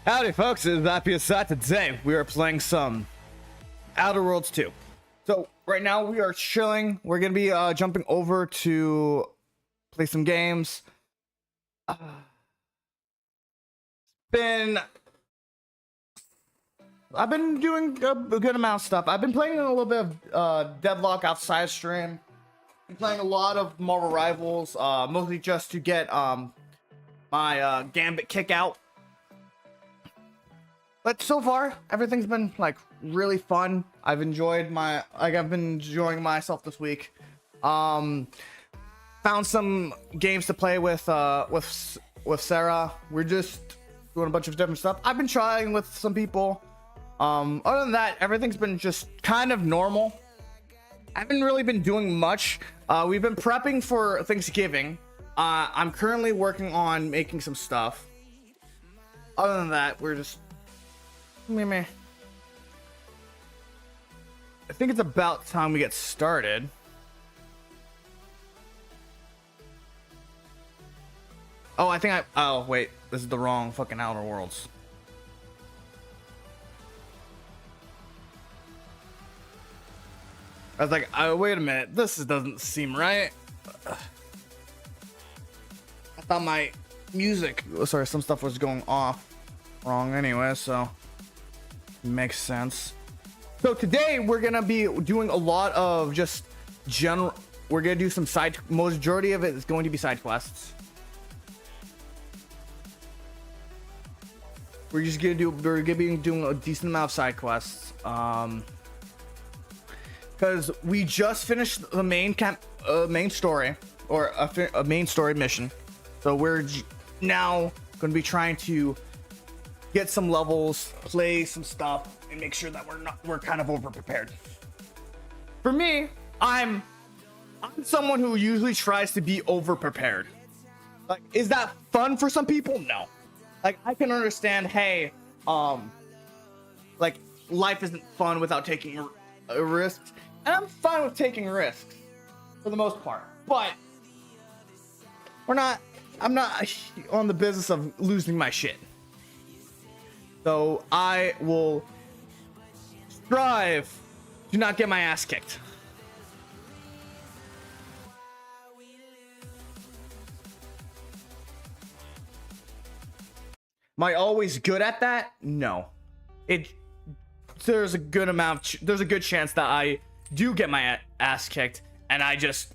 Howdy folks, it is I.P.S.I. Today we are playing some Outer Worlds 2. So right now we are chilling. We're gonna be jumping over to play some games. I've been doing a good amount of stuff. I've been playing a little bit of Deadlock outside stream. Been playing a lot of Marvel Rivals, mostly just to get my Gambit kick out. But so far, everything's been like really fun. I've been enjoying myself this week. Found some games to play with Sarah. We're just doing a bunch of different stuff. I've been trying with some people. Other than that, everything's been just kind of normal. I haven't really been doing much. We've been prepping for Thanksgiving. I'm currently working on making some stuff. Other than that, we're just meh. I think it's about time we get started. Oh, wait, this is the wrong fucking Outer Worlds. I was like, oh, wait a minute, this doesn't seem right. I thought my music, sorry, some stuff was going off wrong anyway, so makes sense. So today we're gonna be doing a lot of just general. We're gonna do some side. Majority of it is going to be side quests. We're gonna be doing a decent amount of side quests. Because we just finished the main story, or a main story mission. So we're now gonna be trying to get some levels, play some stuff, and make sure that we're kind of over prepared. For me, I'm someone who usually tries to be over prepared. Like, is that fun for some people? No. Like, I can understand, hey, like, life isn't fun without taking risks, and I'm fine with taking risks for the most part. But I'm not on the business of losing my shit. So I will strive to not get my ass kicked. Am I always good at that? No. There's a good chance that I do get my ass kicked and I just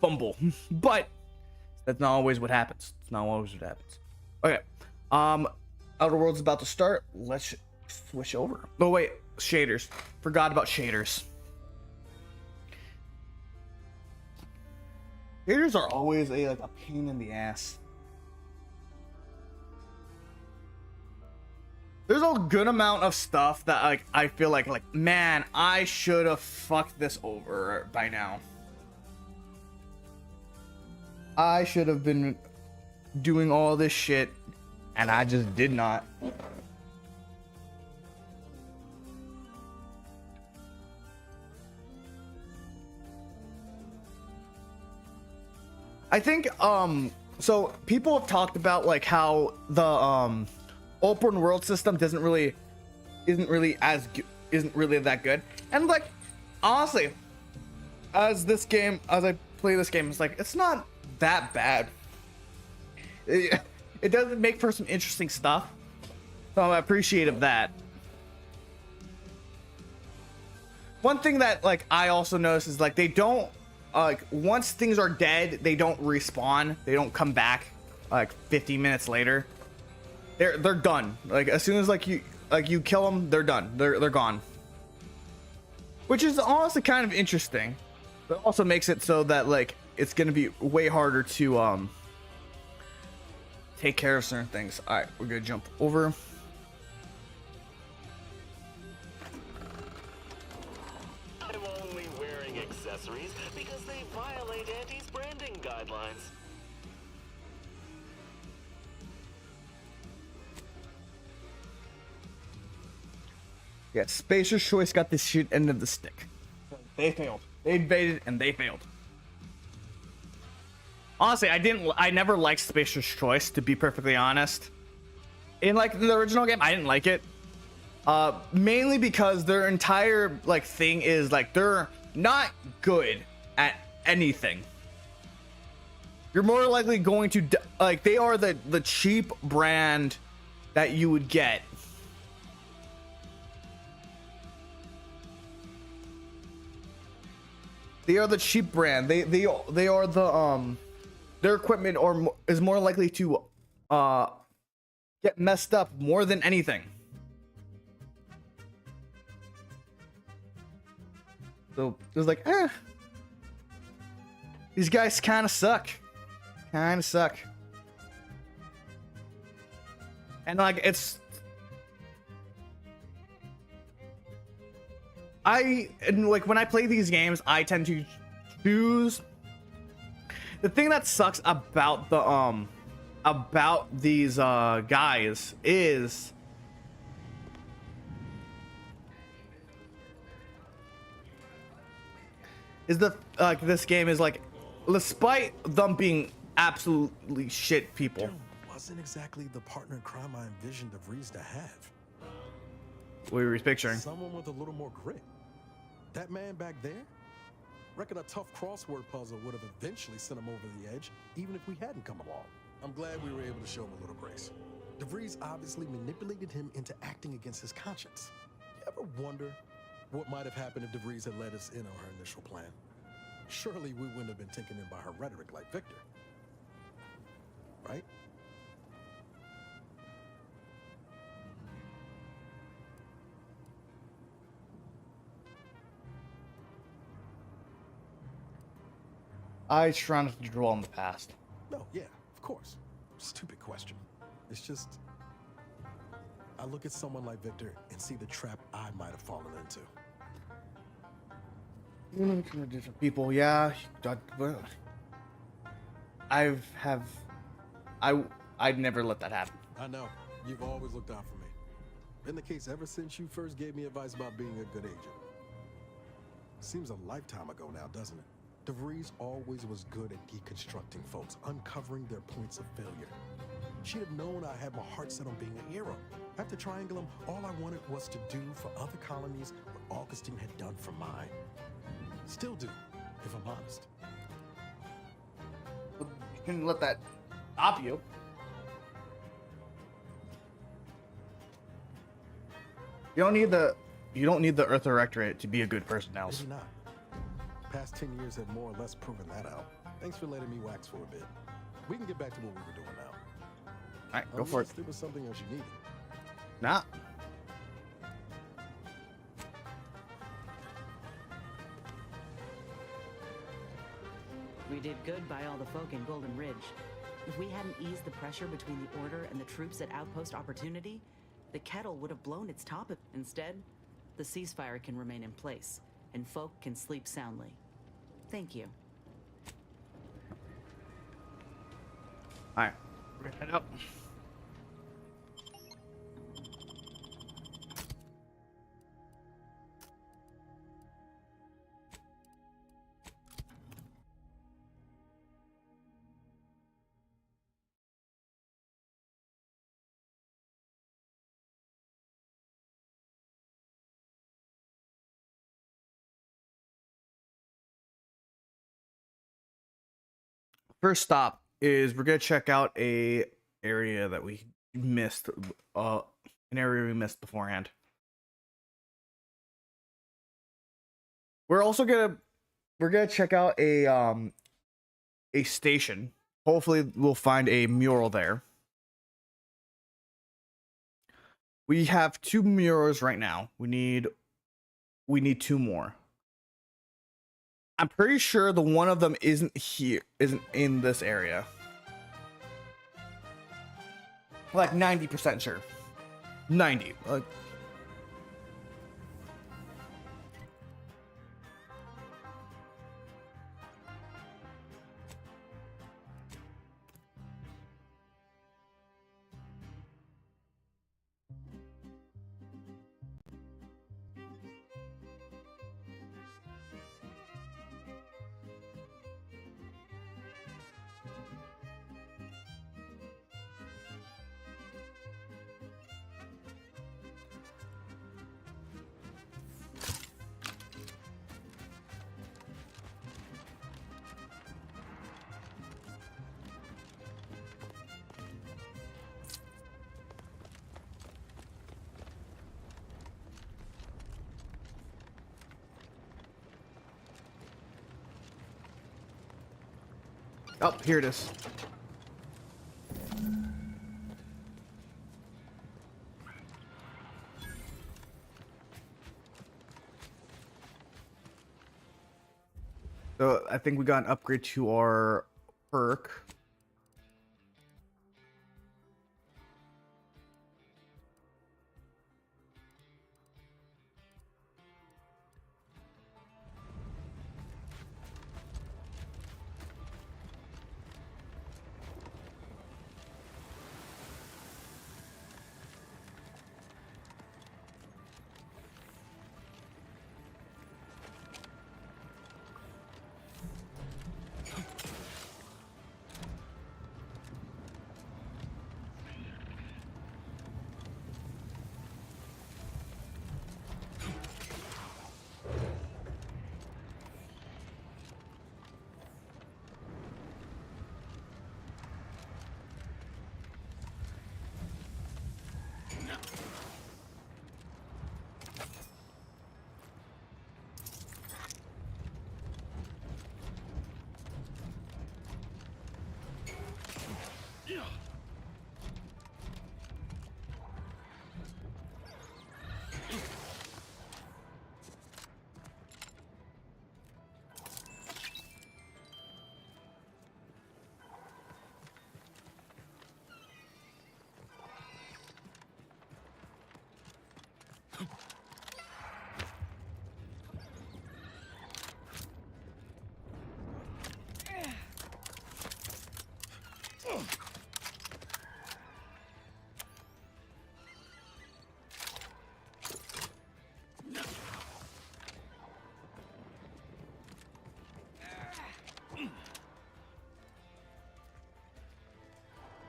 fumble. But that's not always what happens. It's not always what happens. Okay. Outer Worlds is about to start. Let's switch over. Oh wait, shaders. Forgot about shaders. Shaders are always a pain in the ass. There's a good amount of stuff that I feel like man, I should have fucked this over by now. I should have been doing all this shit, and I just did not. I think so people have talked about like how the open world system isn't really that good, and like honestly, as I play this game, it's like it's not that bad. It doesn't make for some interesting stuff, so I'm appreciative of that. One thing that like I also notice is like they don't once things are dead, they don't respawn. They don't come back like 15 minutes later. They're done. Like as soon as you kill them, they're done. They're gone. Which is honestly kind of interesting. But also makes it so that like it's gonna be way harder to take care of certain things. All right, we're gonna jump over. I'm only wearing accessories because they violate Auntie's branding guidelines. Yeah, Spacer's Choice got this shit end of the stick. They failed. They invaded and they failed. Honestly, I never liked Spacer's Choice, to be perfectly honest. in like the original game, I didn't like it. Mainly because their entire like thing is like they're not good at anything. You're more likely going to like they are the cheap brand that you would get. They are the cheap brand. They are the their equipment is more likely to get messed up more than anything. So it was like, these guys kind of suck. And like it's like when I play these games, I tend to choose the thing that sucks about the about these guys is the like this game is like, despite them being absolutely shit people. There wasn't exactly the partner in crime I envisioned DeVries to have. What were you picturing? Someone with a little more grit. That man back there? Reckon a tough crossword puzzle would have eventually sent him over the edge, even if we hadn't come along. I'm glad we were able to show him a little grace. DeVries obviously manipulated him into acting against his conscience. You ever wonder what might have happened if DeVries had led us in on her initial plan? Surely we wouldn't have been taken in by her rhetoric like Victor. Right? I try not to dwell on the past. No, yeah, of course. Stupid question. It's just, I look at someone like Victor and see the trap I might have fallen into. Different people, yeah. I'd never let that happen. I know. You've always looked out for me. Been the case ever since you first gave me advice about being a good agent. Seems a lifetime ago now, doesn't it? DeVries always was good at deconstructing folks, uncovering their points of failure. She'd have known I had my heart set on being a hero. After Triangulum, all I wanted was to do for other colonies what Augustine had done for mine. Still do, if I'm honest. You can let that stop you. You don't need the Earth Directorate to be a good person, Nels. Maybe not. Past 10 years have more or less proven that out. Thanks for letting me wax for a bit. We can get back to what we were doing now. All right, go for it. There was something else you needed. Nah. We did good by all the folk in Golden Ridge. If we hadn't eased the pressure between the Order and the troops at Outpost Opportunity, the kettle would have blown its top. Instead, the ceasefire can remain in place, and folk can sleep soundly. Thank you. All right, we're gonna head up. First stop is we're gonna check out a area that we missed, an area we missed beforehand. We're gonna check out a station. Hopefully we'll find a mural there. We have 2 murals right now. We need 2 more. I'm pretty sure the one of them isn't in this area. Like 90% sure. 90. Like, Oh, here it is. So I think we got an upgrade to our perk.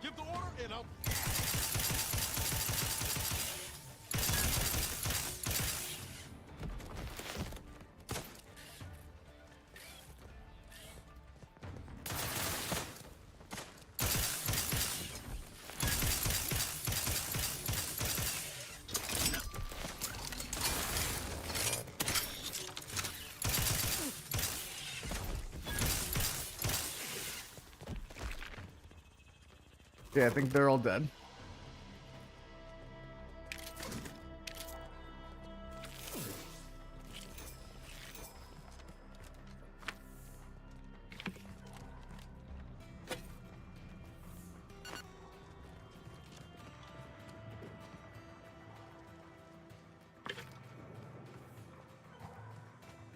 Give the order and I'll... Yeah, I think they're all dead.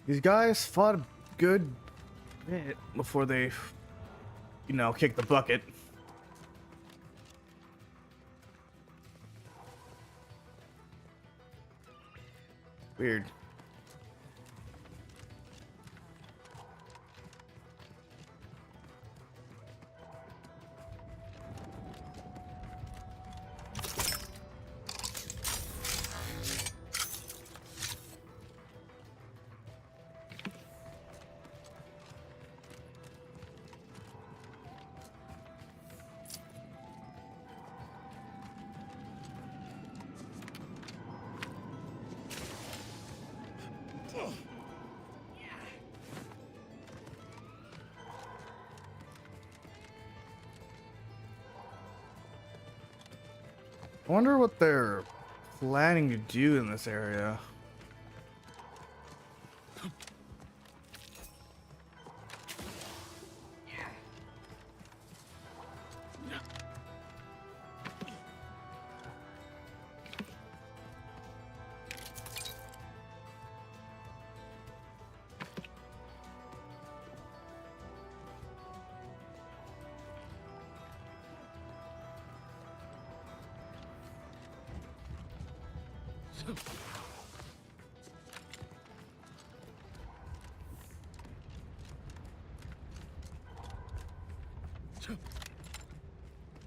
These guys fought a good bit before they, you know, kicked the bucket. Weird. I wonder what they're planning to do in this area.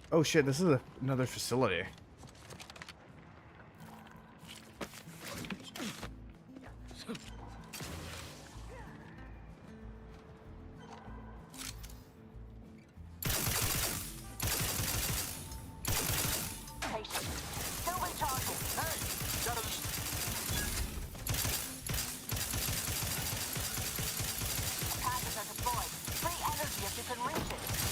Oh shit, this is another facility. Patches are deployed. Free energy if you can reach it.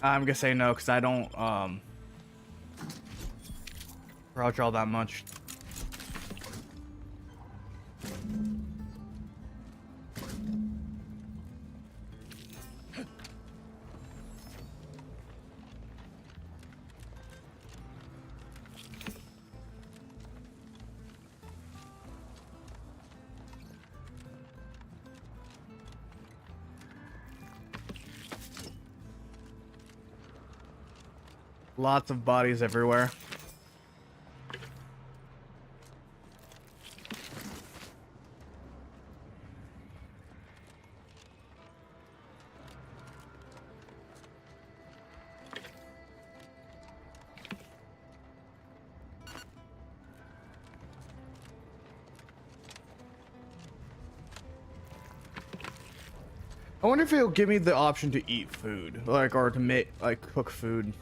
I'm gonna say no because I don't crouch all that much. Lots of bodies everywhere. I wonder if it'll give me the option to eat food, like, or to make, like, cook food.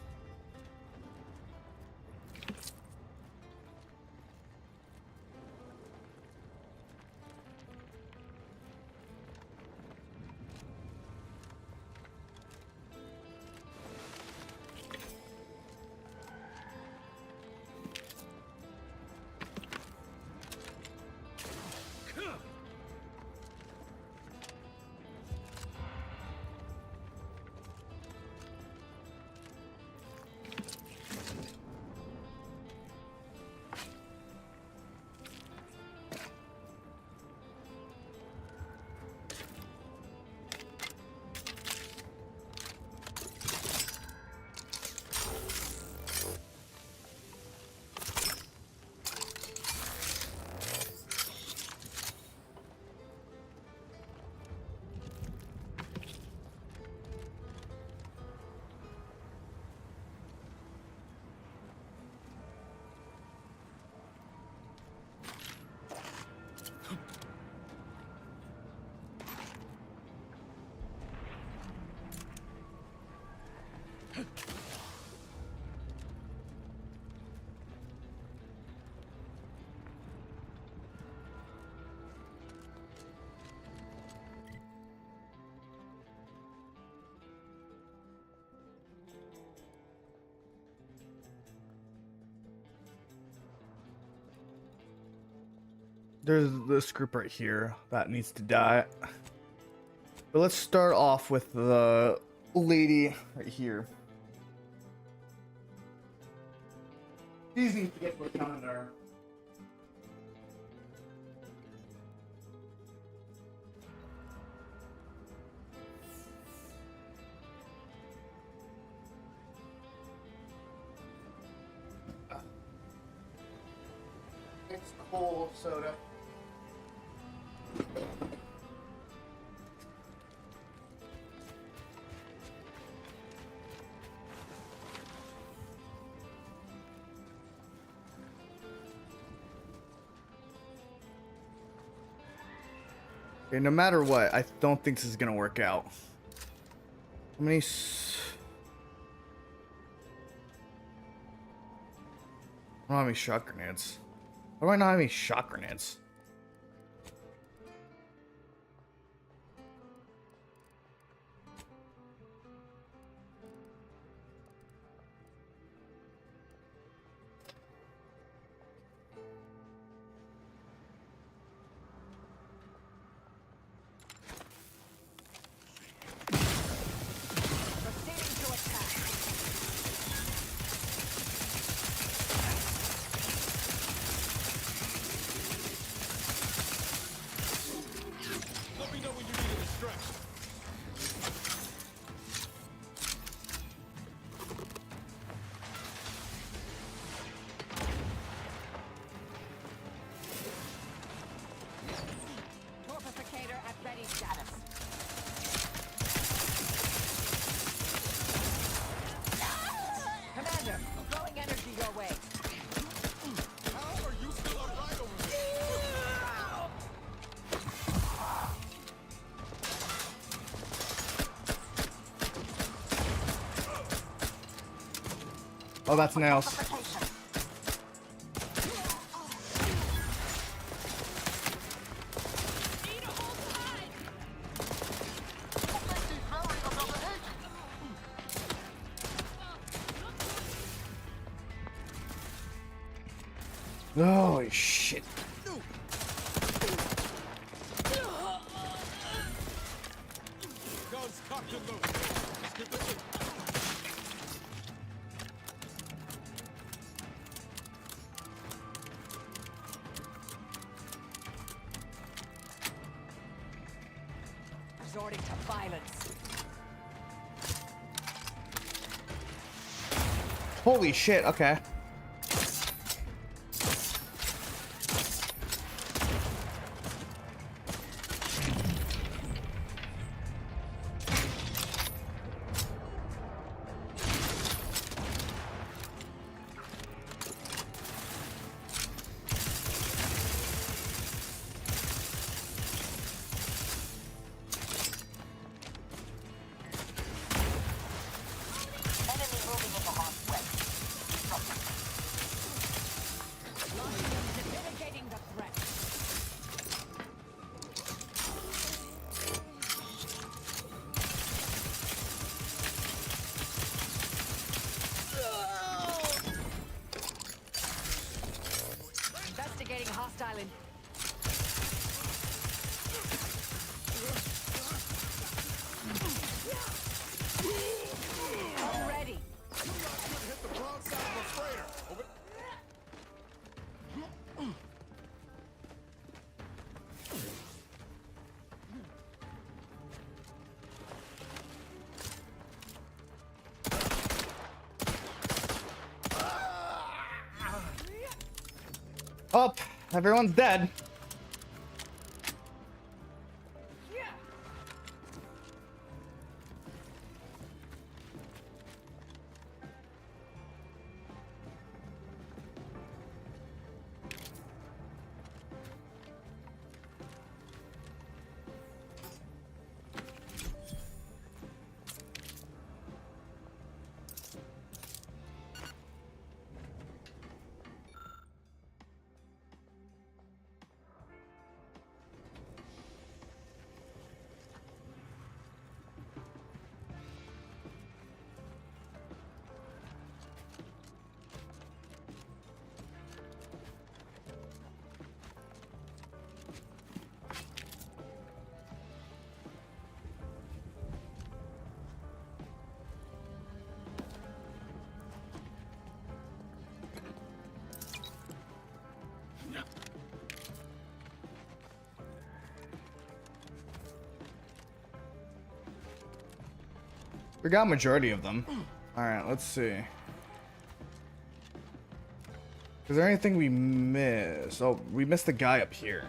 There's this group right here that needs to die. But let's start off with the lady right here. These need to get put down there. It's cold soda. Okay, no matter what, I don't think this is gonna work out. How many? I don't have any shot grenades. Why do I not have any shot grenades? Oh, that's nails. Oh shit. Guns cocked and loaded. Let's get this in. Resorting to violence. Holy shit, okay. Mitigating the threat. Investigating hostile in. I'm ready. Hit the broadside of a freighter. Over. Oh, everyone's dead. We got a majority of them. Alright, let's see. Is there anything we missed? Oh, we missed the guy up here.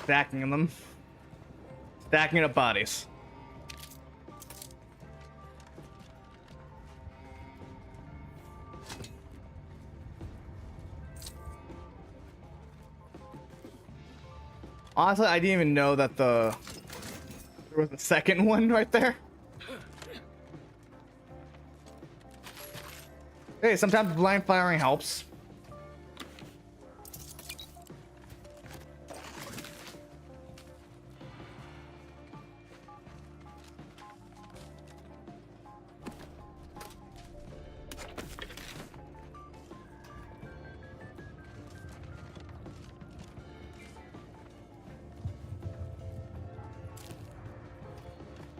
Stacking them. Stacking up bodies. Honestly, I didn't even know that there was a second one right there. Hey, sometimes blind firing helps.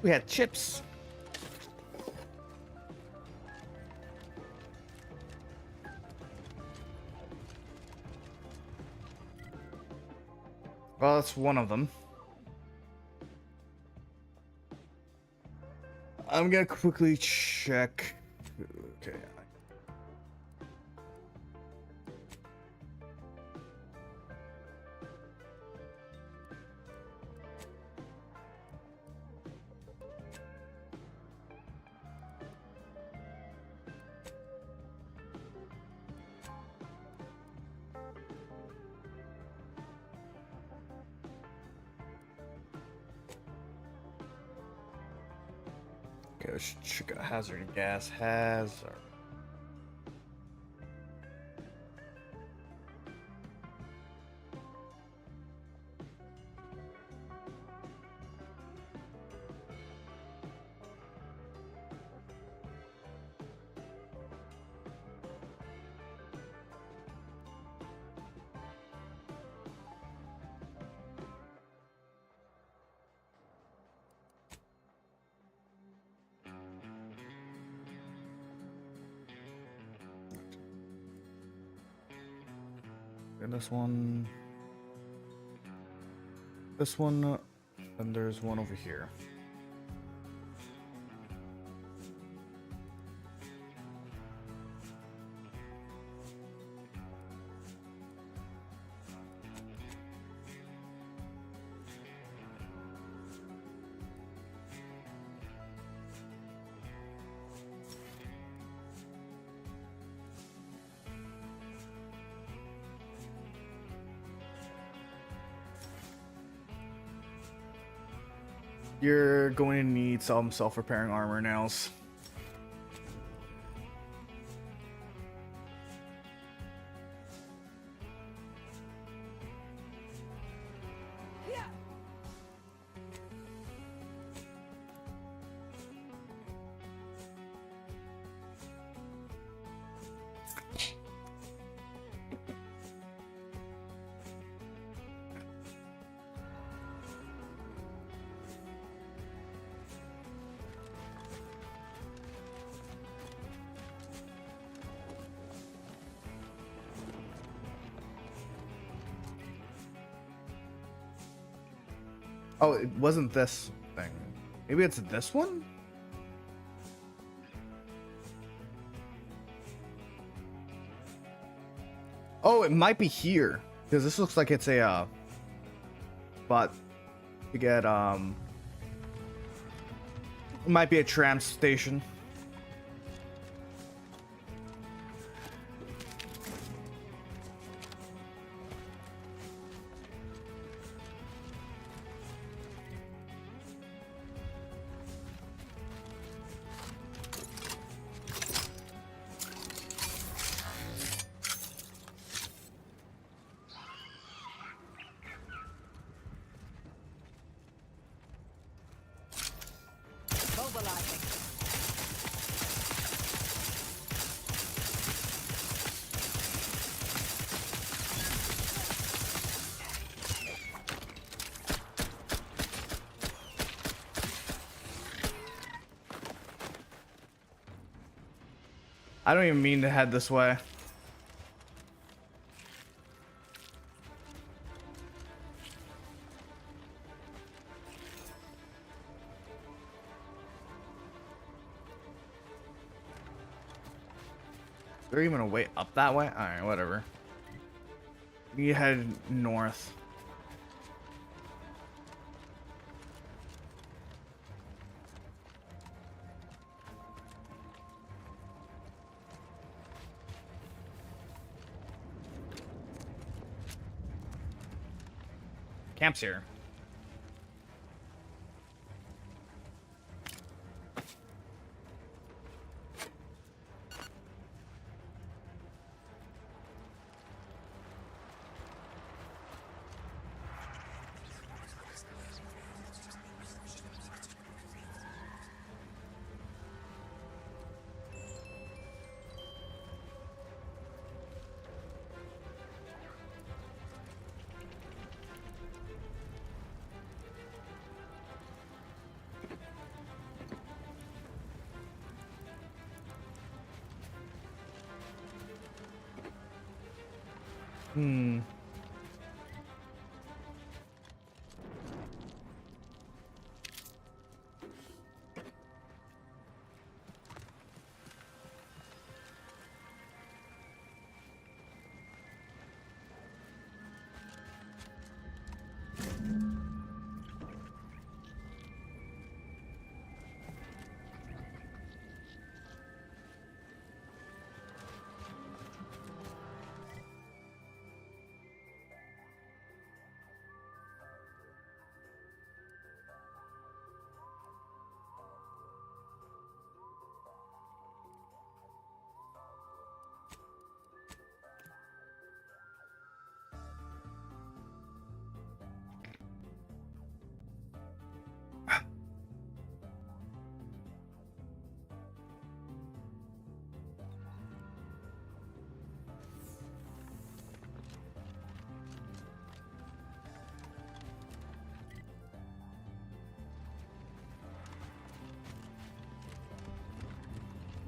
We had chips. Well, that's one of them. I'm gonna quickly check. Okay. let's check out hazard gas. Hazard. And this one, and there's one over here. You're going to need some self-repairing armor nails. Oh, it wasn't this thing. Maybe it's this one? Oh, it might be here. Because this looks like it's a spot to get it might be a tram station. Mobilizing. I don't even mean to head this way. Is there even a way up that way? Alright, whatever. You head north. Camp's here. Hmm.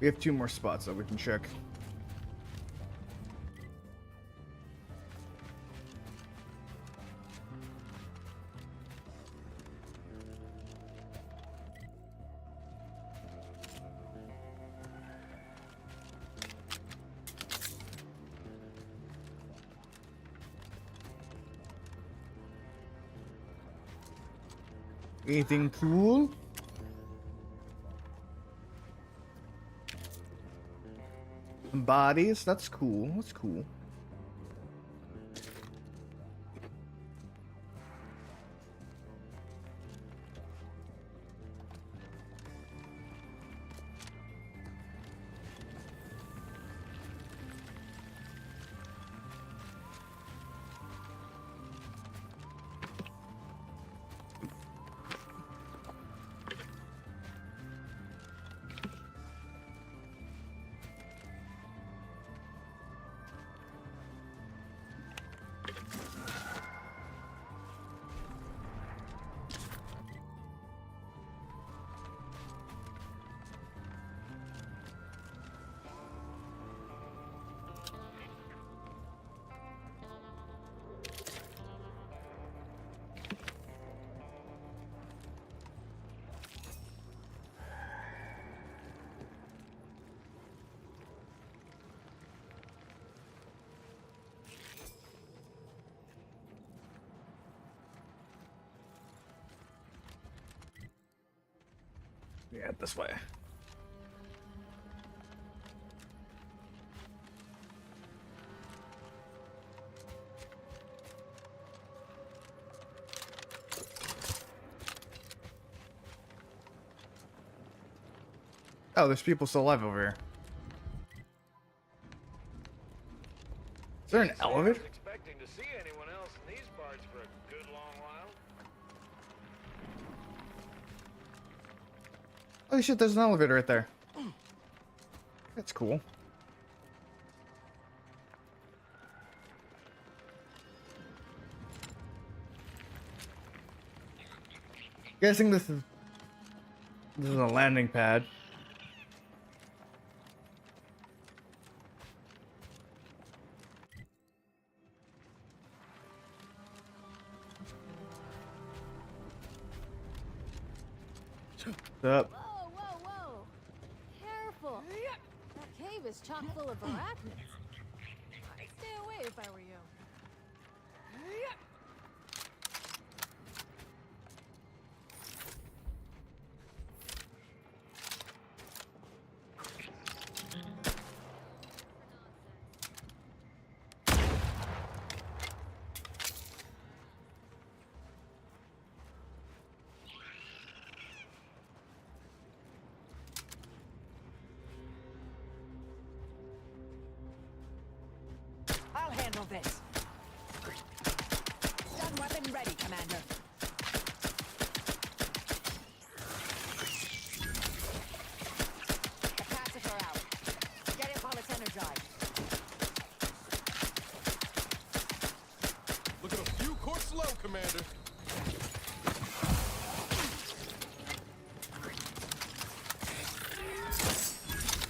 We have 2 more spots that we can check. Anything cool? Some bodies. That's cool. That's cool. Yeah, this way. Oh, there's people still alive over here. Is there an elevator? I was expecting to see anyone else in these parts for a good long while. Holy shit, there's an elevator right there. That's cool. Guessing this is a landing pad. What's up? Whoa, whoa, whoa! Careful! That cave is chock full of arachnids. I'd stay away if I were you. I'll handle this. Stun weapon ready, Commander. Capacitor out. Get it while it's energized. Look at a few courts low, Commander.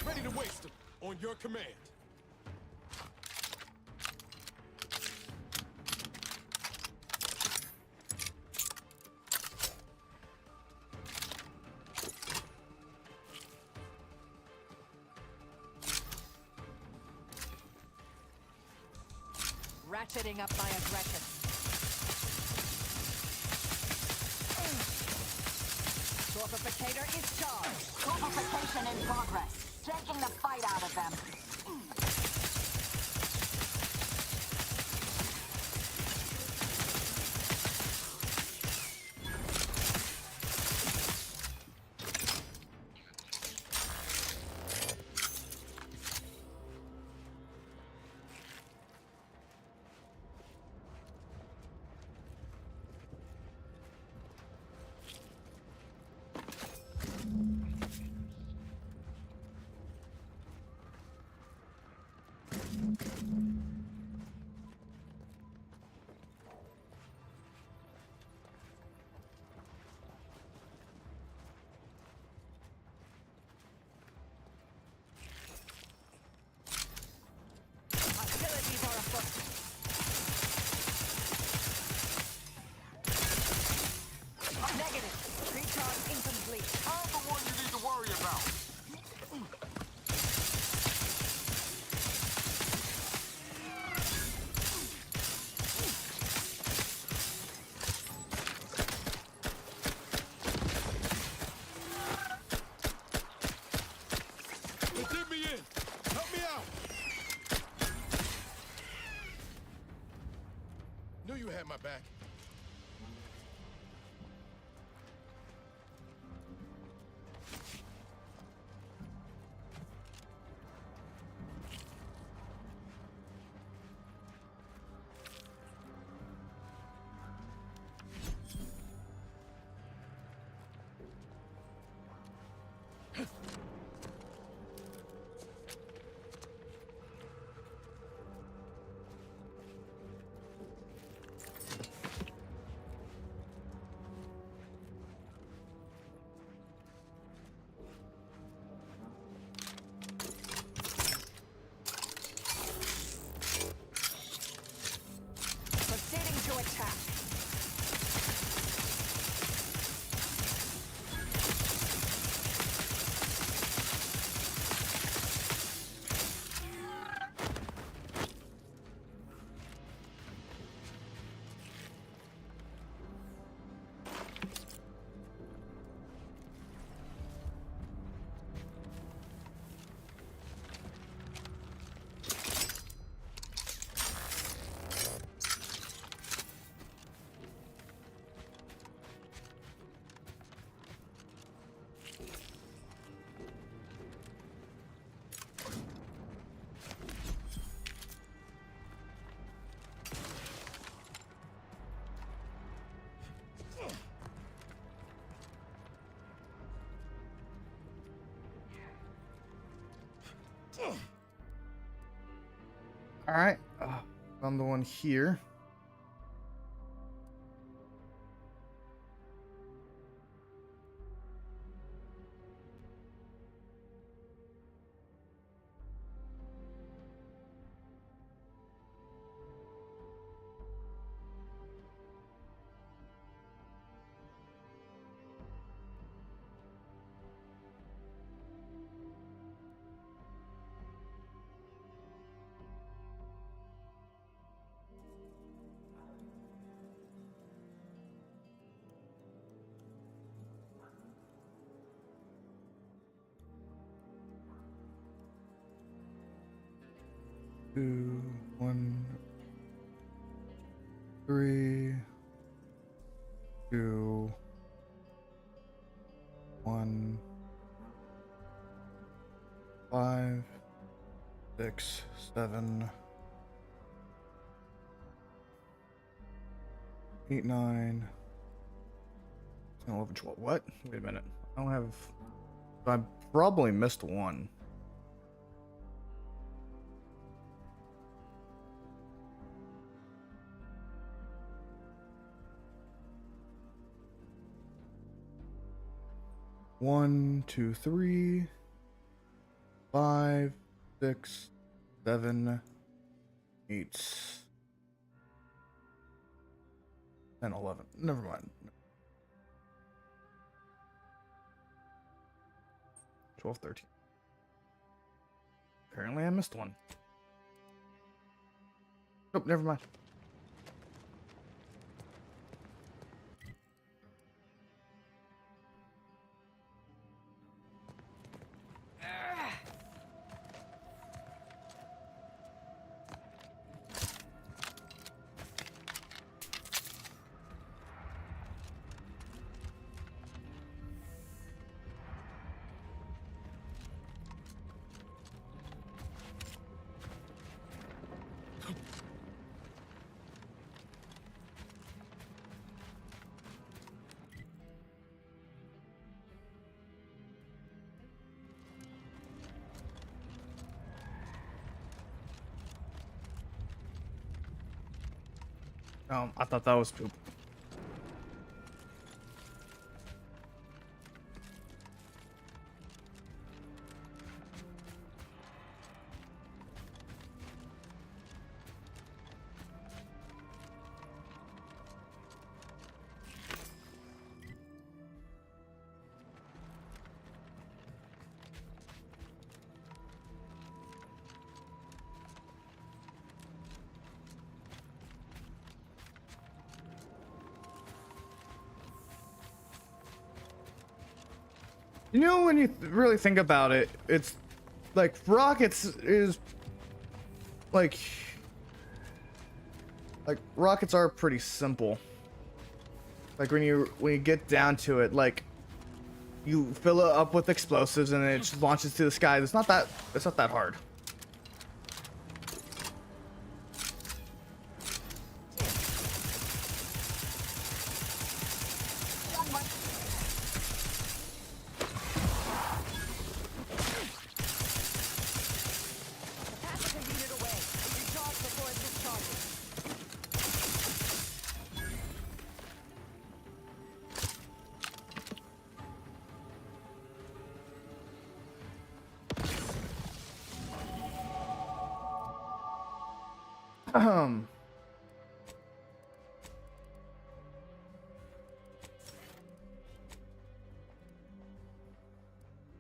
Ready to waste them on your command. Ratcheting up my aggression. Torpificator is charged. Torpification in progress. Taking the fight out of them. had my back. Proceeding to attack. All right, found the one here. Two, 1, 3, 2, 1, 5, 6, 7, 8, 9, 10, 11, 12. What? Wait a minute. I don't have. I probably missed one. One, 2, 3, 5, 6, 7, 8, 10, 11. Never mind. 12, 13. Apparently I missed one. Nope, never mind. I thought that was poop. You know, when you really think about it, it's like rockets is like Like, rockets are pretty simple. Like, when you get down to it, like, you fill it up with explosives and then it just launches to the sky. It's not that hard. Capacitor unit away. Recharge before it discharges.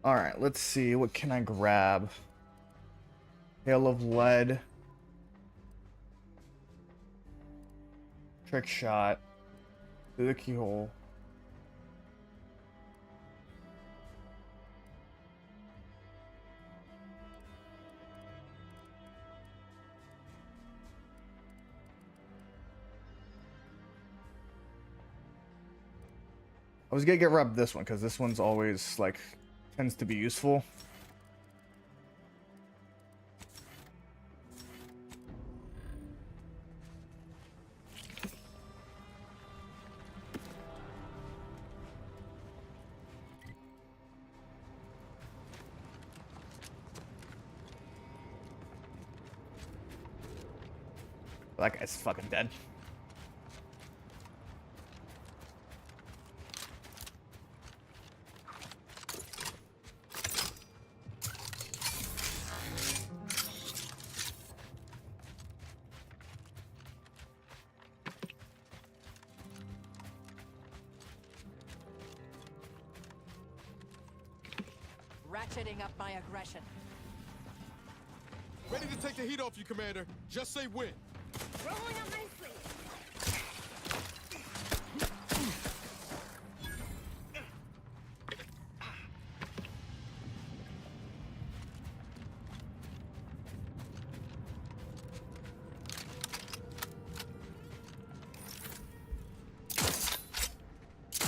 All right, let's see. What can I grab? Hail of lead. Trick shot. Through the keyhole. I was gonna get rid of this one because this one's always like tends to be useful. That guy's fucking dead. Ratcheting up my aggression. Ready to take the heat off you, Commander. Just say when. Rolling up my sleeve.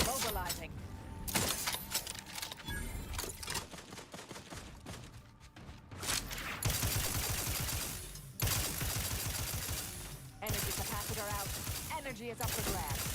Mobilizing. Energy capacitor out. Energy is up for grabs.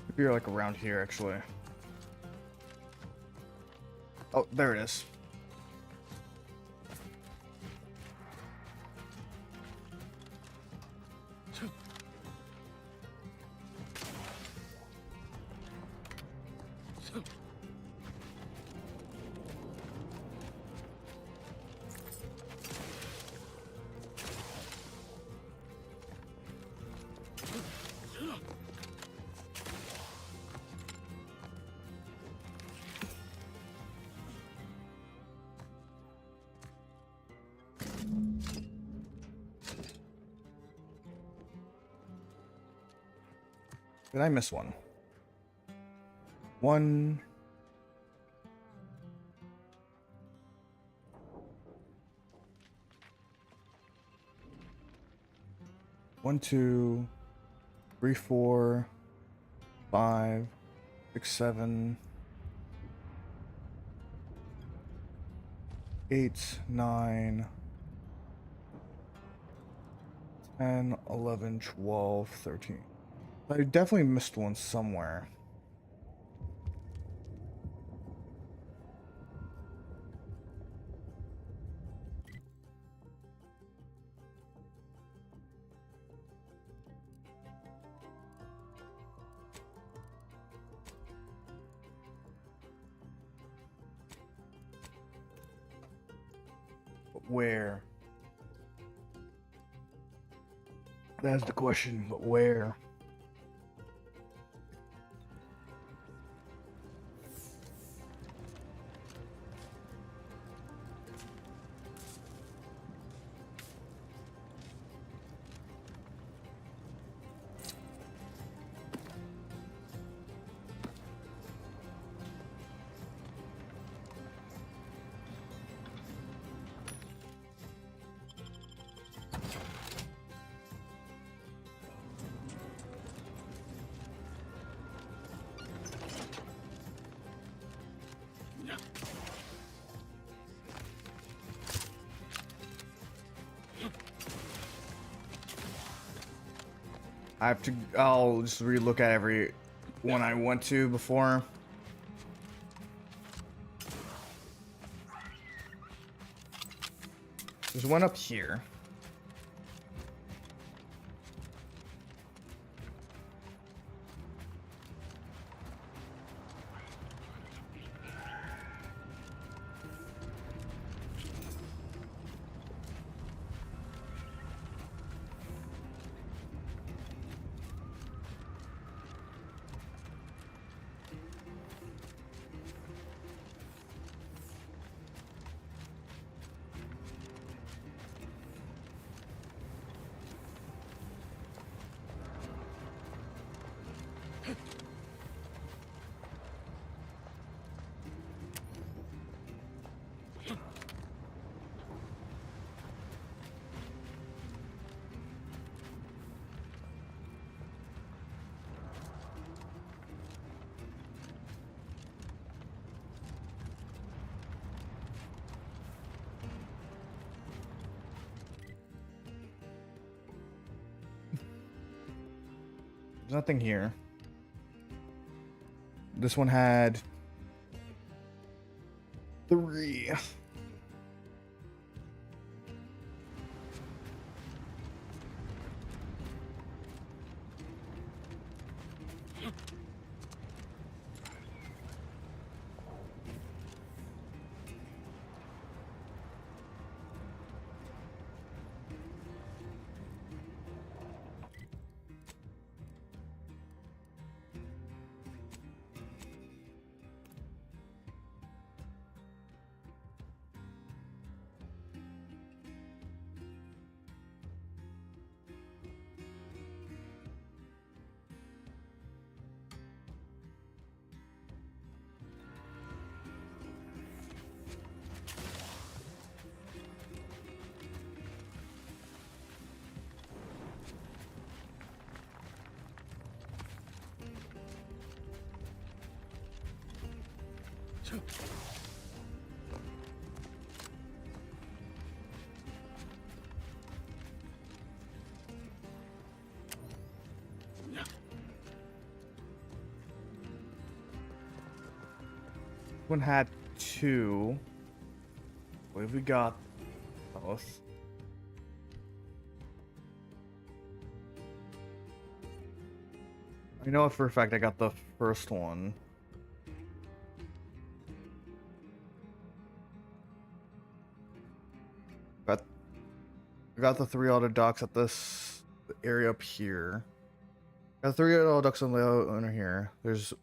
Maybe you're like around here actually. Oh, there it is. Did I miss one? One. One, 2, 3, 4, 5, 6, 7, 8, 9, 10, 11, 12, 13. I definitely missed one somewhere. where? That's the question, but where? I'll just relook at every one I went to before. There's one up here. There's nothing here. This one had 3. One had 2. What have we got? Both. I know for a fact I got the first one. I got the 3 auto ducks at this area up here. Got 3 auto ducks on the owner here. There's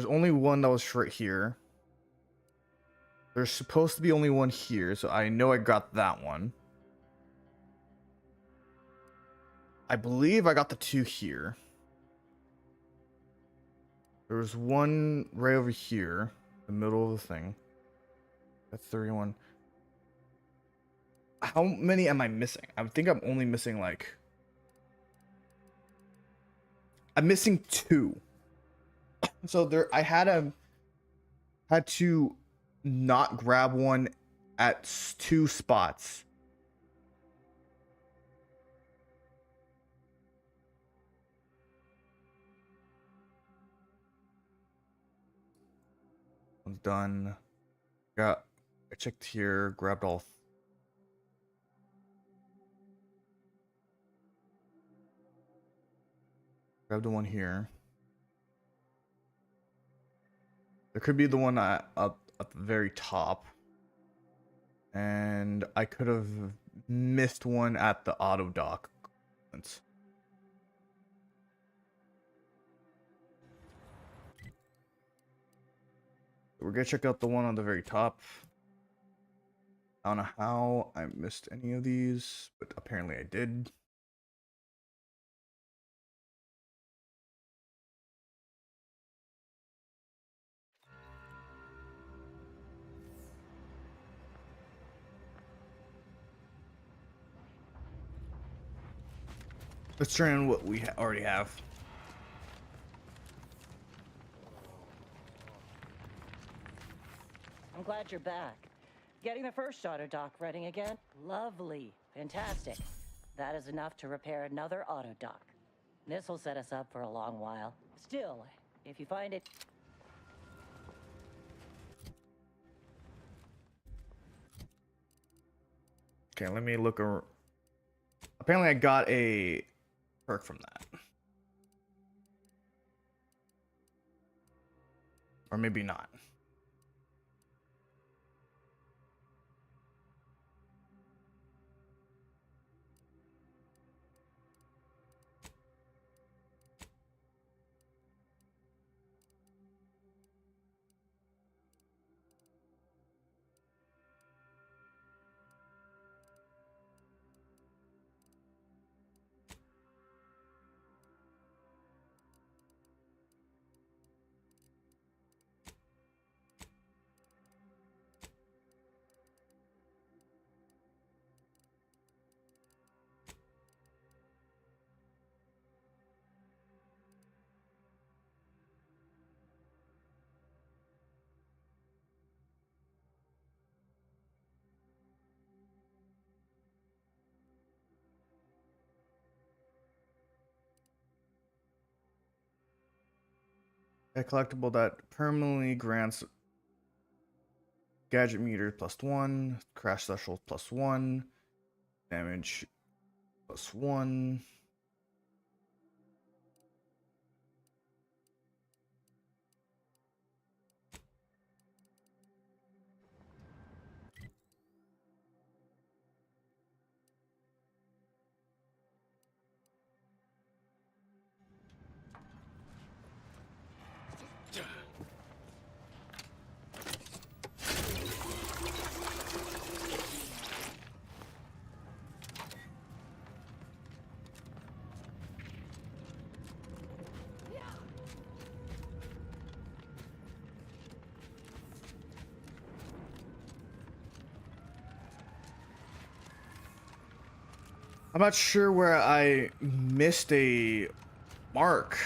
only one that was right here. There's supposed to be only one here, so I know I got that one. I believe I got the 2 here. There was one right over here, the middle of the thing. That's 31. How many am I missing? I think I'm only missing like... I'm missing 2. So there, I had to not grab one at 2 spots. One's done. I checked here, grabbed all. Grabbed the one here. There could be the one up at the very top. And I could have missed one at the auto dock. We're gonna check out the one on the very top. I don't know how I missed any of these, but apparently I did. Let's turn in what we already have. I'm glad you're back. Getting the first auto dock running again? Lovely. Fantastic. That is enough to repair another auto dock. This will set us up for a long while. Still, if you find it... Okay, let me look. Apparently I got a perk from that. Or maybe not. A collectible that permanently grants gadget meter +1, crash threshold +1, damage +1. I'm not sure where I missed a mark.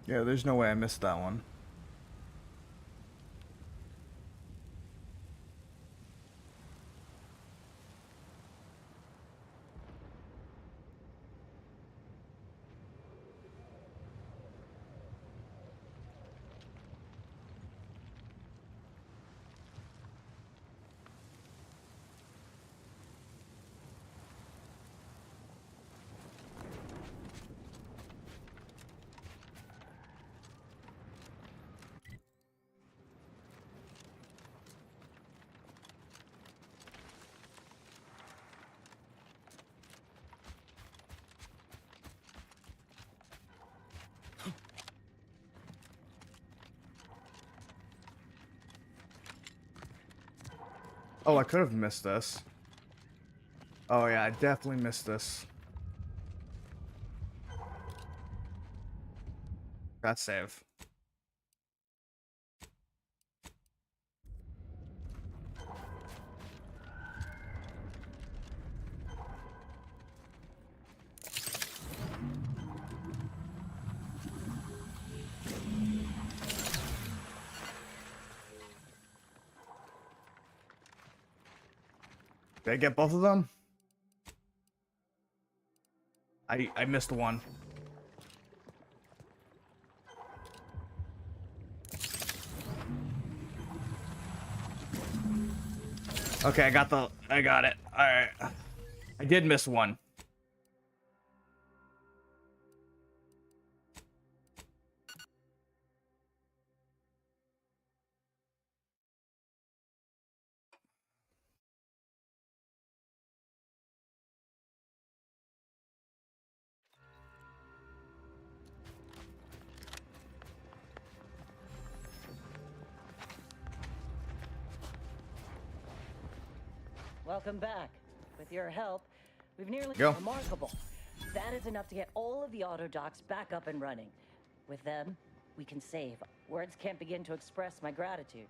Yeah, there's no way I missed that one. Oh, I could have missed this. Oh yeah, I definitely missed this. That's save. Did I get both of them? I missed one. Okay, I got it. All right. I did miss one. Welcome back. With your help, we've nearly Go. remarkable. That is enough to get all of the auto docks back up and running. With them, we can save. Words can't begin to express my gratitude.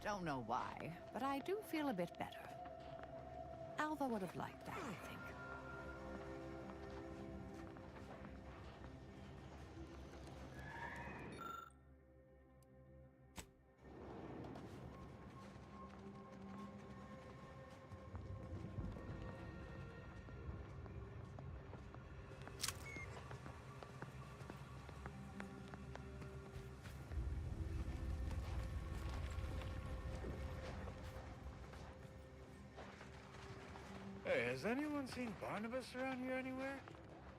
Don't know why, but I do feel a bit better. Alva would have liked that, I think. Hey, has anyone seen Barnabas around here anywhere?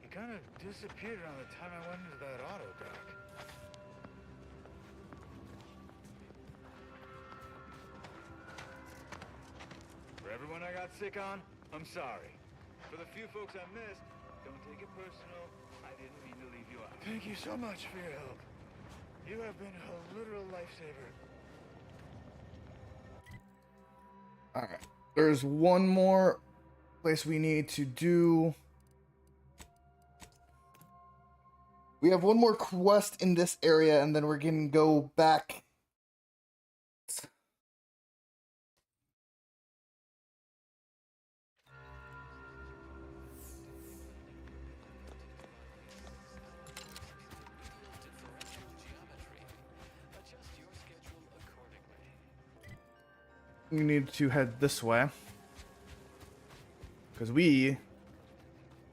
He kind of disappeared around the time I went into that auto dock. For everyone I got sick on, I'm sorry. For the few folks I missed, don't take it personal. I didn't mean to leave you out. Thank you so much for your help. You have been a literal lifesaver. All right. There's one more place we need to do. We have one more quest in this area, and then we're gonna go back. We need to head this way. Because we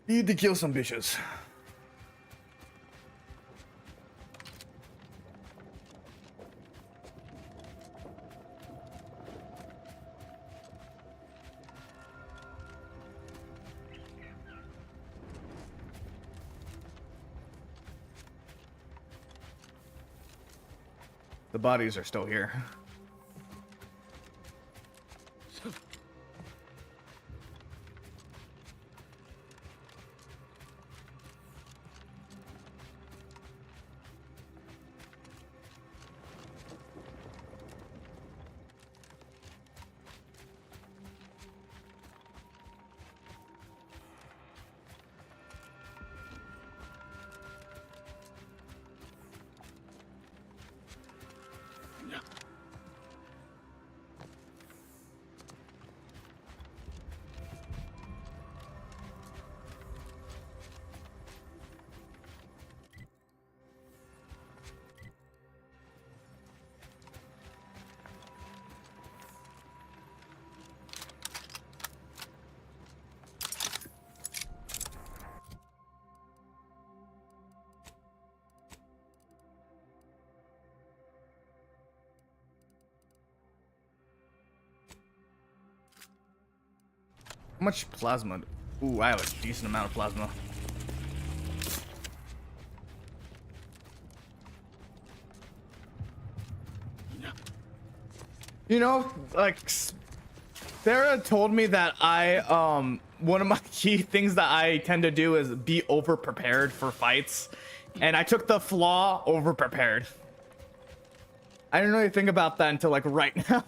need to kill some bitches. The bodies are still here. How much plasma? Ooh, I have a decent amount of plasma. You know, like, Sarah told me that one of my key things that I tend to do is be over prepared for fights, and I took the flaw over prepared. I didn't really think about that until like right now.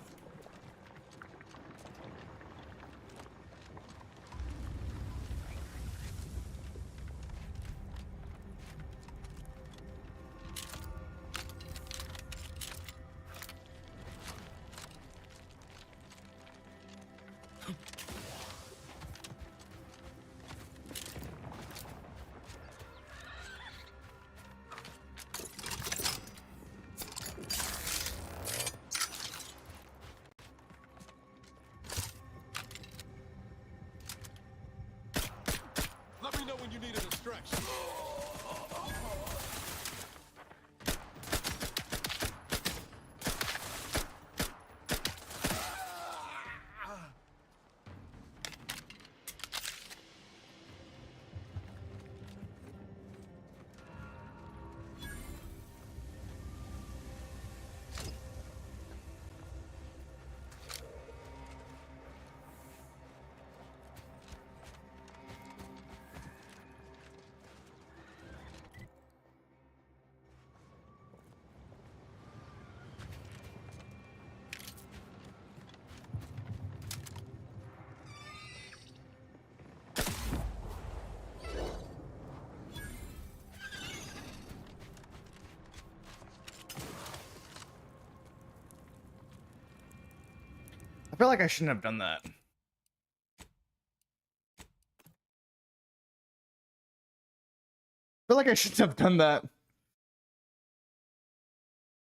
Let me know when you need a distraction. I feel like I shouldn't have done that. I feel like I shouldn't have done that.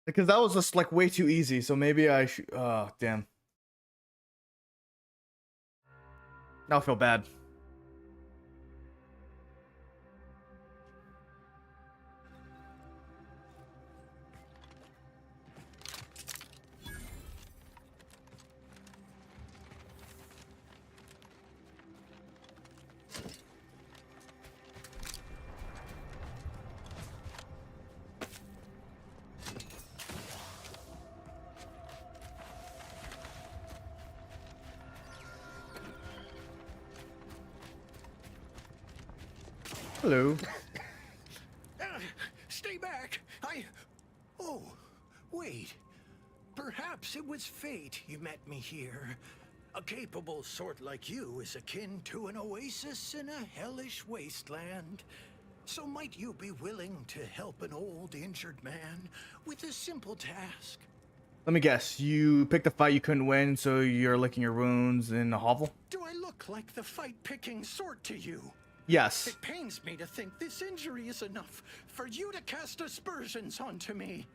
Because that was just like way too easy, so maybe I should. Oh, damn. Now I feel bad. Hello. Stay back. Oh, wait. Perhaps it was fate you met me here. A capable sort like you is akin to an oasis in a hellish wasteland. So might you be willing to help an old injured man with a simple task? Let me guess. You picked a fight you couldn't win, so you're licking your wounds in a hovel? Do I look like the fight-picking sort to you? Yes. It pains me to think this injury is enough for you to cast aspersions onto me.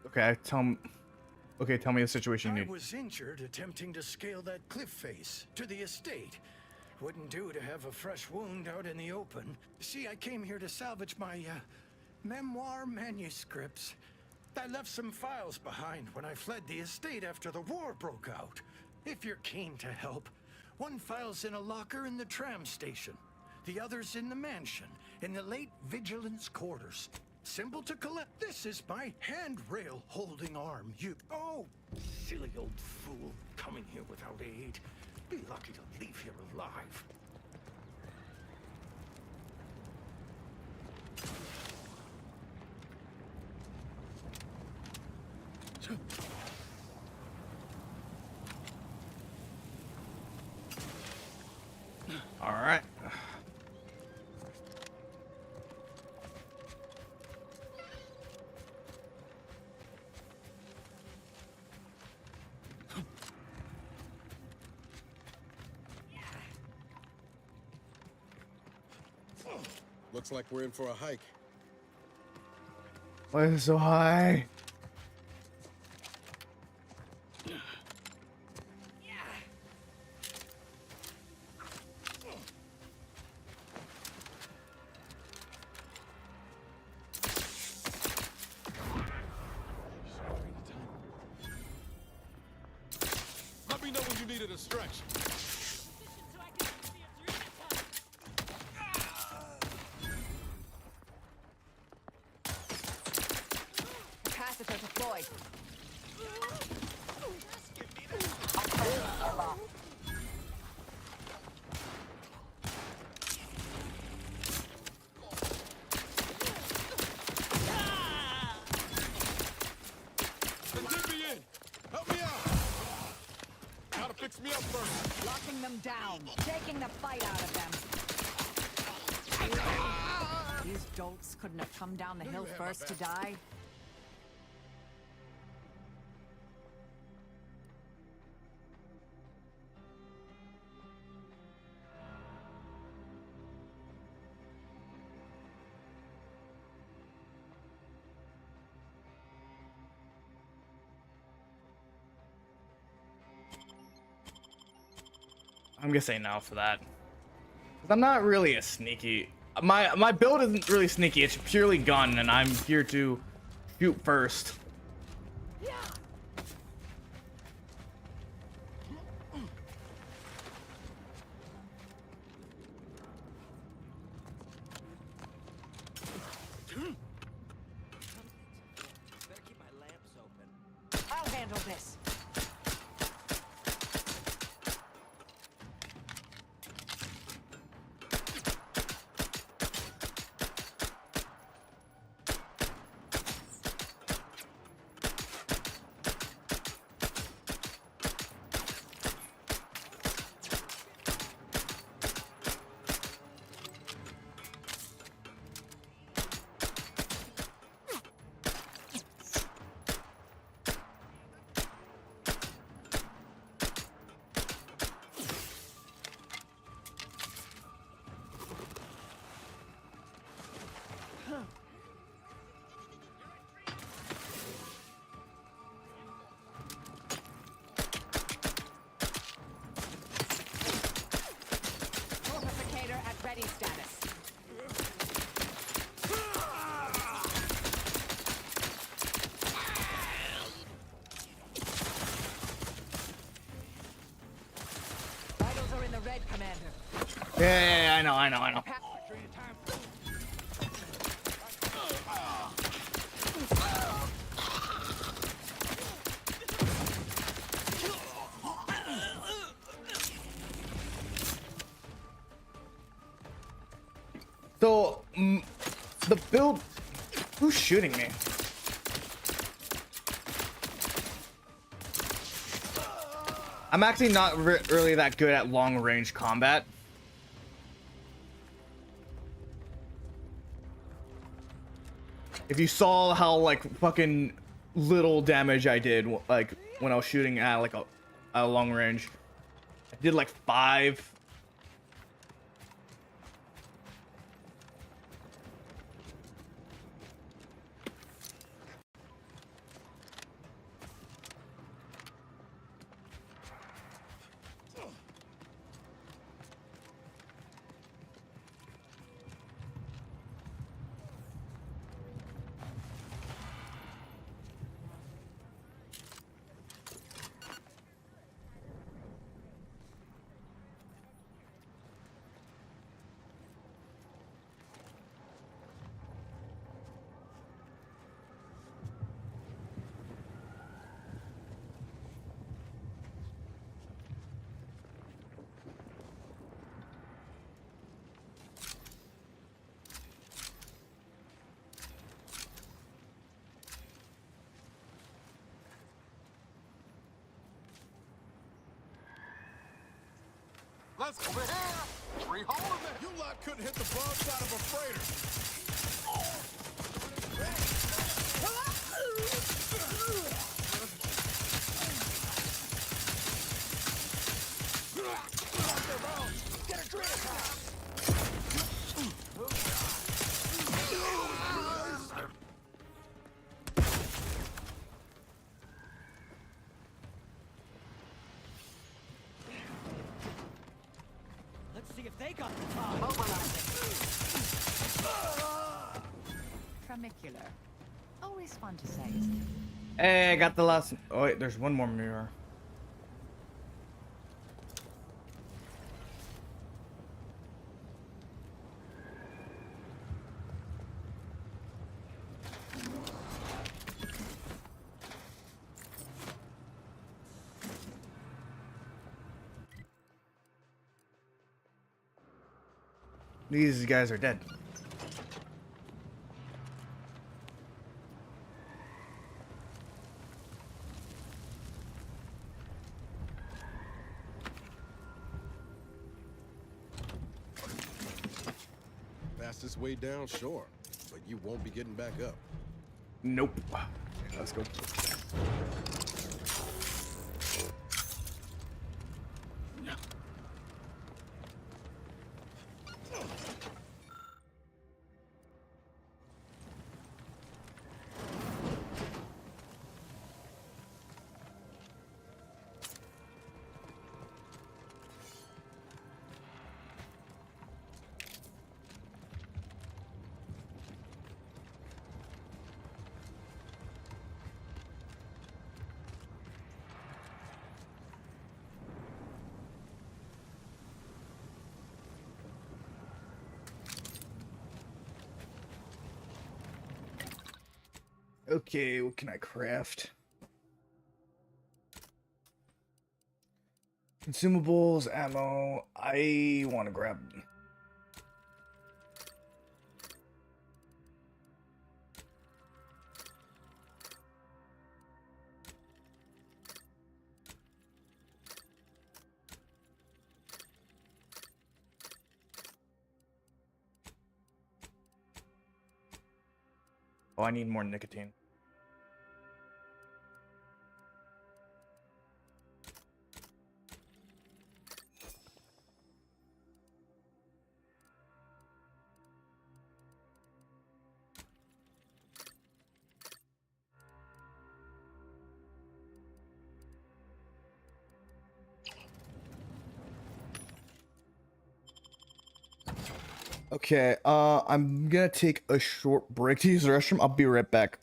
Okay, tell me the situation you I need. was injured attempting to scale that cliff face to the estate. Wouldn't do to have a fresh wound out in the open. See, I came here to salvage my, memoir manuscripts. I left some files behind when I fled the estate after the war broke out. If you're keen to help, one file's in a locker in the tram station. The other's in the mansion, in the late vigilance quarters. Simple to collect. This is my handrail holding arm. You... Oh, silly old fool. Coming here without aid. Be lucky to leave here alive. All right. Looks like we're in for a hike. Why is it so high? Let me know when you need a distraction. Capacitor deployed. fix me up first. Locking them down. Taking the fight out of them. These dolts couldn't have come down the hill first to die. I'm gonna say no for that. 'Cause I'm not really a sneaky. My build isn't really sneaky. It's purely gun, and I'm here to shoot first. I'll handle this. Fortificator at ready status. Vitals are in the red, Commander. Yeah, I know. So, the build. Who's shooting me? I'm actually not really that good at long range combat. If you saw how like fucking little damage I did like when I was shooting at like a long range, I did like 5. Let's over here. Rehold it. You lot couldn't hit the broadside of a freighter. Get a drink. Let's see if they got the time. Tramicular. Always fun to say, isn't it? Hey, I got the last. Oh wait, there's one more mirror. These guys are dead. this way down, sure. But you won't be getting back up. Nope. Let's go. Okay, what can I craft? Consumables, ammo. I want to grab. Oh, I need more nicotine. Okay, I'm gonna take a short break to use the restroom. I'll be right back.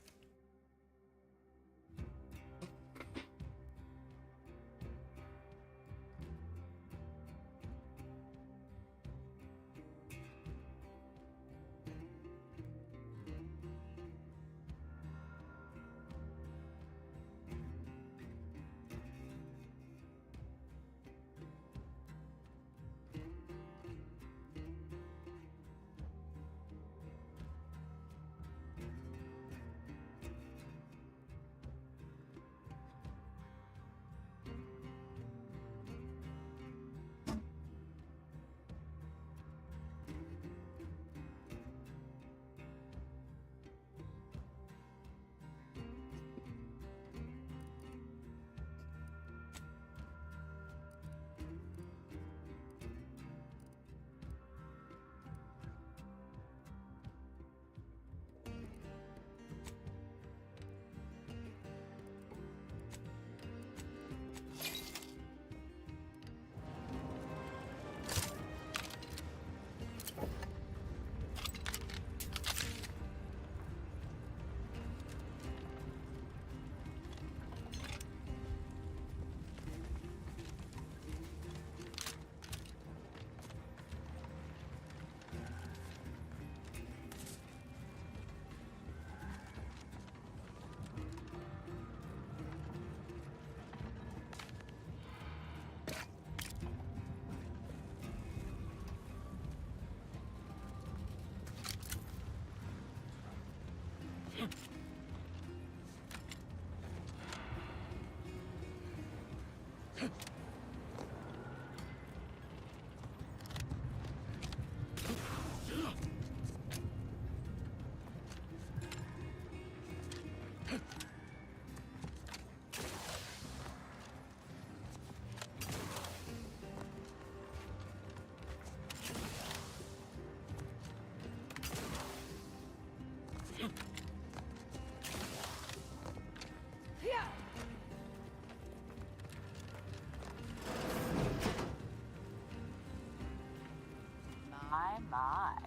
My.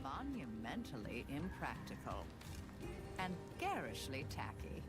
Monumentally impractical. And garishly tacky.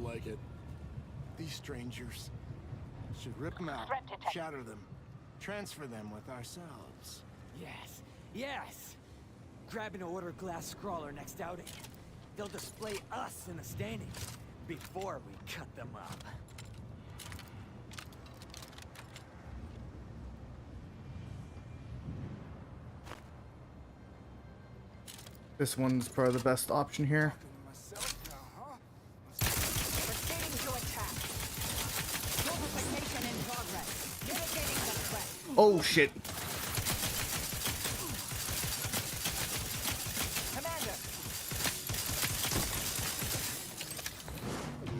like it. These strangers should rip them out, shatter them, transfer them with ourselves. Yes, yes! Grab an order glass scrawler next outing. They'll display us in the standings before we cut them up. This one's probably the best option here. Proceeding to attack. Fortification in progress. Mitigating the threat. Oh shit. Commander!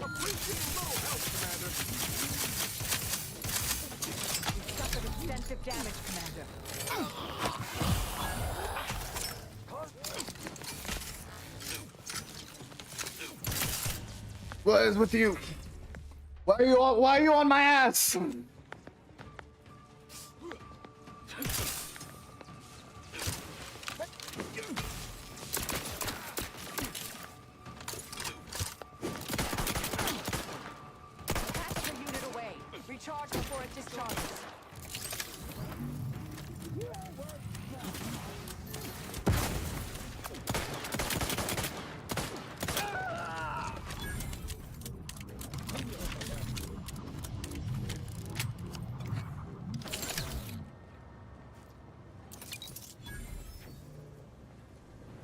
Appreciate a little help, Commander. You've suffered extensive damage, Commander. What is with you? Why are you on my ass? Catch the unit away. Recharge before it discharges.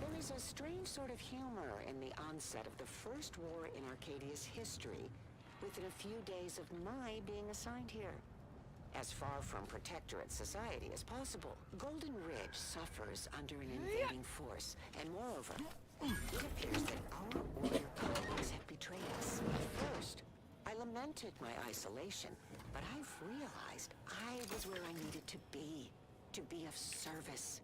There is a strange sort of humor in the onset of the first war in Arcadia's history, within a few days of my being assigned here. As far from protectorate society as possible, Golden Ridge suffers under an invading force, and moreover, it appears that our order colleagues have betrayed us. At first, I lamented my isolation, but I've realized I was where I needed to be of service.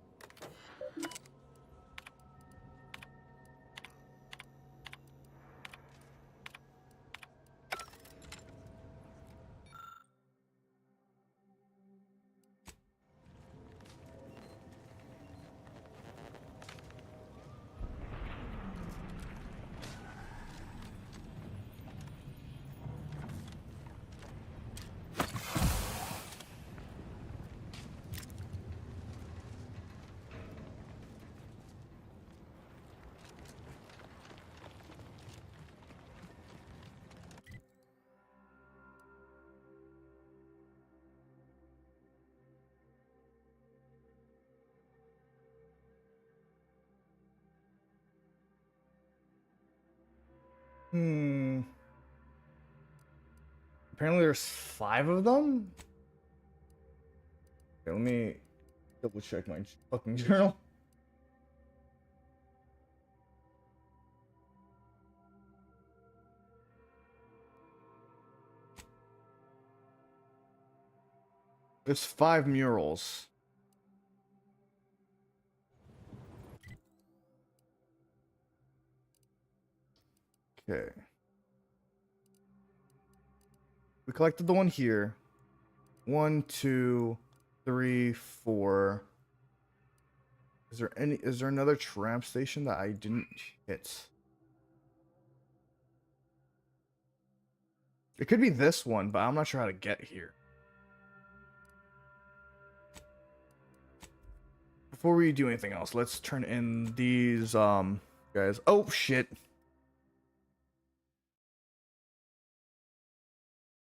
Apparently there's 5 of them? Okay, let me double check my fucking journal. There's 5 murals. Okay. We collected the one here. 1, 2, 3, 4. Is there another tram station that I didn't hit? It could be this one, but I'm not sure how to get here. Before we do anything else, let's turn in these guys. Oh shit.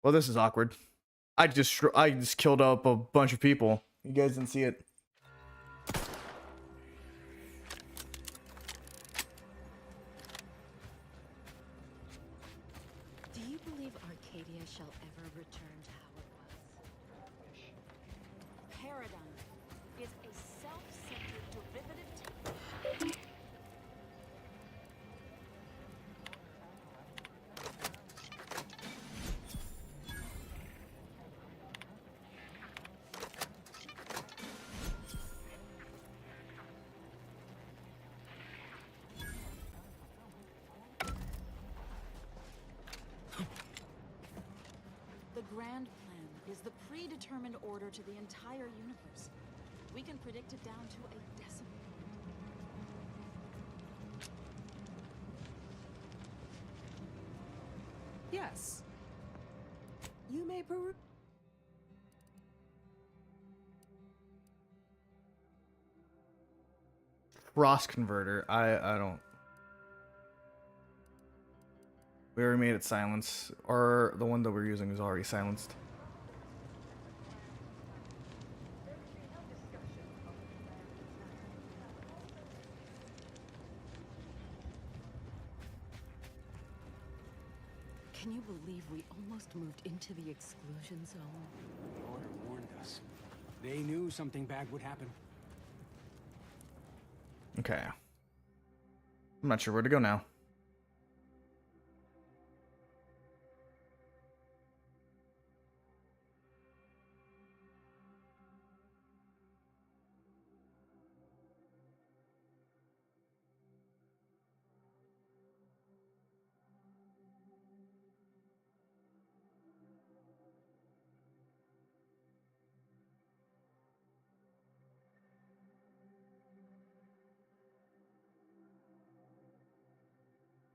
Well, this is awkward. I just killed up a bunch of people. You guys didn't see it. Do you believe Arcadia shall ever return to how it was? Paradigm is a self-centered derivative. The grand plan is the predetermined order to the entire universe. We can predict it down to a decimal. Yes. You may peruse. Frost converter. I don't. We already made it silence, or the one that we're using is already silenced. Can you believe we almost moved into the exclusion zone? The Order warned us. They knew something bad would happen. Okay. I'm not sure where to go now.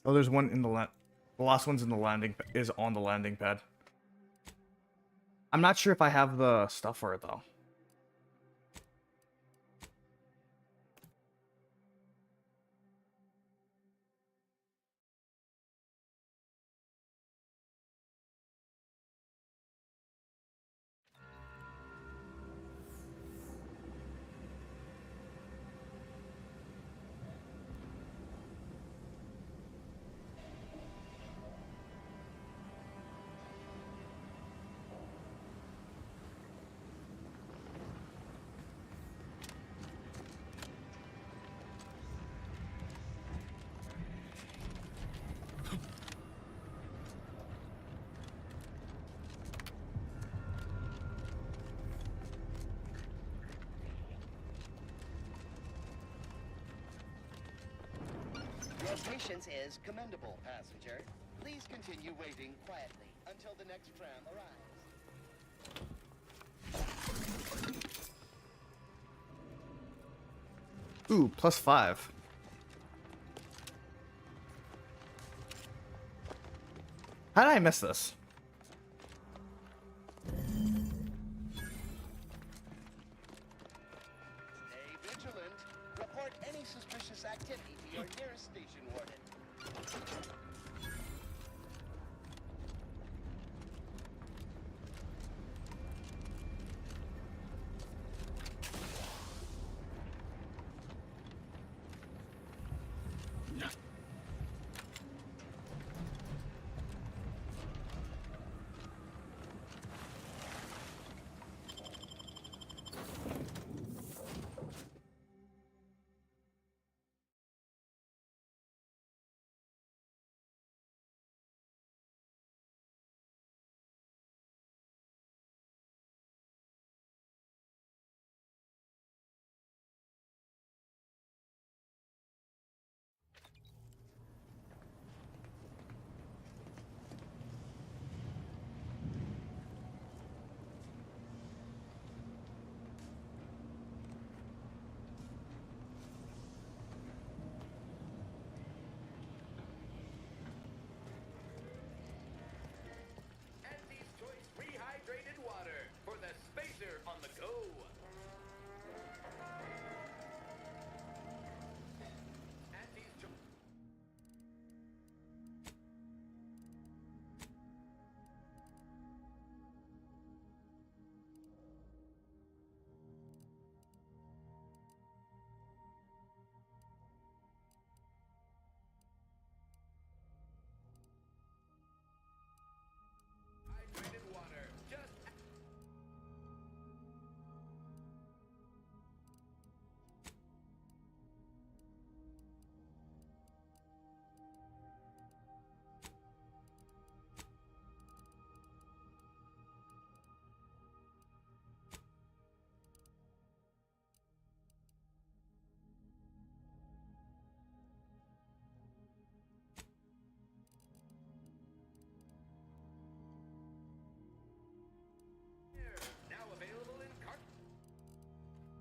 Oh, there's one in the last one's in the landing is on the landing pad. I'm not sure if I have the stuff for it though. Your patience is commendable, passenger. Please continue waiting quietly until the next tram arrives. Ooh, +5. How did I miss this? Stay vigilant. Report any suspicious activity to your nearest station warden.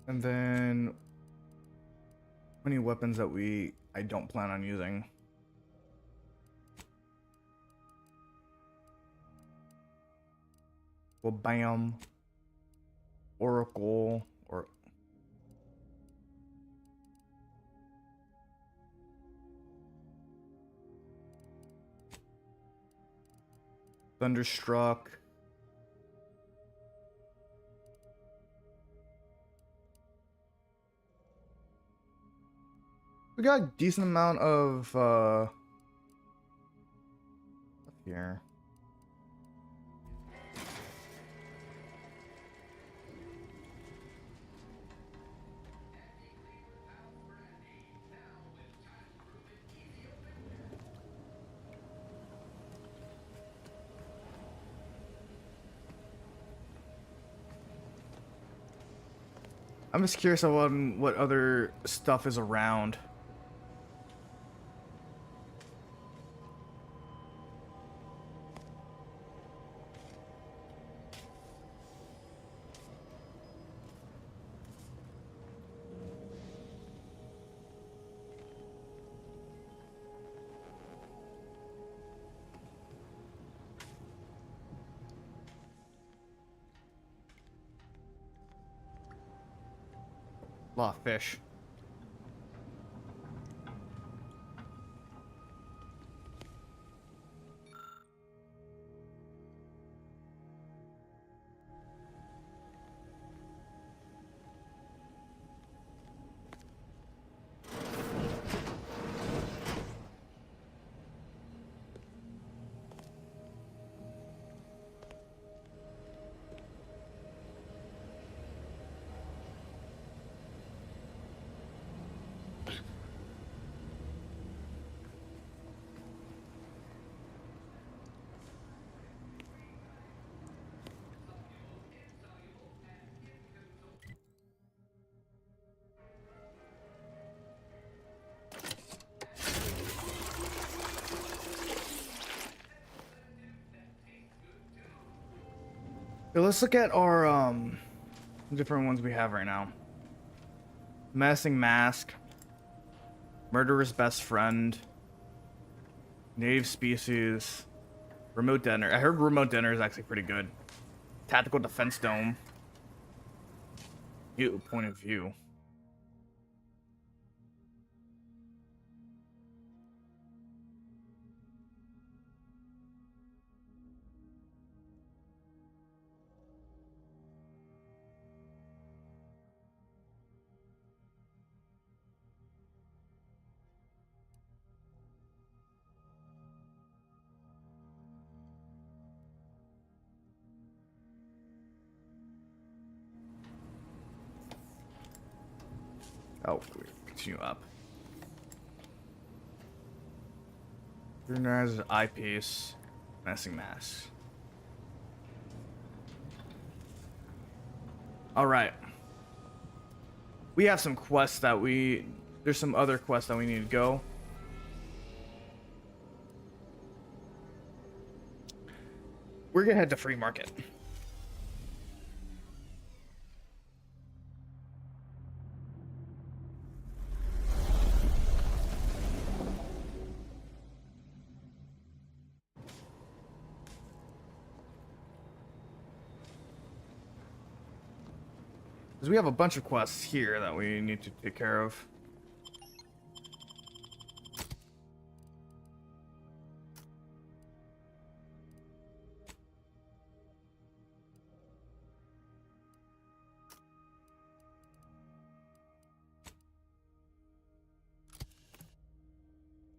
And then any weapons that I don't plan on using. Well, bam. Oracle or Thunderstruck. We got a decent amount of up here. I'm just curious about what other stuff is around. A lot of fish. Okay, let's look at our different ones we have right now. Menacing Mask, Murderer's Best Friend, Native Species, Remote Detonator. I heard Remote Detonator is actually pretty good. Tactical Defense Dome. New point of view. Oh, continue up. There's I P.S.I. Menacing Mask. Alright. We have some quests that there's some other quests that we need to go. We're gonna head to Free Market. Because we have a bunch of quests here that we need to take care of.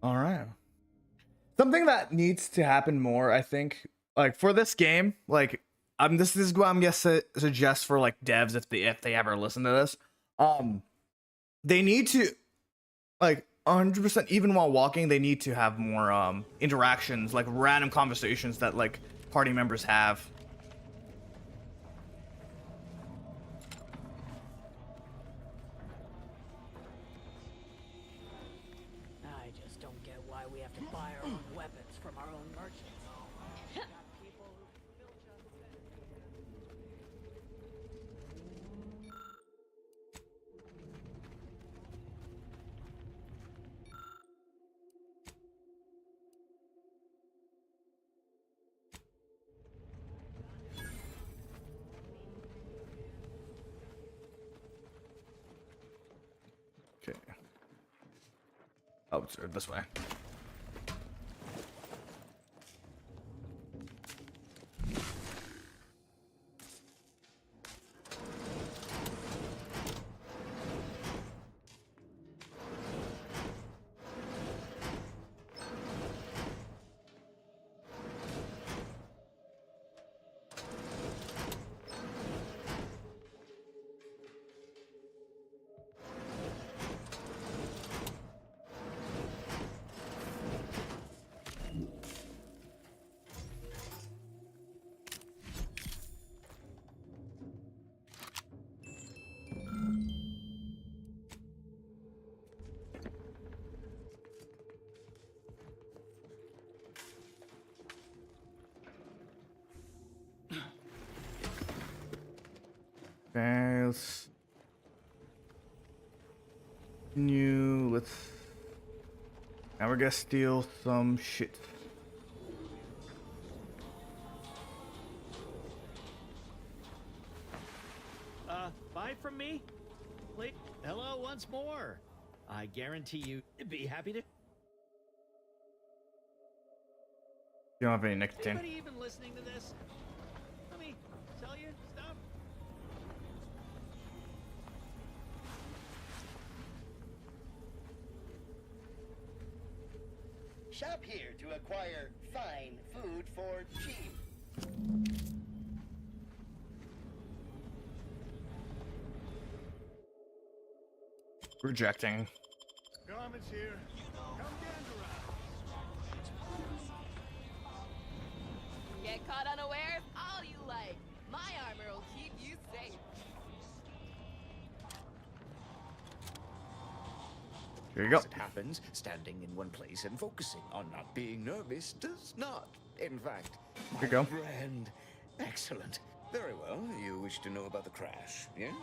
All right. Something that needs to happen more, I think, like for this game, like this is what I'm gonna suggest for like devs if they ever listen to this. They need to like 100% even while walking, they need to have more interactions, like random conversations that like party members have. I just don't get why we have to buy our own weapons from our own merchants. Okay. Oh, it's this way. Okay, let's continue. Now we're gonna steal some shit. Buy from me? Please. Hello once more. I guarantee you be happy to. You don't have any nicotine. Anybody even listening to this? Let me tell you stuff. Shop here to acquire fine food for cheap. Rejecting. Garments here. Come gander around. Get caught unawares all you like. My armor will keep you safe. Here you go. As it happens, standing in one place and focusing on not being nervous does not. In fact, Here you go. friend. Excellent. Very well. You wish to know about the crash, yes?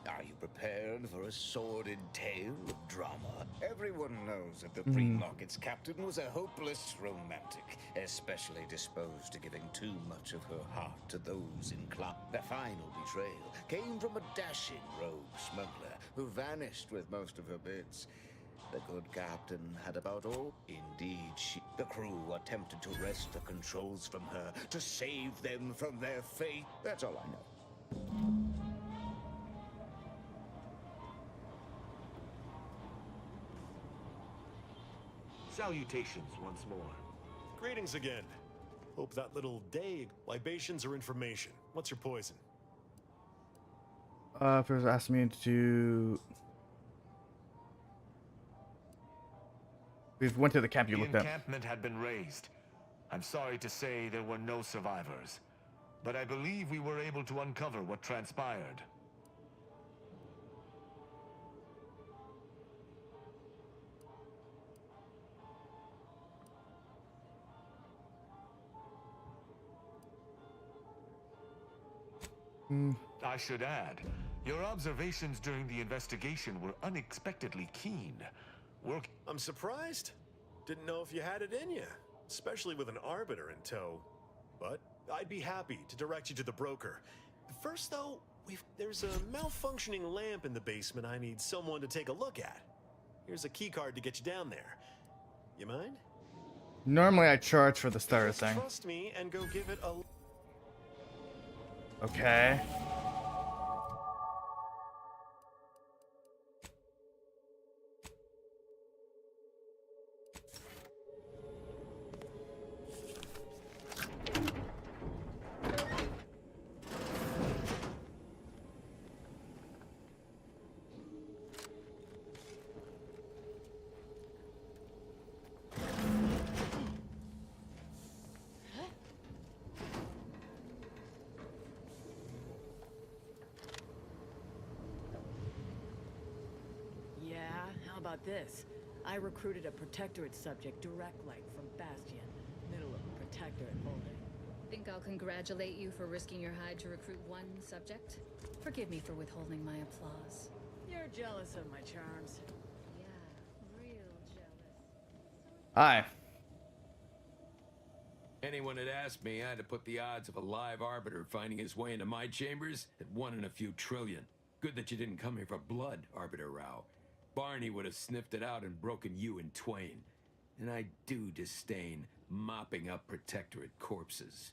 Are you prepared for a sordid tale of drama? Everyone knows that the Greenlocket's captain was a hopeless romantic, especially disposed to giving too much of her heart to those in club. The final betrayal came from a dashing rogue smuggler who vanished with most of her bits. The good captain had about all. Indeed, the crew attempted to wrest the controls from her to save them from their fate. That's all I know. Salutations once more. Greetings again. Hope that little day libations or information. What's your poison? First asked me to. We went to the camp you The looked at. encampment had been raised. I'm sorry to say there were no survivors, but I believe we were able to uncover what transpired. I should add, your observations during the investigation were unexpectedly keen. I'm surprised. Didn't know if you had it in you, especially with an arbiter in tow. But I'd be happy to direct you to the broker. First, though, there's a malfunctioning lamp in the basement I need someone to take a look at. Here's a keycard to get you down there. You mind? Normally I charge for the starter thing. Trust me and go give it a... Okay. About this, I recruited a Protectorate subject direct light from Bastion, middle of Protectorate holding. Think I'll congratulate you for risking your hide to recruit one subject? Forgive me for withholding my applause. You're jealous of my charms. Yeah, real jealous. Hi. Anyone had asked me, I'd have put the odds of a live arbiter finding his way into my chambers at 1 in a few trillion. Good that you didn't come here for blood, Arbiter Rao. Barney would have sniffed it out and broken you in twain. And I do disdain mopping up Protectorate corpses.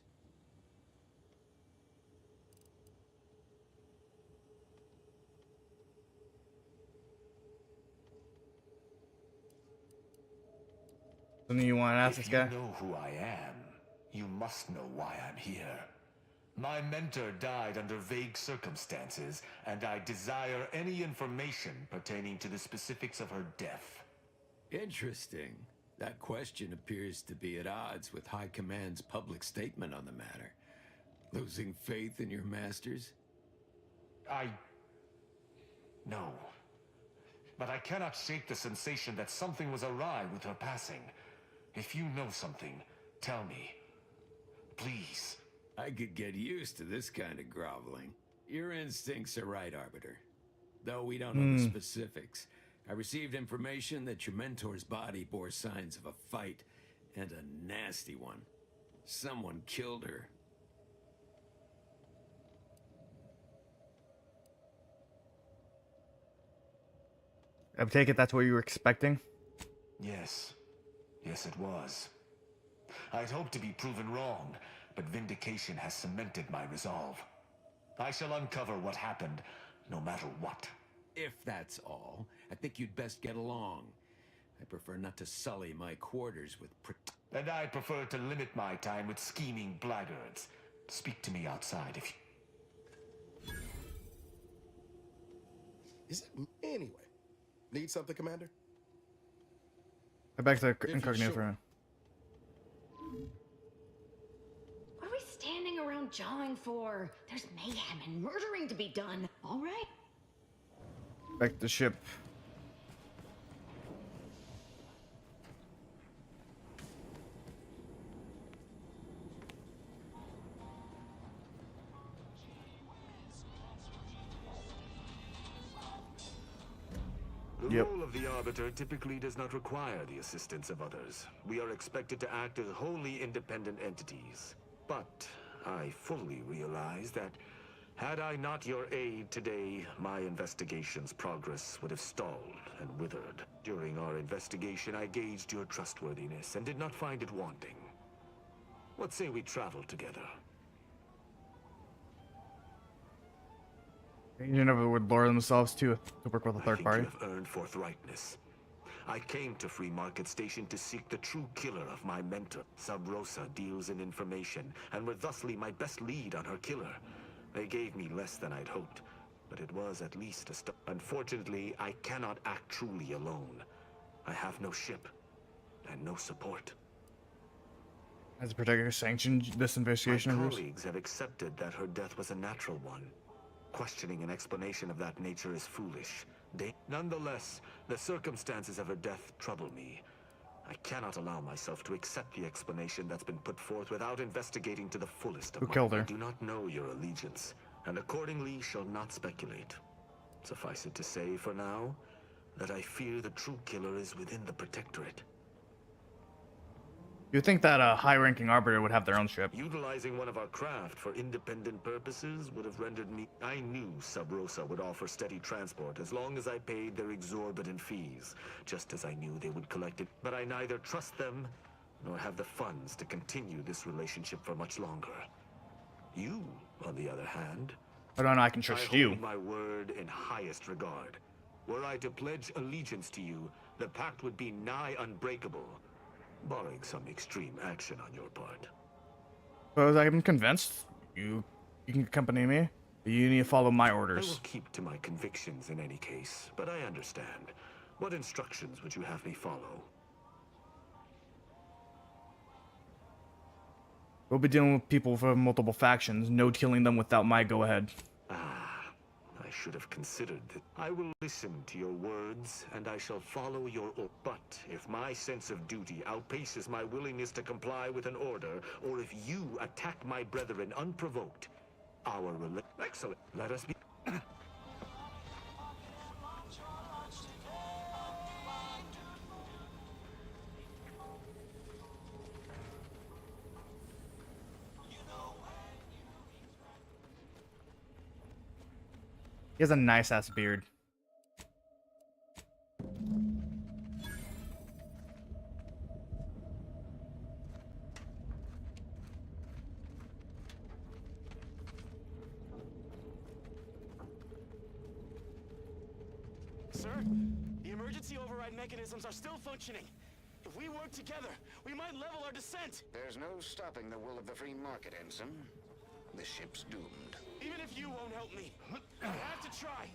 Something you want to ask If this guy? you know who I am, you must know why I'm here. My mentor died under vague circumstances, and I desire any information pertaining to the specifics of her death. Interesting. That question appears to be at odds with High Command's public statement on the matter. Losing faith in your masters? No. But I cannot shake the sensation that something was awry with her passing. If you know something, tell me. Please. I could get used to this kind of groveling. Your instincts are right, Arbiter. Though we don't know the specifics, I received information that your mentor's body bore signs of a fight, and a nasty one. Someone killed her. I take it that's what you were expecting? Yes. Yes, it was. I'd hoped to be proven wrong, but vindication has cemented my resolve. I shall uncover what happened, no matter what. If that's all, I think you'd best get along. I prefer not to sully my quarters with And I prefer to limit my time with scheming blackguards. Speak to me outside if you... Is it... Anyway. Need something, Commander? Go back to incognito for him. What are we standing around jawing for? There's mayhem and murdering to be done. All right. Back to the ship. The role of the Arbiter typically does not require the assistance of others. We are expected to act as wholly independent entities. But I fully realize that had I not your aid today, my investigation's progress would have stalled and withered. During our investigation, I gauged your trustworthiness and did not find it wanting. What say we travel together? You never would lower themselves to work with a third party. You have earned forthrightness. I came to Free Market Station to seek the true killer of my mentor. Sub Rosa deals in information, and were thusly my best lead on her killer. They gave me less than I'd hoped, but it was at least a start. Unfortunately, I cannot act truly alone. I have no ship, and no support. Has the Protector sanctioned this investigation of My yours? colleagues have accepted that her death was a natural one. Questioning an explanation of that nature is foolish. Nonetheless, the circumstances of her death trouble me. I cannot allow myself to accept the explanation that's been put forth without investigating to the fullest of Who killed her? I do not know your allegiance, and accordingly shall not speculate. Suffice it to say, for now, that I fear the true killer is within the Protectorate. You'd think that a high-ranking Arbiter would have their own ship. Utilizing one of our craft for independent purposes would have rendered me... I knew Sub Rosa would offer steady transport as long as I paid their exorbitant fees, just as I knew they would collect it. But I neither trust them, nor have the funds to continue this relationship for much longer. You, on the other hand... I don't know, I can trust you. hold my word in highest regard. Were I to pledge allegiance to you, the pact would be nigh unbreakable. Barring some extreme action on your part. So I'm convinced. You can accompany me. But you need to follow my I will orders. keep to my convictions in any case, but I understand. What instructions would you have me follow? We'll be dealing with people from multiple factions. No killing them without my go-ahead. I should have considered that. I will listen to your words, and I shall follow your order. But if my sense of duty outpaces my willingness to comply with an order, or if you attack my brethren unprovoked, Excellent. Let us be... He has a nice-ass beard. Sir, the emergency override mechanisms are still functioning. If we work together, we might level our descent. There's no stopping the will of the free market, Ensign. The ship's doomed. Even if you won't help me, I have to try.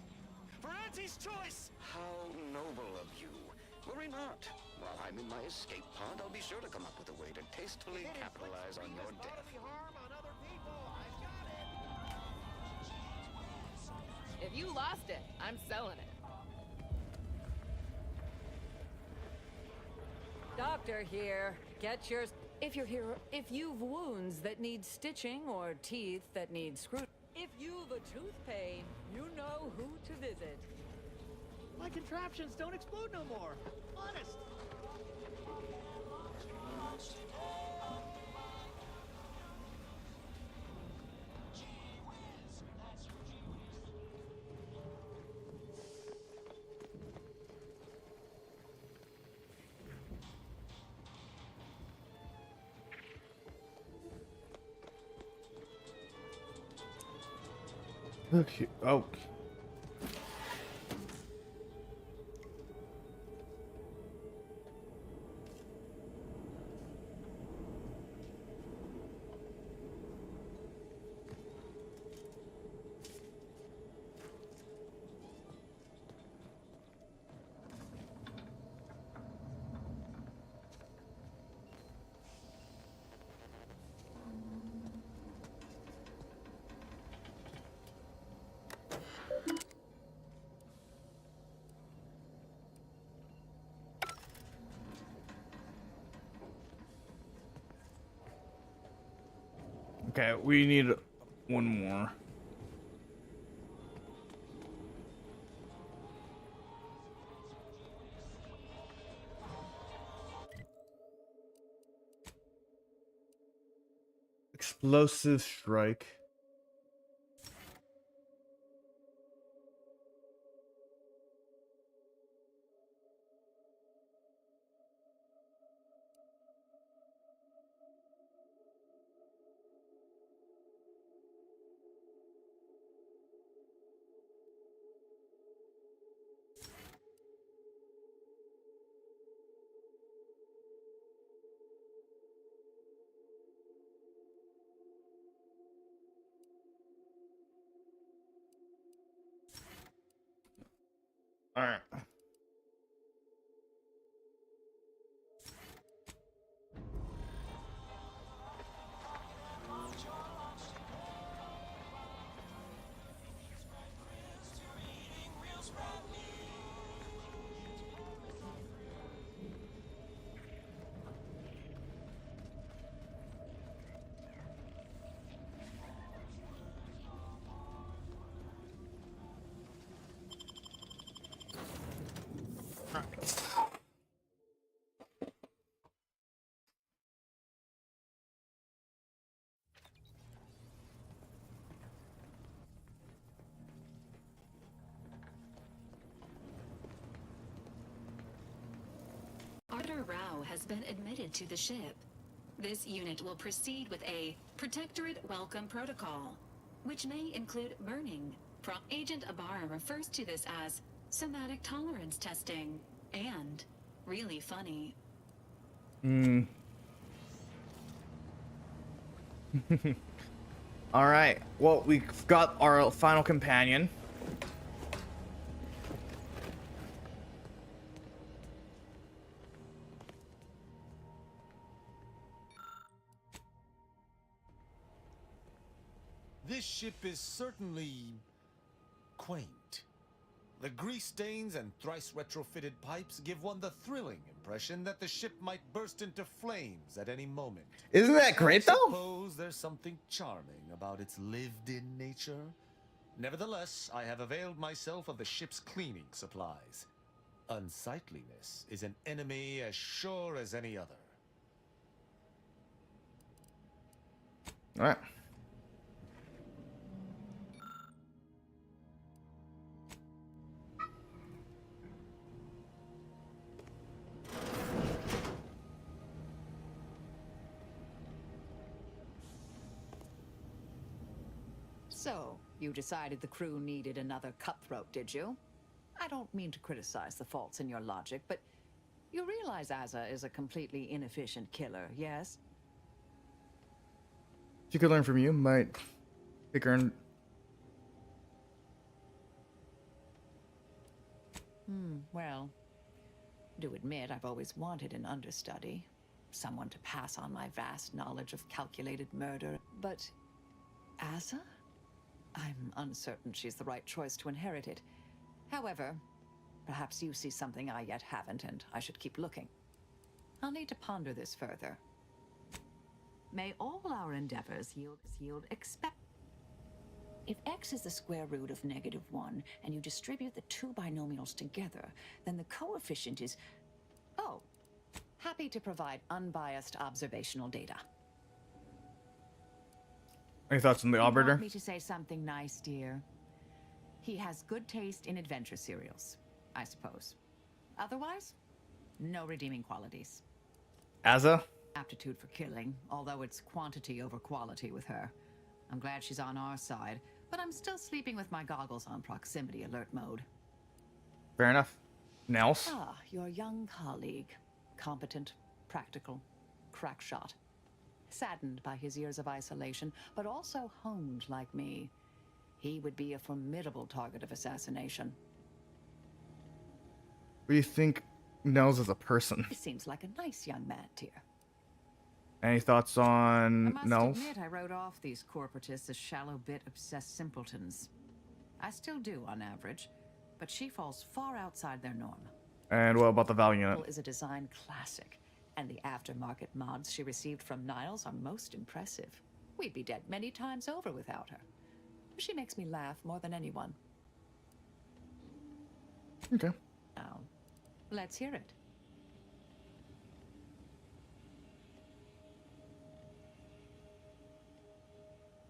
For Auntie's choice! How noble of you. Worry not. While I'm in my escape pod, I'll be sure to come up with a way to tastefully capitalize on your death. If you lost it, I'm selling it. Doctor here. Get your... If you're here, if you've wounds that need stitching or teeth that need screw... If you've a tooth pain, you know who to visit. My contraptions don't explode no more. Honest. Okay. Oh. Okay, we need one more. Explosive strike. All right. Arthur Rao has been admitted to the ship. This unit will proceed with a Protectorate Welcome Protocol, which may include burning. Agent Ibarra refers to this as somatic tolerance testing and really funny. All right. Well, we've got our final companion. This ship is certainly quaint. The grease stains and thrice retrofitted pipes give one the thrilling impression that the ship might burst into flames at any moment. Isn't that great, though? I suppose there's something charming about its lived-in nature. Nevertheless, I have availed myself of the ship's cleaning supplies. Unsightliness is an enemy as sure as any other. All right. So, you decided the crew needed another cutthroat, did you? I don't mean to criticize the faults in your logic, but you realize Asa is a completely inefficient killer, yes? She could learn from you. Might take her in. Well, do admit I've always wanted an understudy. Someone to pass on my vast knowledge of calculated murder. But Asa? I'm uncertain she's the right choice to inherit it. However, perhaps you see something I yet haven't, and I should keep looking. I'll need to ponder this further. May all our endeavors yield expect. If x is the square root of -1, and you distribute the two binomials together, then the coefficient is... Oh, happy to provide unbiased observational data. Any thoughts on the You arbiter? want me to say something nice, dear? He has good taste in adventure serials, I suppose. Otherwise, no redeeming qualities. Asa? Aptitude for killing, although it's quantity over quality with her. I'm glad she's on our side, but I'm still sleeping with my goggles on proximity alert mode. Fair enough. Nels? Ah, your young colleague. Competent, practical, crack shot. Saddened by his years of isolation, but also honed like me. He would be a formidable target of assassination. What do you think Nels as a person? He seems like a nice young man, dear. Any thoughts on I Nels? must admit I wrote off these corporatists as shallow bit obsessed simpletons. I still do on average, but she falls far outside their norm. And what about the value unit? Is a design classic, and the aftermarket mods she received from Niles are most impressive. We'd be dead many times over without her. She makes me laugh more than anyone. Okay. Now, let's hear it.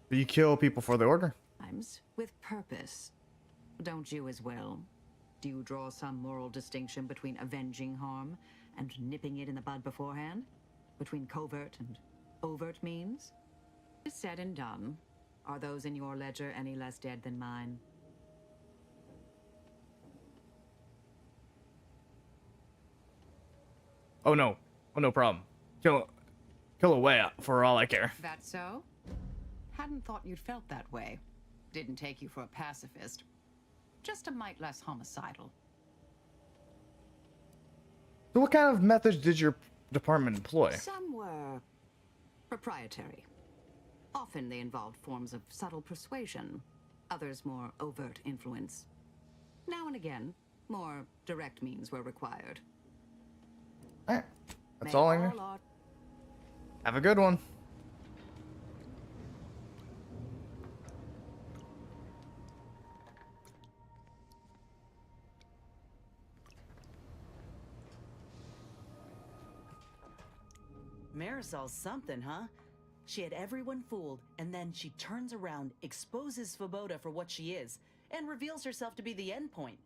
Do you kill people for the order? Times with purpose. Don't you as well? Do you draw some moral distinction between avenging harm and nipping it in the bud beforehand? Between covert and overt means? Said and done. Are those in your ledger any less dead than mine? Oh no. Oh no problem. Kill away for all I care. That so? Hadn't thought you'd felt that way. Didn't take you for a pacifist. Just a mite less homicidal. So what kind of methods did your department employ? Some were proprietary. Often they involved forms of subtle persuasion, others more overt influence. Now and again, more direct means were required. Alright. That's all I need. Have a good one. Marisol's something, huh? She had everyone fooled, and then she turns around, exposes Svoboda for what she is, and reveals herself to be the endpoint.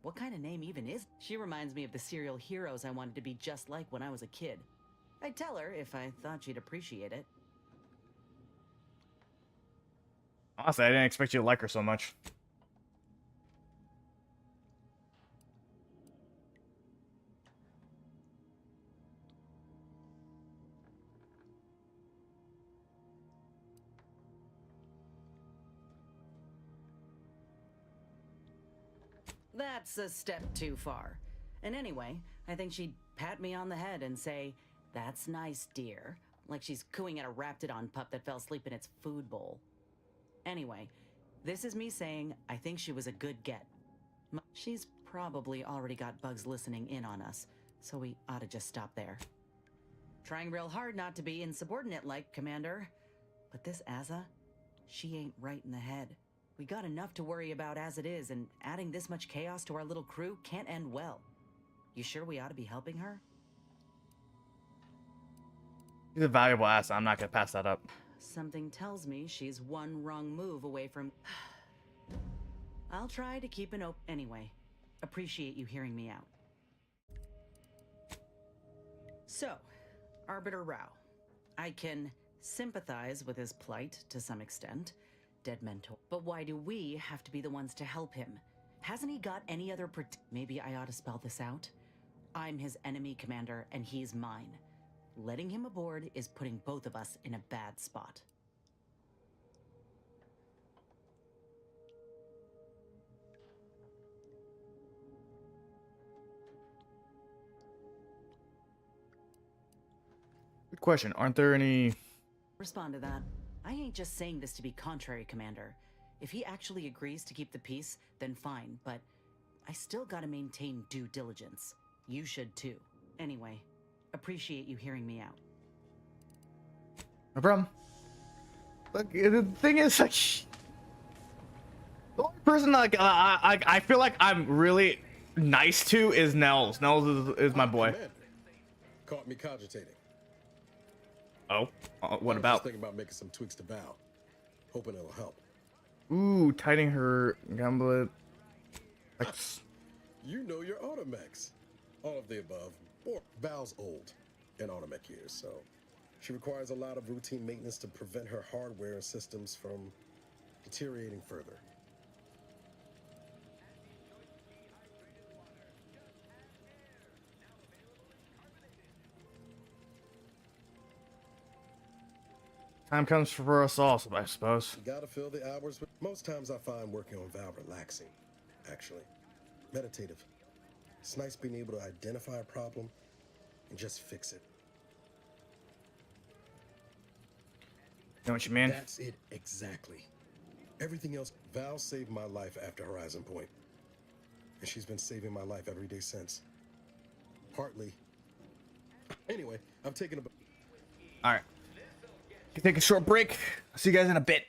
What kind of name even is? She reminds me of the serial heroes I wanted to be just like when I was a kid. I'd tell her if I thought she'd appreciate it. Honestly, I didn't expect you to like her so much. That's a step too far. And anyway, I think she'd pat me on the head and say, "That's nice, dear," like she's cooing at a Raptidon pup that fell asleep in its food bowl. Anyway, this is me saying I think she was a good get. She's probably already got bugs listening in on us, so we ought to just stop there. Trying real hard not to be insubordinate-like, Commander. But this Asa, she ain't right in the head. We got enough to worry about as it is, and adding this much chaos to our little crew can't end well. You sure we ought to be helping her? He's a valuable asset. I'm not gonna pass that up. Something tells me she's one wrong move away from... I'll try to keep an open... Anyway, appreciate you hearing me out. So, Arbiter Rao. I can sympathize with his plight to some extent. Dead mentor. But why do we have to be the ones to help him? Hasn't he got any other Maybe I ought to spell this out. I'm his enemy commander, and he's mine. Letting him aboard is putting both of us in a bad spot. Good question. Aren't there any... Respond to that. I ain't just saying this to be contrary, Commander. If he actually agrees to keep the peace, then fine, but I still gotta maintain due diligence. You should too. Anyway, appreciate you hearing me out. No problem. Look, the thing is, like, the only person like I feel like I'm really nice to is Nels. Nels is my boy. Commander. Caught me cogitating. Oh, what I was about? just thinking about making some tweaks to Val. Hoping it'll help. Ooh, tightening her gamblet. Like, You know your automechs. All of the above. Or Val's old in automech years, so she requires a lot of routine maintenance to prevent her hardware and systems from deteriorating further. time comes for us all, I suppose. You gotta fill the hours with. Most times I find working on Val relaxing, actually. Meditative. It's nice being able to identify a problem and just fix it. Know what you mean? That's it exactly. Everything else, Val saved my life after Horizon Point. And she's been saving my life every day since. Partly. Anyway, I'm taking a... Alright. Take a short break. I'll see you guys in a bit.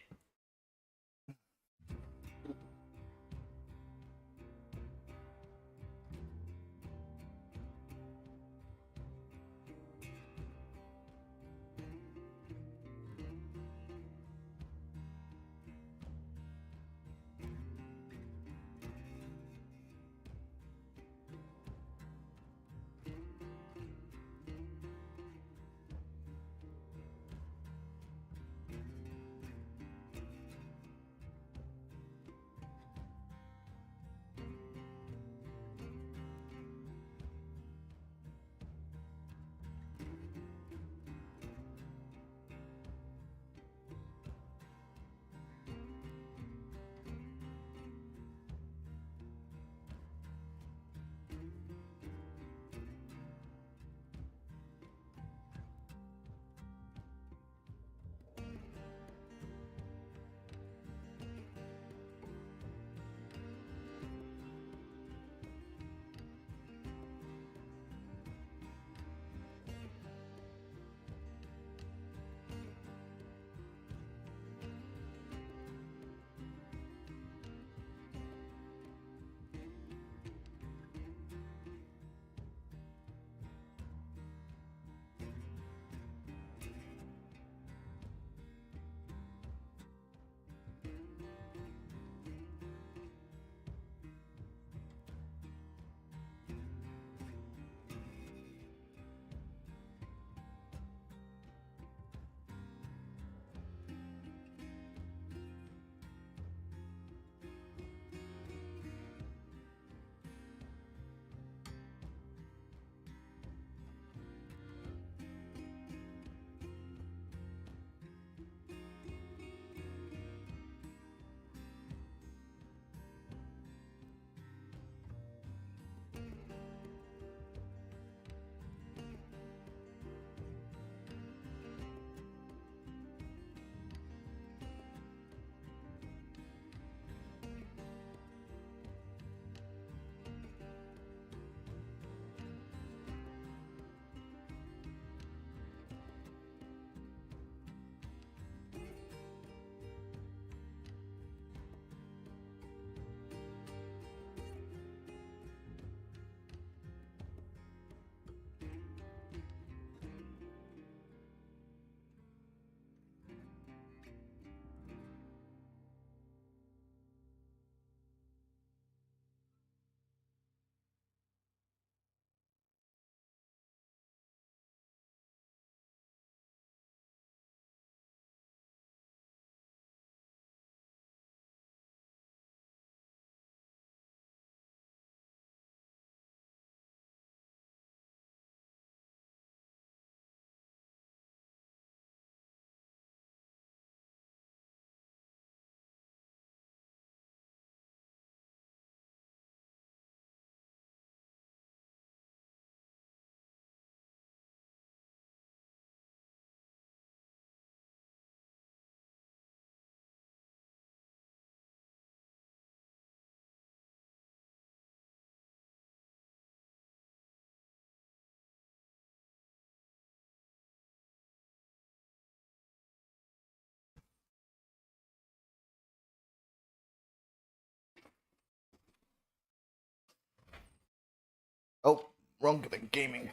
wrong than gaming.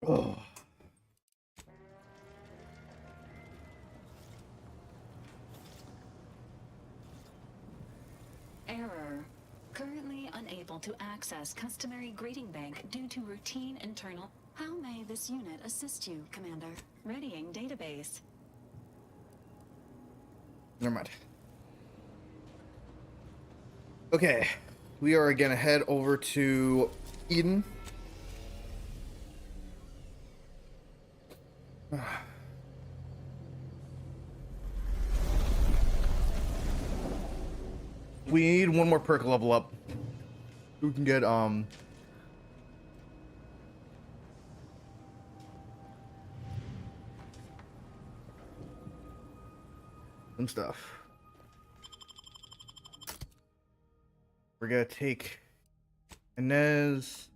Oh. Error. Currently unable to access customary greeting bank due to routine internal. How may this unit assist you, Commander? Readying database. Never mind. Okay, we are gonna head over to Eden. We need one more perk level up. We can get some stuff. We're gonna take Inez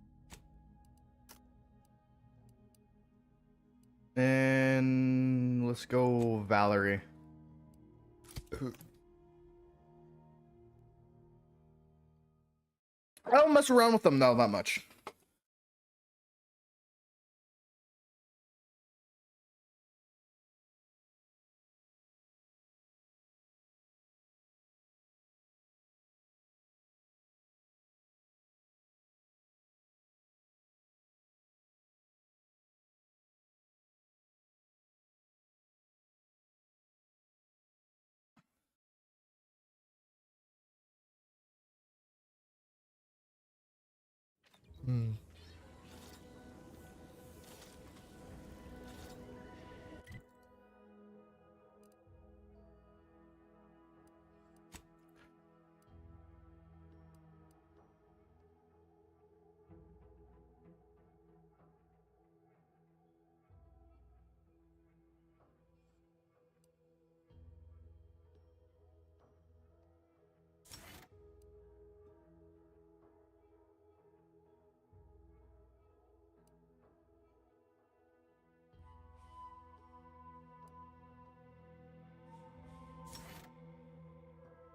and let's go Valerie. I don't mess around with them though that much.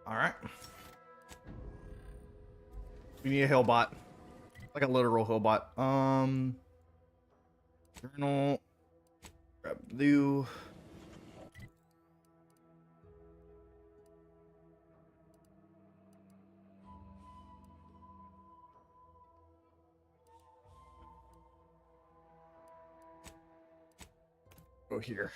All right. We need a hillbot, like a literal hillbot. Journal. Grab blue. Go here.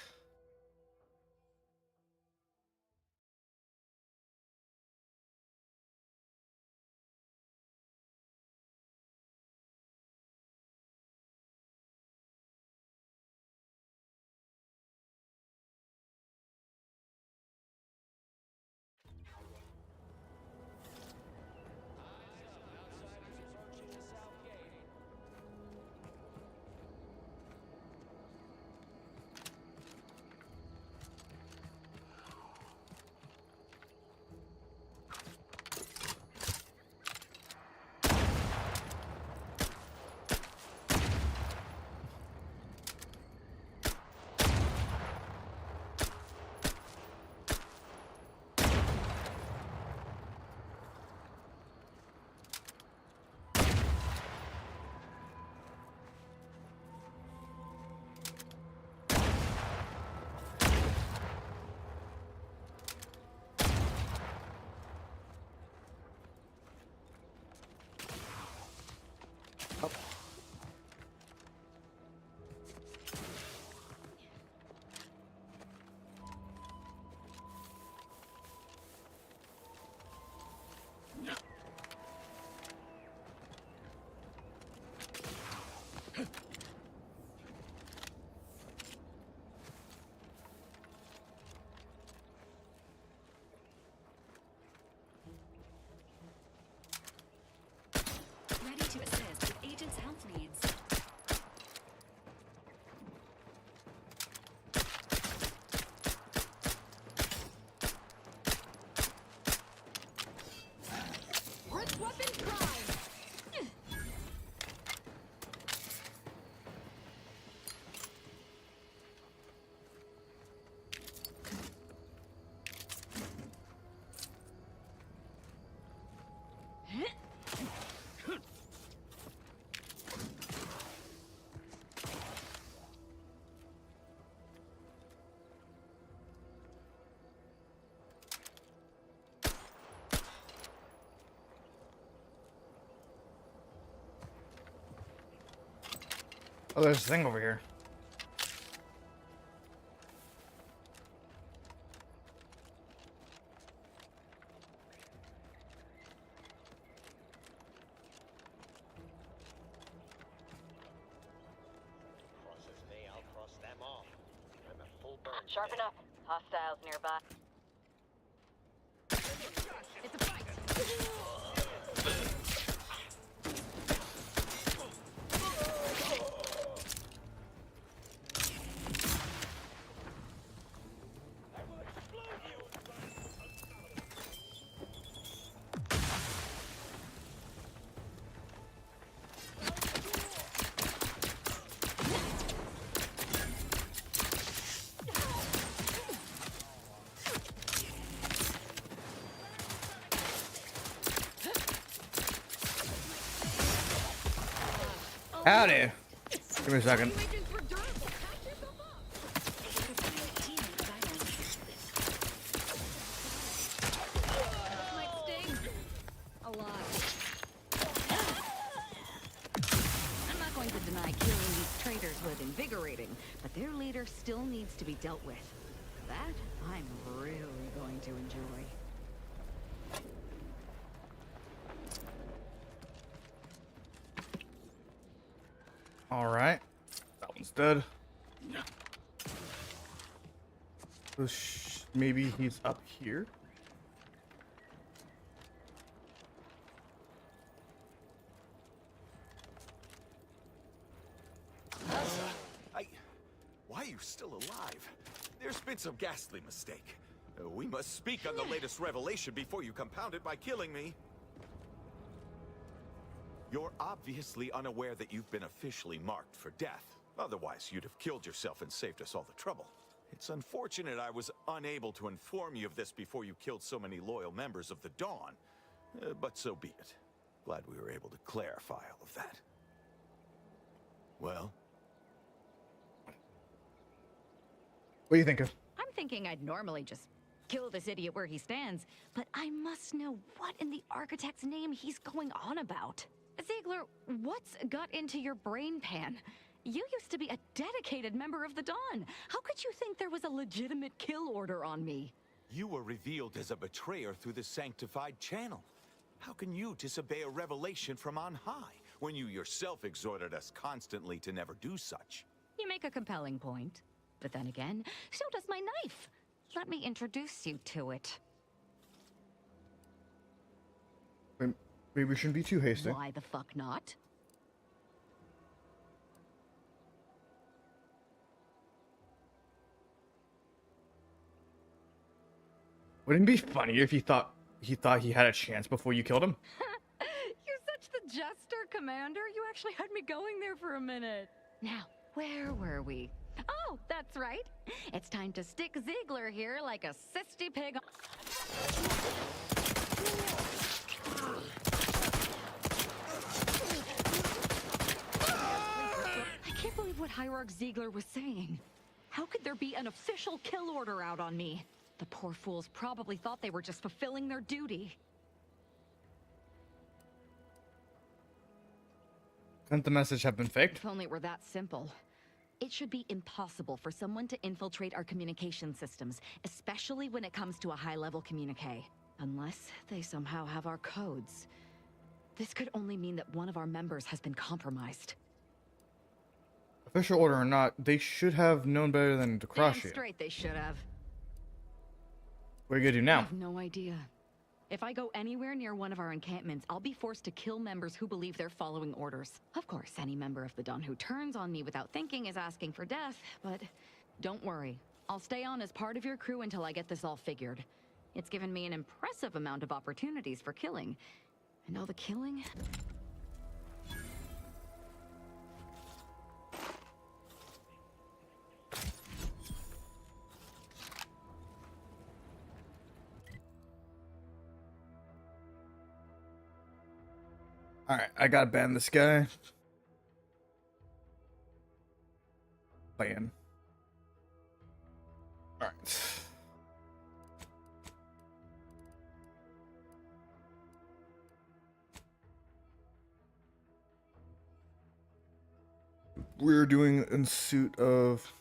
Ready to assist with agent's health needs. Rich weapon prime! Oh, there's a thing over here. Crosses me, I'll cross them off. I'm a full burn. Sharpen up. Hostiles nearby. It's a fight. Howdy. Give me a second. I'm not going to deny killing these traitors was invigorating, but their leader still needs to be dealt with. That I'm really going to enjoy. All right, that one's dead. So maybe he's up here. Why are you still alive? There's been some ghastly mistake. We must speak on the latest revelation before you compound it by killing me. You're obviously unaware that you've been officially marked for death. Otherwise, you'd have killed yourself and saved us all the trouble. It's unfortunate I was unable to inform you of this before you killed so many loyal members of the Dawn. But so be it. Glad we were able to clarify all of that. Well? What do you think of? I'm thinking I'd normally just kill this idiot where he stands, but I must know what in the architect's name he's going on about. Ziegler, what's got into your brain pan? You used to be a dedicated member of the Dawn. How could you think there was a legitimate kill order on me? You were revealed as a betrayer through the sanctified channel. How can you disobey a revelation from on high, when you yourself exhorted us constantly to never do such? You make a compelling point. But then again, so does my knife. Let me introduce you to it. Maybe we shouldn't be too hasty. Why the fuck not? Wouldn't it be funnier if he thought he had a chance before you killed him? You're such the jester, Commander. You actually had me going there for a minute. Now, where were we? Oh, that's right. It's time to stick Ziegler here like a sissy pig. I can't believe what Hierarch Ziegler was saying. How could there be an official kill order out on me? The poor fools probably thought they were just fulfilling their duty. Couldn't the message have been faked? If only it were that simple. It should be impossible for someone to infiltrate our communication systems, especially when it comes to a high-level communique. Unless they somehow have our codes. This could only mean that one of our members has been compromised. Official order or not, they should have known better than to cross Damn you. straight they should have. What are you gonna do I now? have no idea. If I go anywhere near one of our encampments, I'll be forced to kill members who believe they're following orders. Of course, any member of the Dawn who turns on me without thinking is asking for death, but don't worry. I'll stay on as part of your crew until I get this all figured. It's given me an impressive amount of opportunities for killing. And all the killing? All right, I gotta ban this guy. Ban. All right. We're doing in suit of.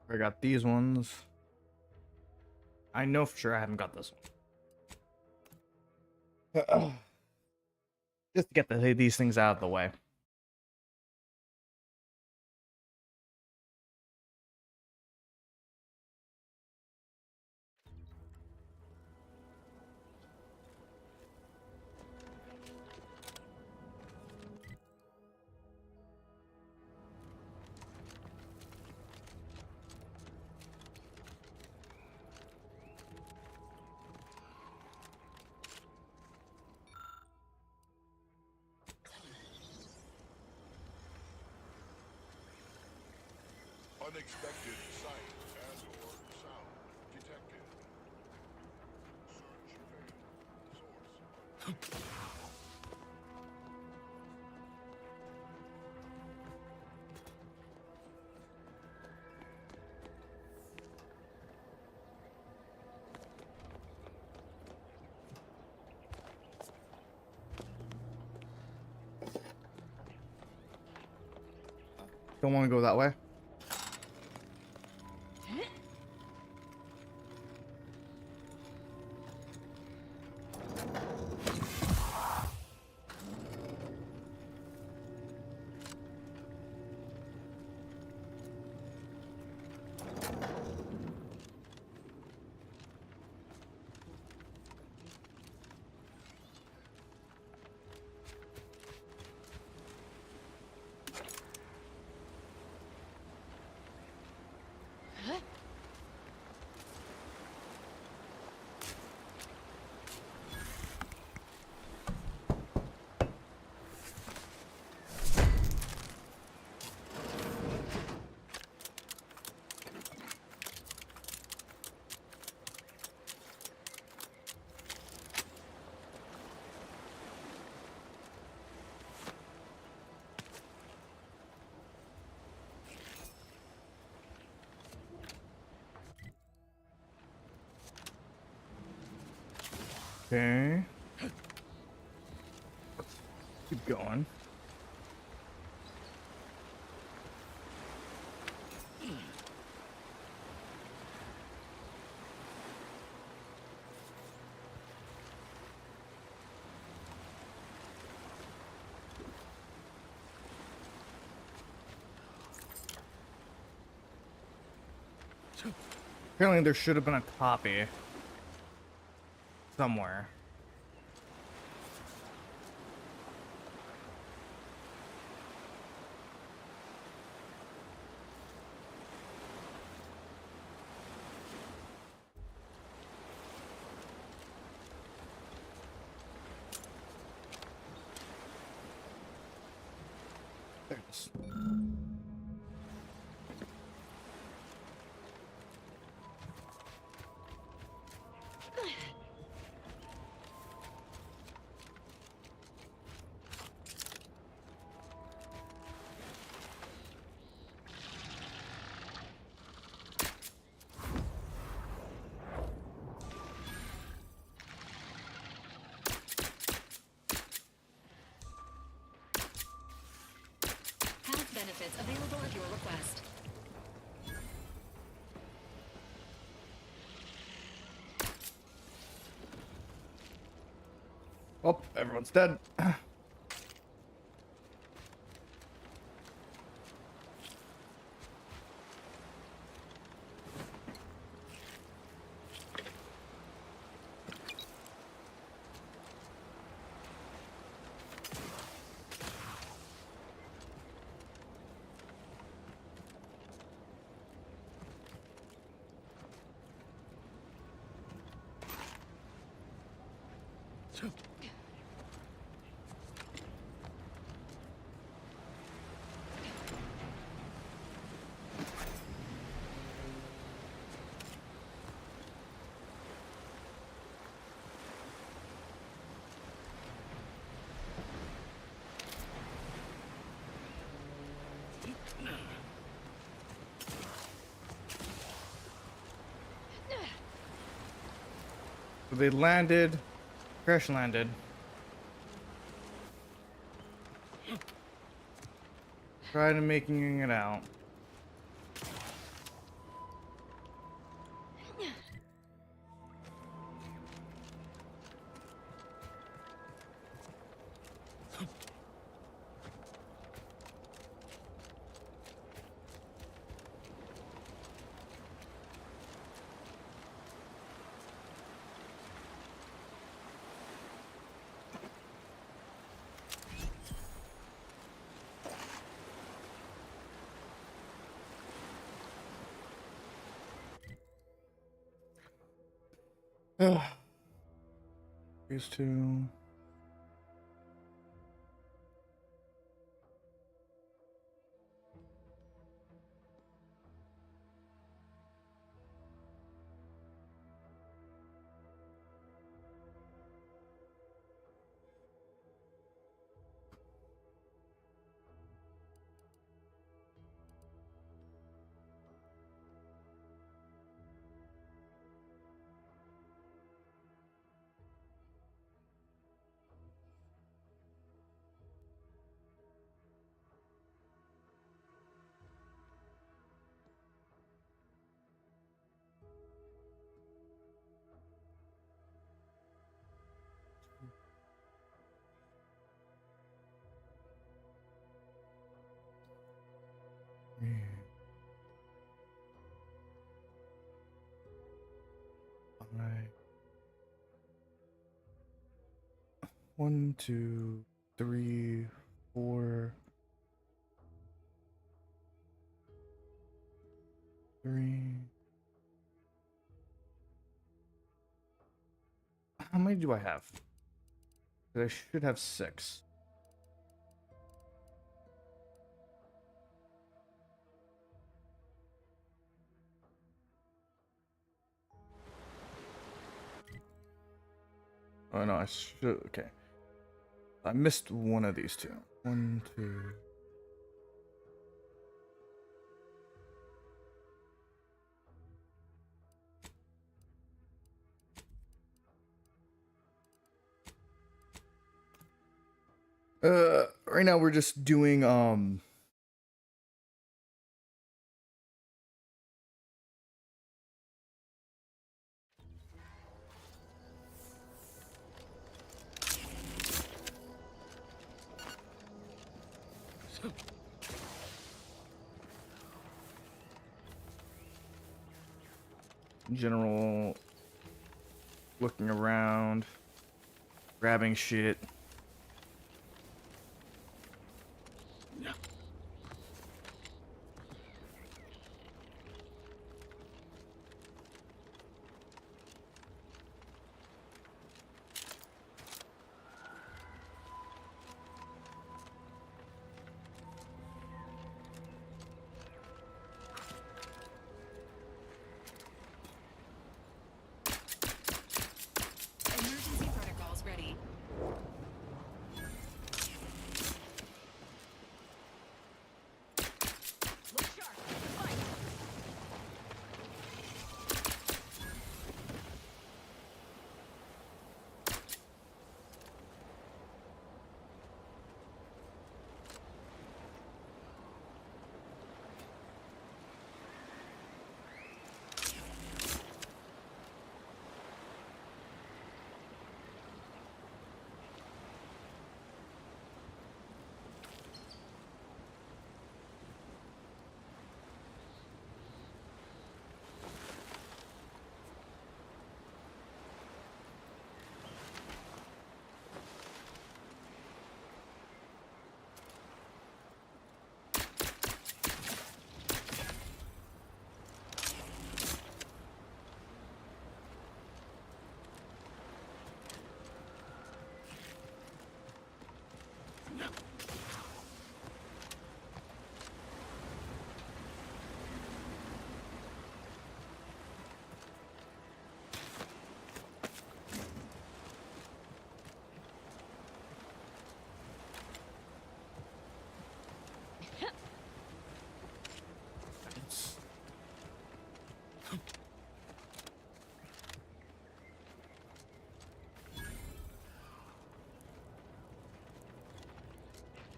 I got these ones. I know for sure I haven't got this one. Just to get these things out of the way. Unexpected sight and or sound detected. Search failed. Source. Don't want to go that way. Okay. Keep going. Apparently there should have been a copy somewhere. There it is. benefits available at your request. Oh, everyone's dead. So they landed, crash landed. Trying to making it out. These two. All right. 1, 2, 3, 4, 3. How many do I have? I should have 6. Oh no, I should. Okay. I missed one of these two. 1, 2. Right now we're just doing general looking around, grabbing shit. Emergency protocols ready.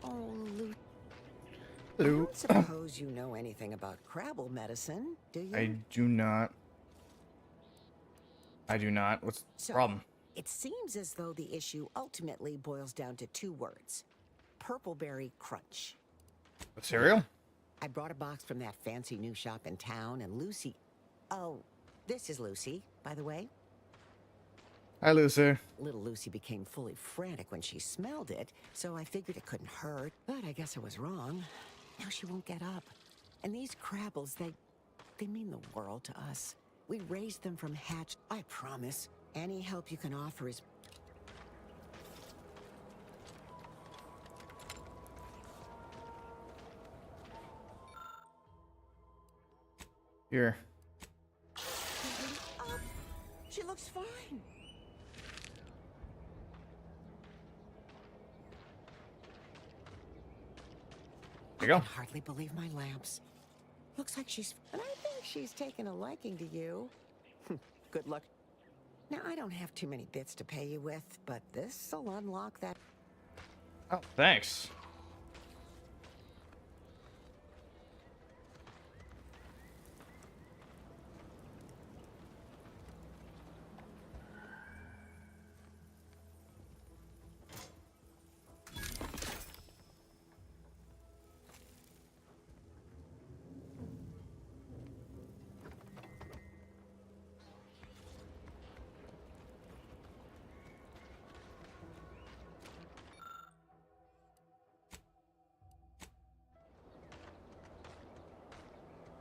Oh, Lucy. I Hello. don't suppose you know anything about Crabble medicine, do you? I do not. I do not. What's the problem? It seems as though the issue ultimately boils down to 2 words. Purpleberry Crunch. A cereal? I brought a box from that fancy new shop in town, and Lucy... Oh, this is Lucy, by the way. Hi, Lucy. Little Lucy became fully frantic when she smelled it, so I figured it couldn't hurt, but I guess I was wrong. Now she won't get up. And these Crabbles, they mean the world to us. We raised them from hatch. I promise. Any help you can offer is... Here. Oh, she looks fine. There you go. I can hardly believe my lamps. Looks like she's... And I think she's taken a liking to you. Good luck. Now, I don't have too many bits to pay you with, but this'll unlock that... Oh, thanks.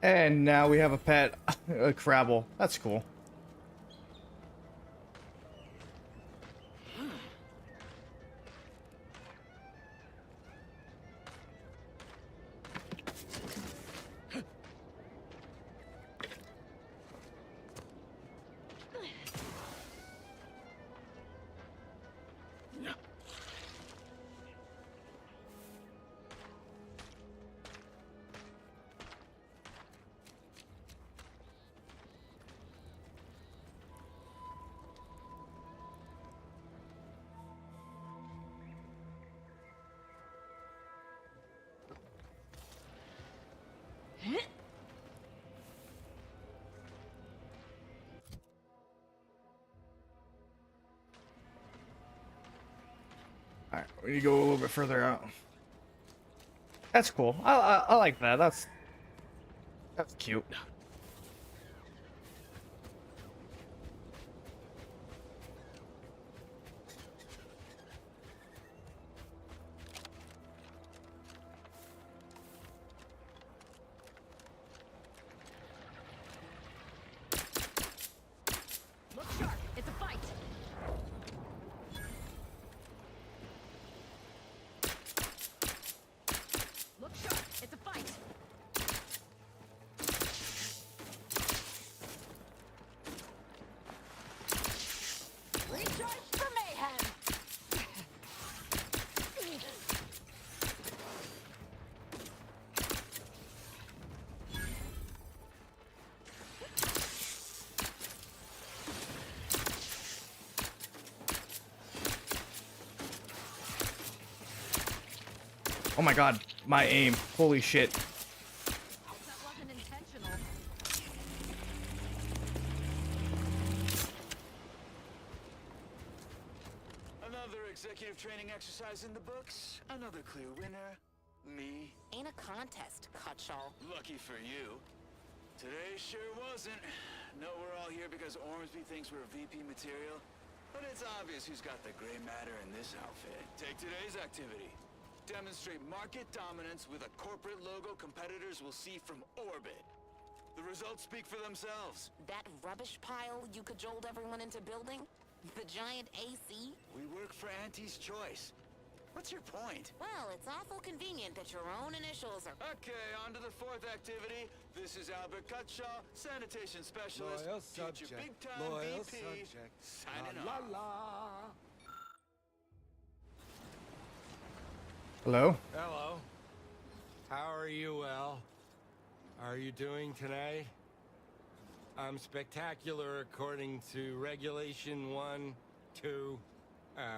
And now we have a pet, a Crabble. That's cool. All right, we need to go a little bit further out. That's cool. I like that. That's cute. Look sharp. It's a fight. Look sharp. It's a fight. Recharge for mayhem! Oh my god, my aim. Holy shit. That wasn't intentional. Another executive training exercise in the books. Another clear winner. Me. Ain't a contest, Cutshall. Lucky for you. Today sure wasn't. No, we're all here because Ormsby thinks we're VP material. But it's obvious who's got the gray matter in this outfit. Take today's activity. Demonstrate market dominance with a corporate logo competitors will see from orbit. The results speak for themselves. That rubbish pile you cajoled everyone into building? The giant AC? We work for Auntie's Choice. What's your point? Well, it's awful convenient that your own initials are... Okay, on to the 4th activity. This is Albert Cutshaw, sanitation specialist, Loyal future subject. big-time Loyal VP. subject. Signing La off. la. Hello? Hello. How are you, Al? How are you doing tonight? I'm spectacular according to Regulation 1, 2,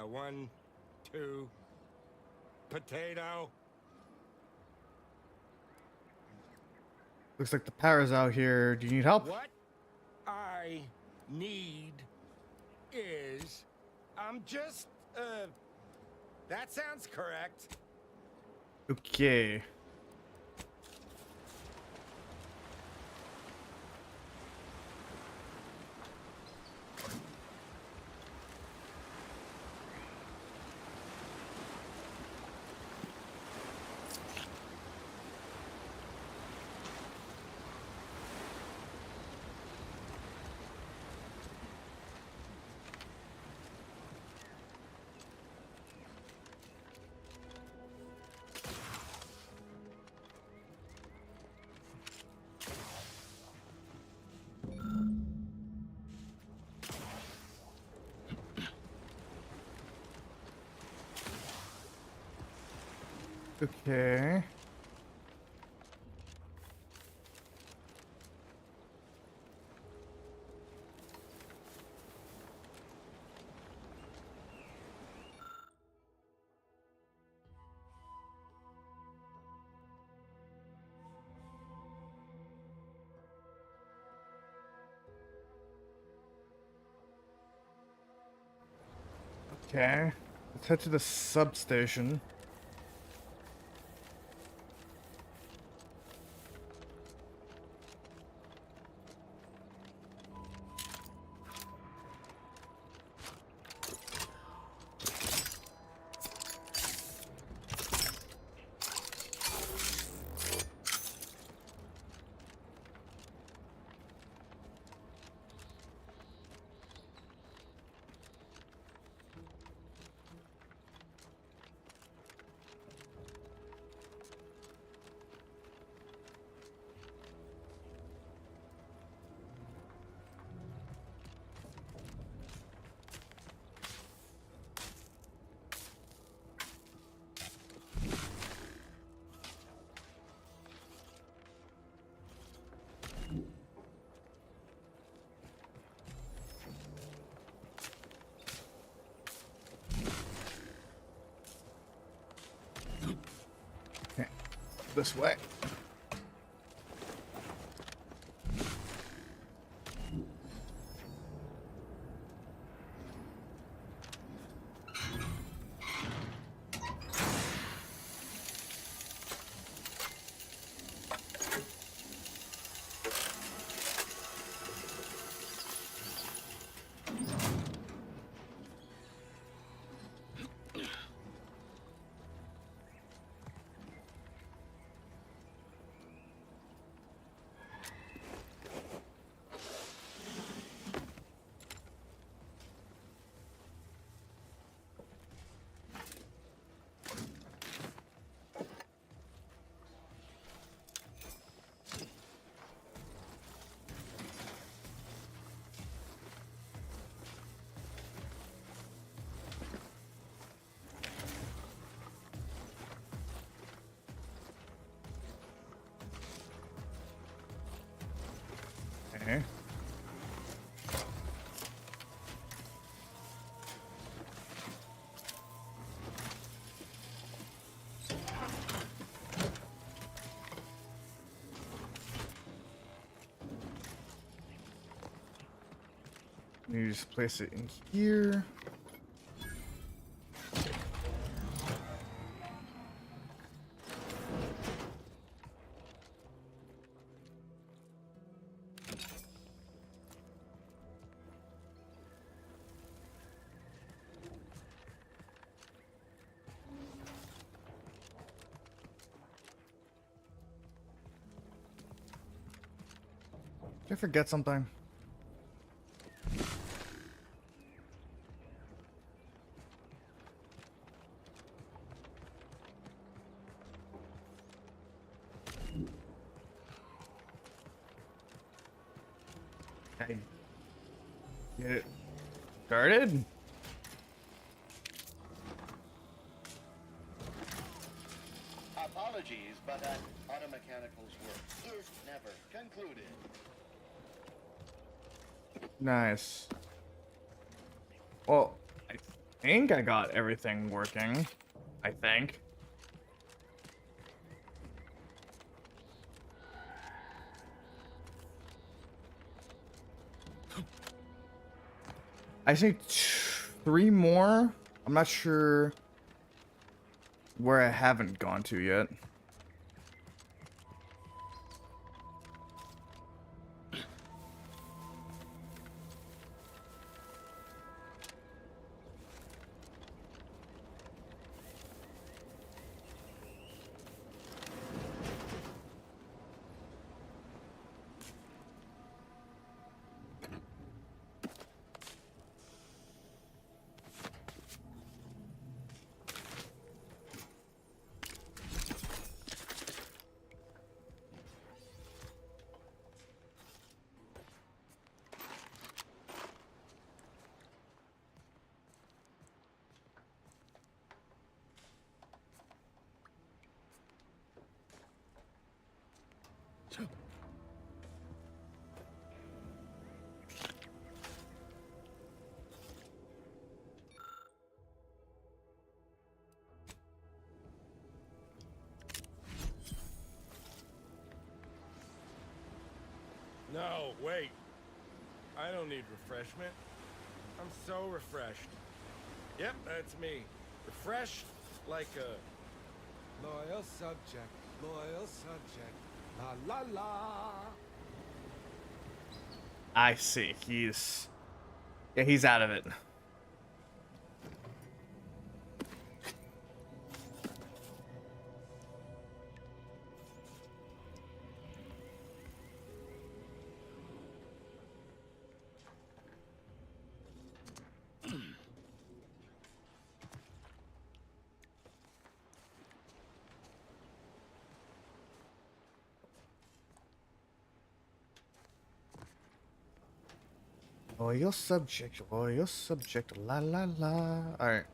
1, 2. potato. Looks like the power's out here. Do you need help? What I need is... I'm just, that sounds correct. Okay. Okay. Okay. Let's head to the substation. This way. Okay. You just place it in here. Did I forget something? Okay. Get it started? Apologies, but that automechanical's work is never concluded. Nice. Well, I think I got everything working. I think. I say 3 more. I'm not sure where I haven't gone to yet. No, wait. I don't need refreshment. I'm so refreshed. Yep, that's me. Refreshed like a loyal subject, loyal subject. La la la. I see. He's out of it. Loyal subject, la la la. Alright.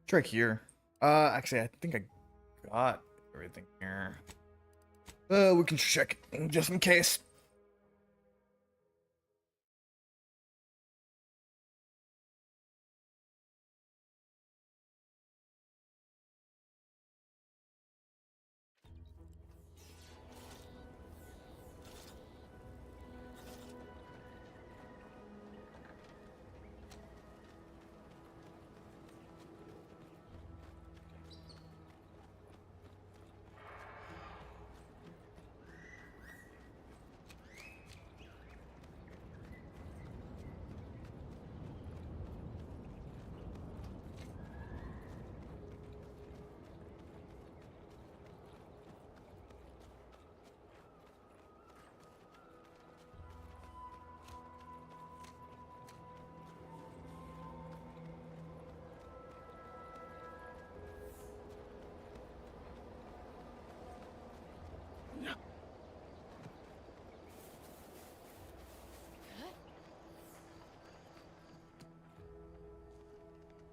Try here. Actually, I think I got everything here. We can check just in case.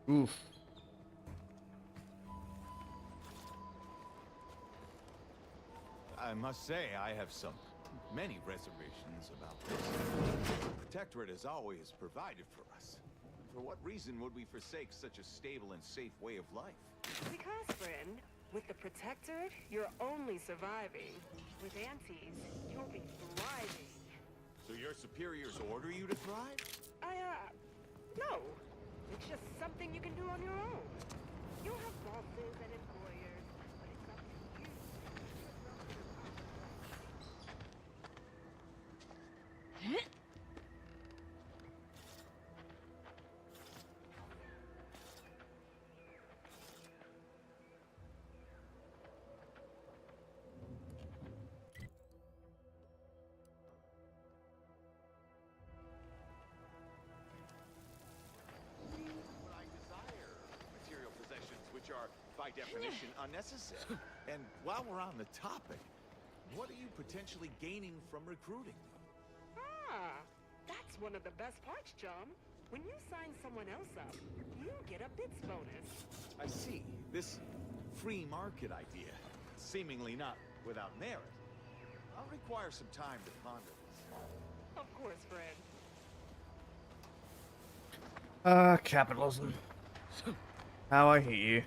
Oof. I must say, I have many reservations about this. The Protectorate has always provided for us. For what reason would we forsake such a stable and safe way of life? Because, friend, with the Protectorate, you're only surviving. With Antes, you'll be thriving. So your superiors order you to thrive? No. It's just something you can do on your own. You'll have bosses and employers, but it's up to you. What I desire, material possessions which are, by definition, unnecessary. And while we're on the topic, what are you potentially gaining from recruiting? That's one of the best parts, chum. When you sign someone else up, you get a bits bonus. I see. This free market idea, seemingly not without merit. I'll require some time to ponder this. Of course, friend. Capitalism. How I hate you.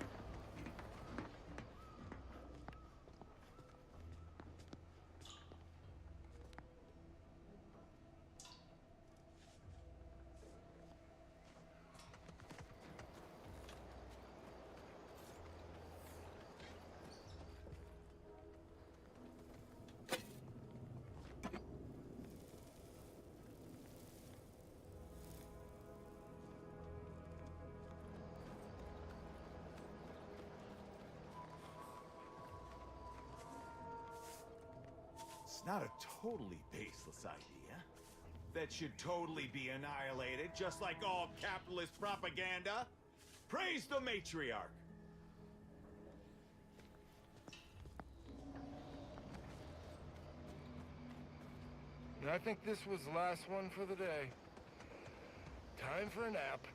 Not a totally baseless idea. That should totally be annihilated, just like all capitalist propaganda. Praise the matriarch. I think this was the last one for the day. Time for a nap.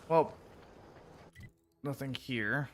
Well, nothing here.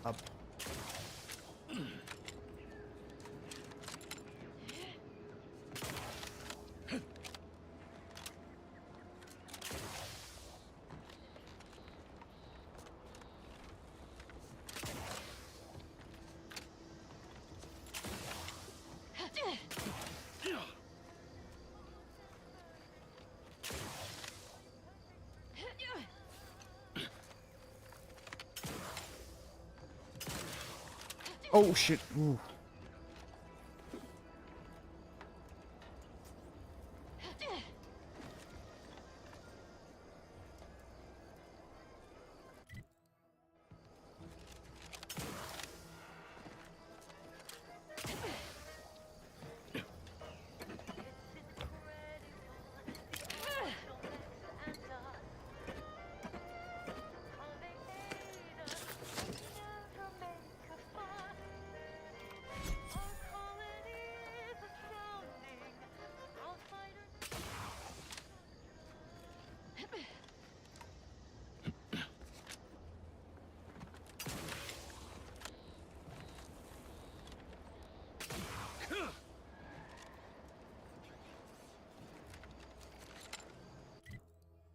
Up. Oh shit. Ooh.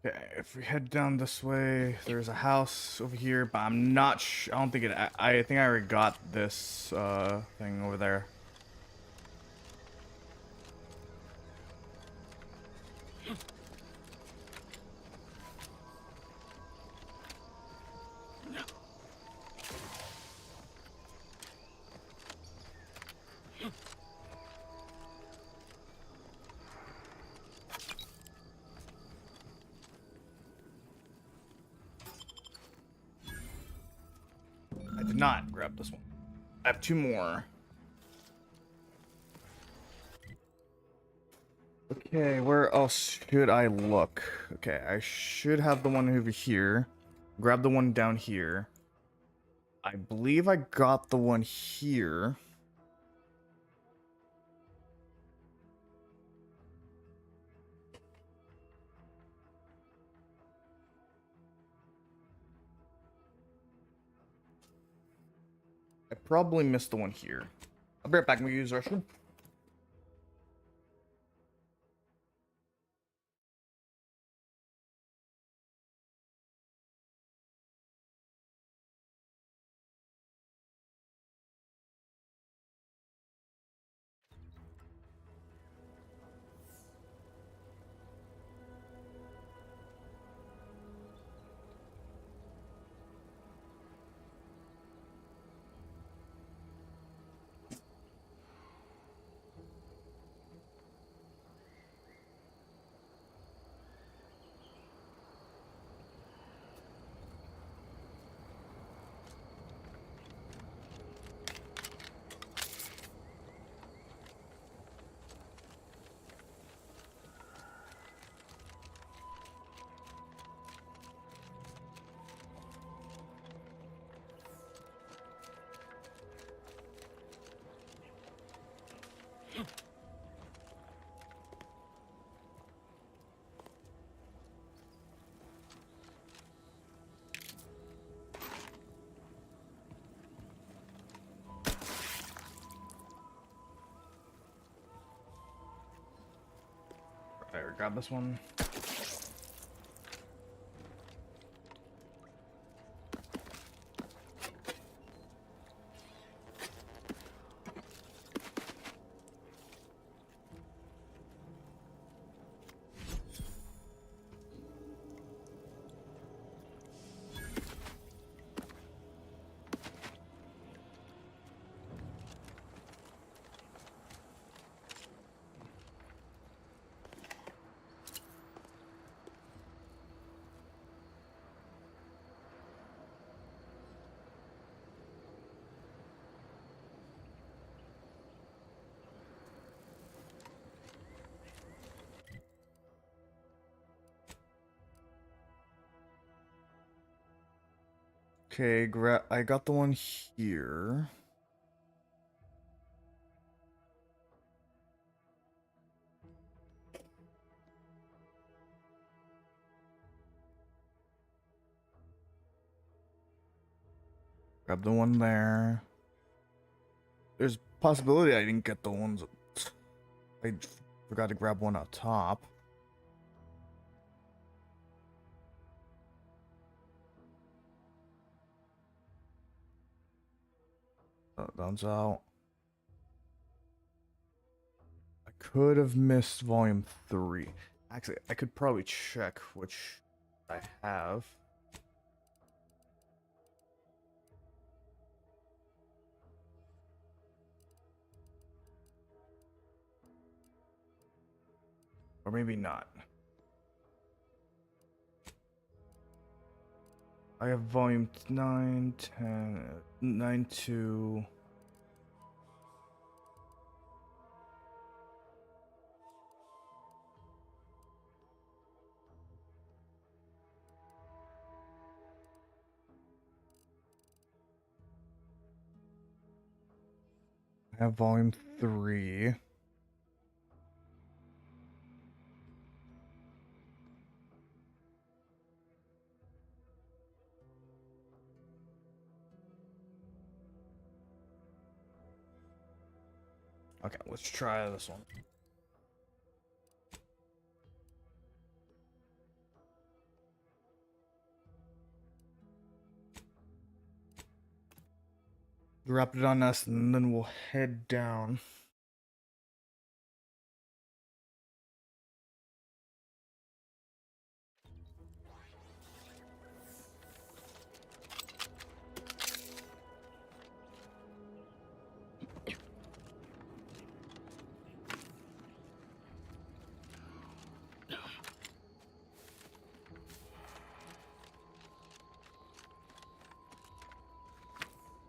Okay, if we head down this way, there's a house over here, but I'm not I don't think it. I think I already got this thing over there. not grab this one. I have 2 more. Okay, where else should I look? Okay, I should have the one over here. Grab the one down here. I believe I got the one here. I probably missed the one here. I'll be right back. I'm gonna use the restroom. Alright, grab this one. Okay, I got the one here. Grab the one there. There's a possibility I didn't get the ones. I forgot to grab one up top. That's out. I could have missed volume 3. Actually, I could probably check which I have. Or maybe not. I have volume 9, 10, 9, 2. I have volume 3. Okay, let's try this one. Drop it on us, and then we'll head down.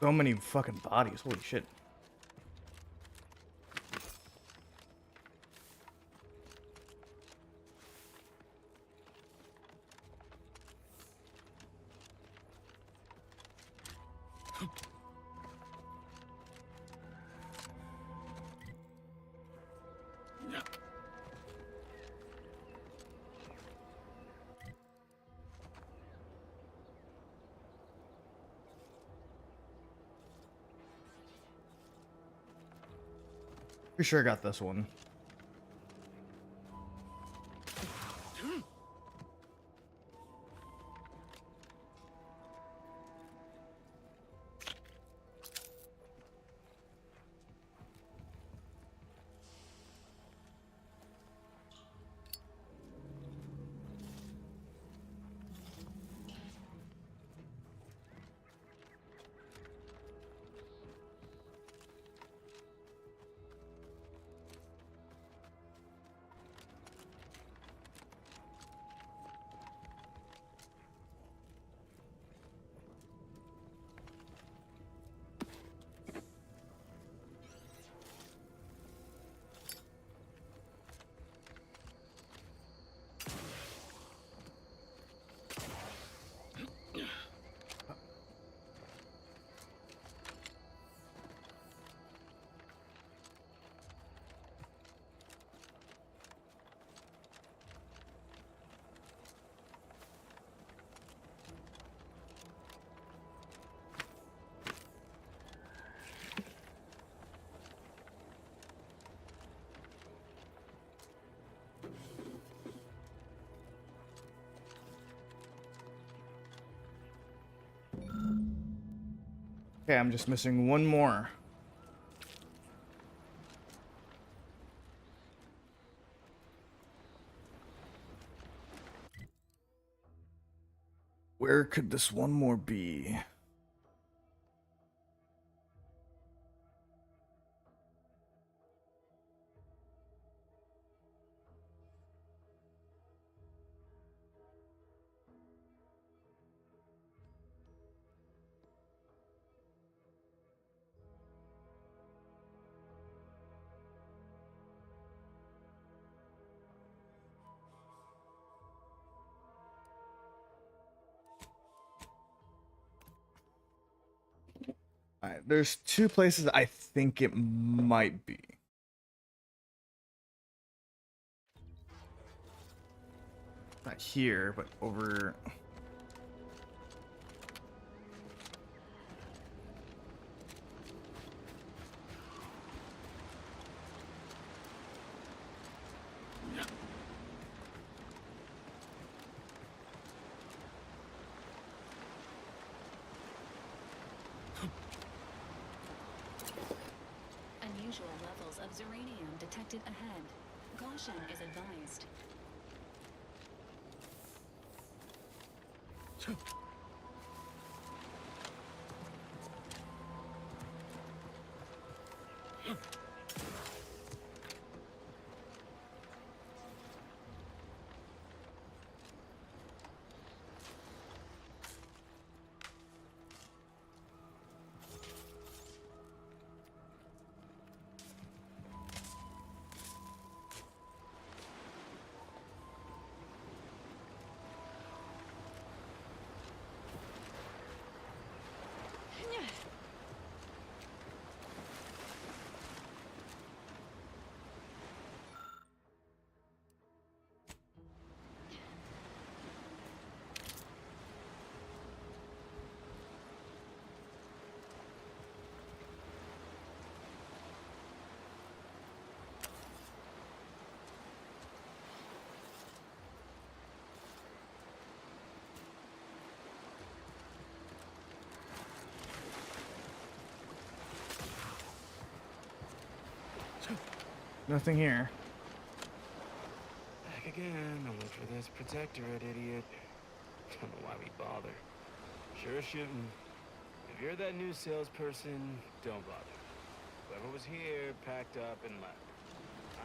So many fucking bodies. Holy shit. Pretty sure I got this one. Okay, I'm just missing one more. Where could this one more be? Alright, there's two places I think it might be. Not here, but over. Unusual levels of zeranium detected ahead. Caution is advised. Nothing here. Back again, I look for this protectorate, idiot. Don't know why we bother. Sure shouldn't. If you're that new salesperson, don't bother. Whoever was here packed up and left.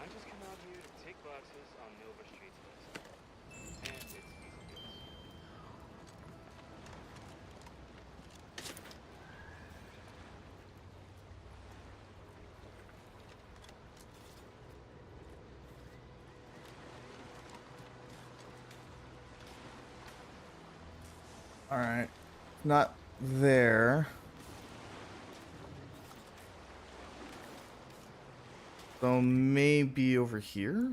I just come out here to tick boxes on Nova Street's list. And it's easy goods. All right, not there. So maybe over here.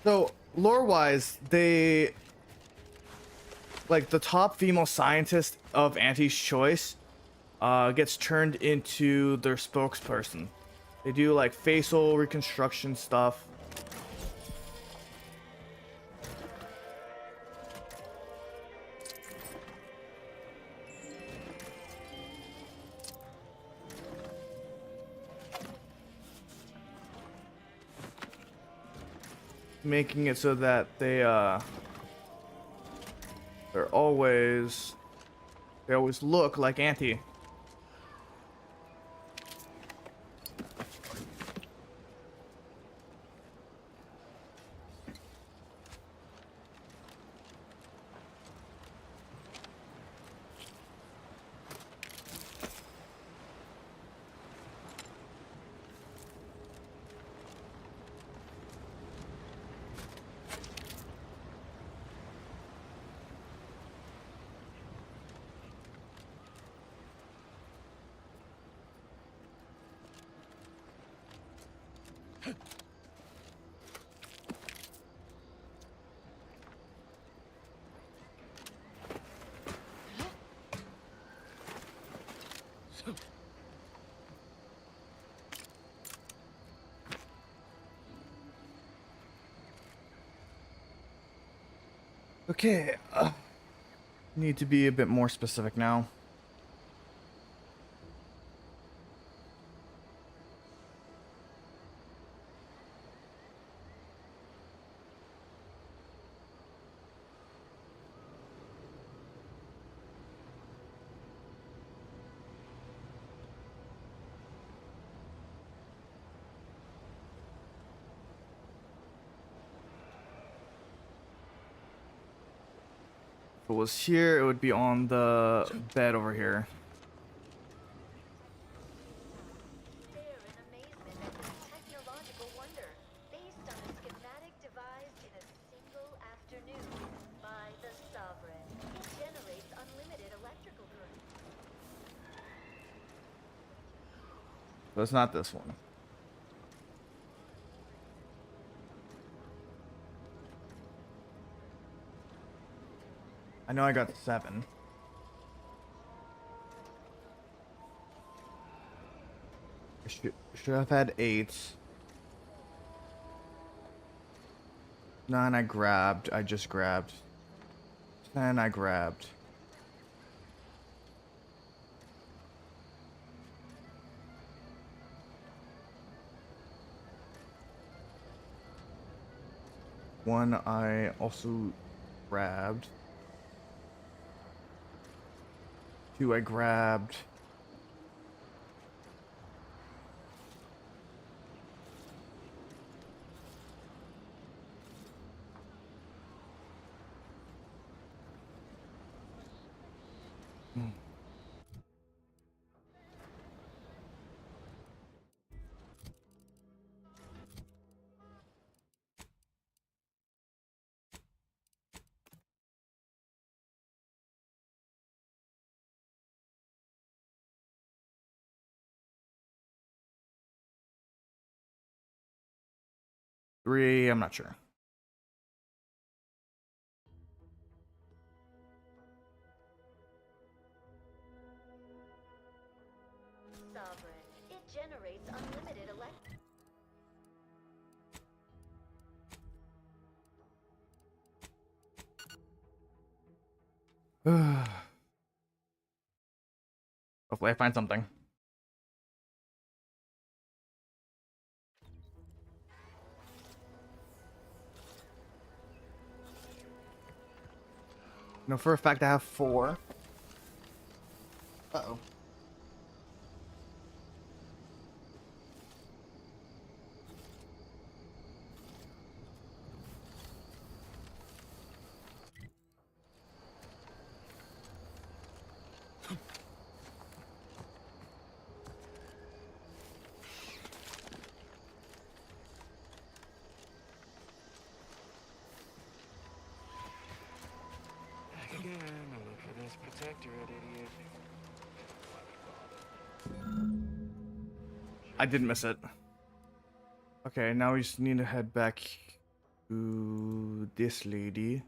So lore-wise, they like the top female scientist of Auntie's choice gets turned into their spokesperson. They do like facial reconstruction stuff. Making it so that they always look like Auntie. Okay, need to be a bit more specific now. If it was here, it would be on the bed over here. But it's not this one. I know I got 7. I should have had 8. 9 I grabbed. I just grabbed. 10 I grabbed. One I also grabbed. 2 I grabbed. Three, I'm not sure. Sovereign. It generates unlimited Hopefully I find something. No, for a fact I have 4. Uh-oh. Back again. I look for this protectorate, idiot. I did miss it. Okay, now we just need to head back to this lady.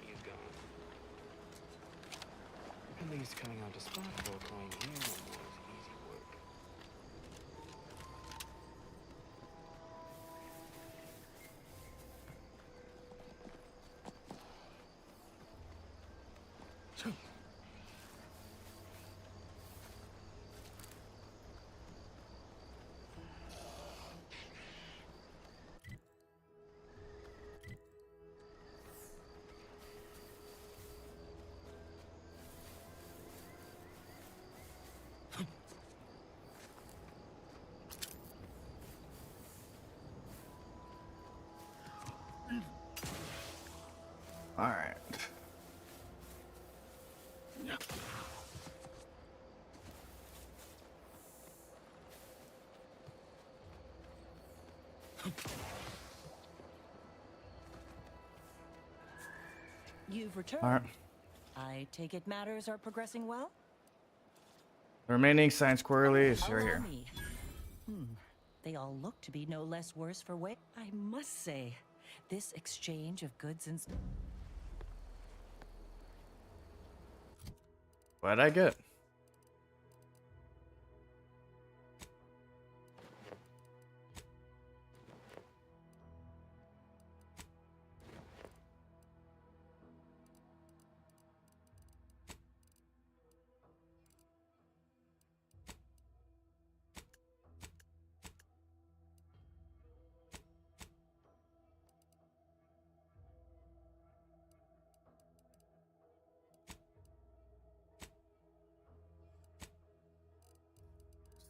He's gone. At least coming out to spot for a coin here no more is easy work. All right. You've returned. All right. I take it matters are progressing well? The remaining science query is right Allow here. me. They all look to be no less worse for wear. I must say, this exchange of goods and... What'd I get?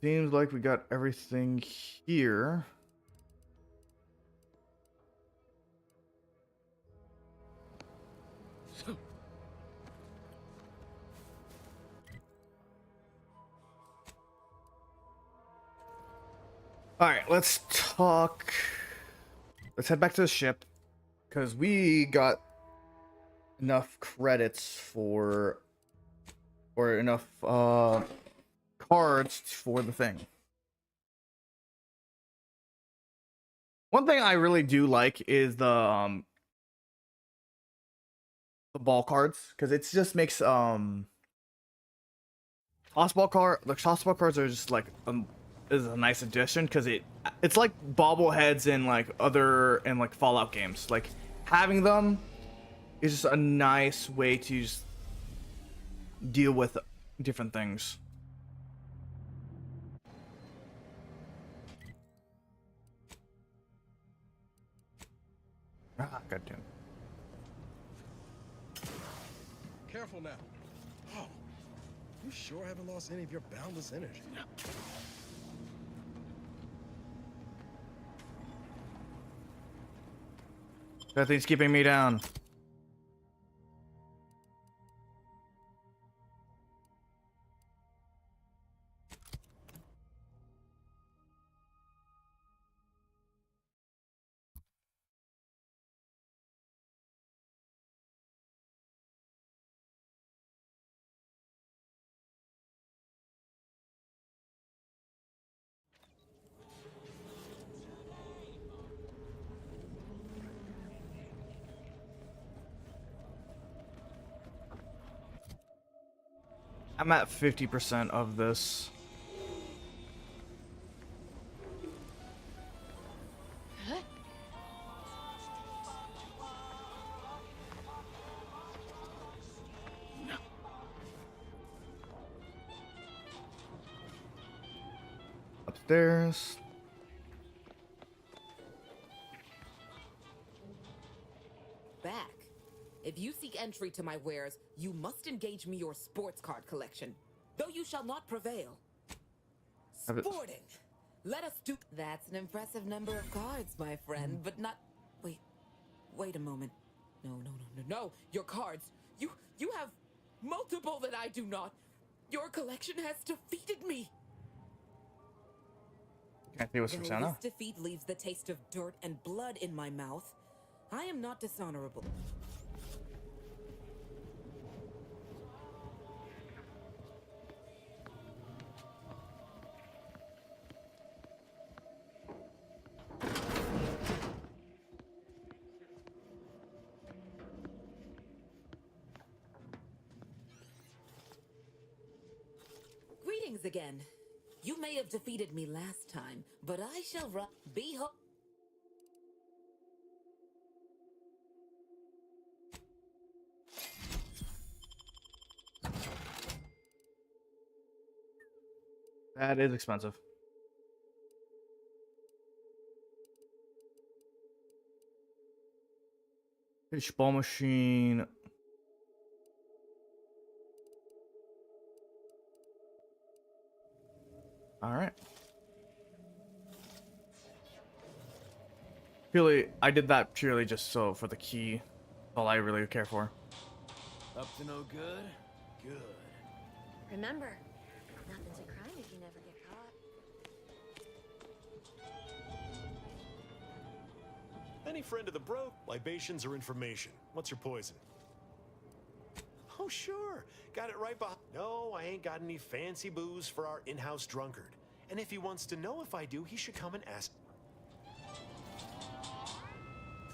Seems like we got everything here. All right, let's talk. Let's head back to the ship because we got enough credits for, or enough cards for the thing. One thing I really do like is the ball cards because it just makes the toss ball cards are just like is a nice addition because it's like bobbleheads in like Fallout games. Like having them is just a nice way to just deal with different things. Ah, goddamn. Careful now. Oh, you sure haven't lost any of your boundless energy. That thing's keeping me down. I'm at 50% of this. upstairs. Back. If you seek entry to my wares, you must engage me your sports card collection. Though you shall not prevail. Sporting. Let us do. That's an impressive number of cards, my friend, but not. Wait a moment. No. Your cards. You have multiple that I do not. Your collection has defeated me. Can't see what's from Santa. This defeat leaves the taste of dirt and blood in my mouth. I am not dishonorable. Greetings again. You may have defeated me last time, but I shall be ho- That is expensive. Pitch ball machine. All right. Purely, I did that purely just so for the key. That's all I really care for. Up to no good? Good. Remember, nothing's a crime if you never get caught. Any friend of the bro? Libations or information? What's your poison? Oh, sure. Got it right behind. No, I ain't got any fancy booze for our in-house drunkard. And if he wants to know if I do, he should come and ask.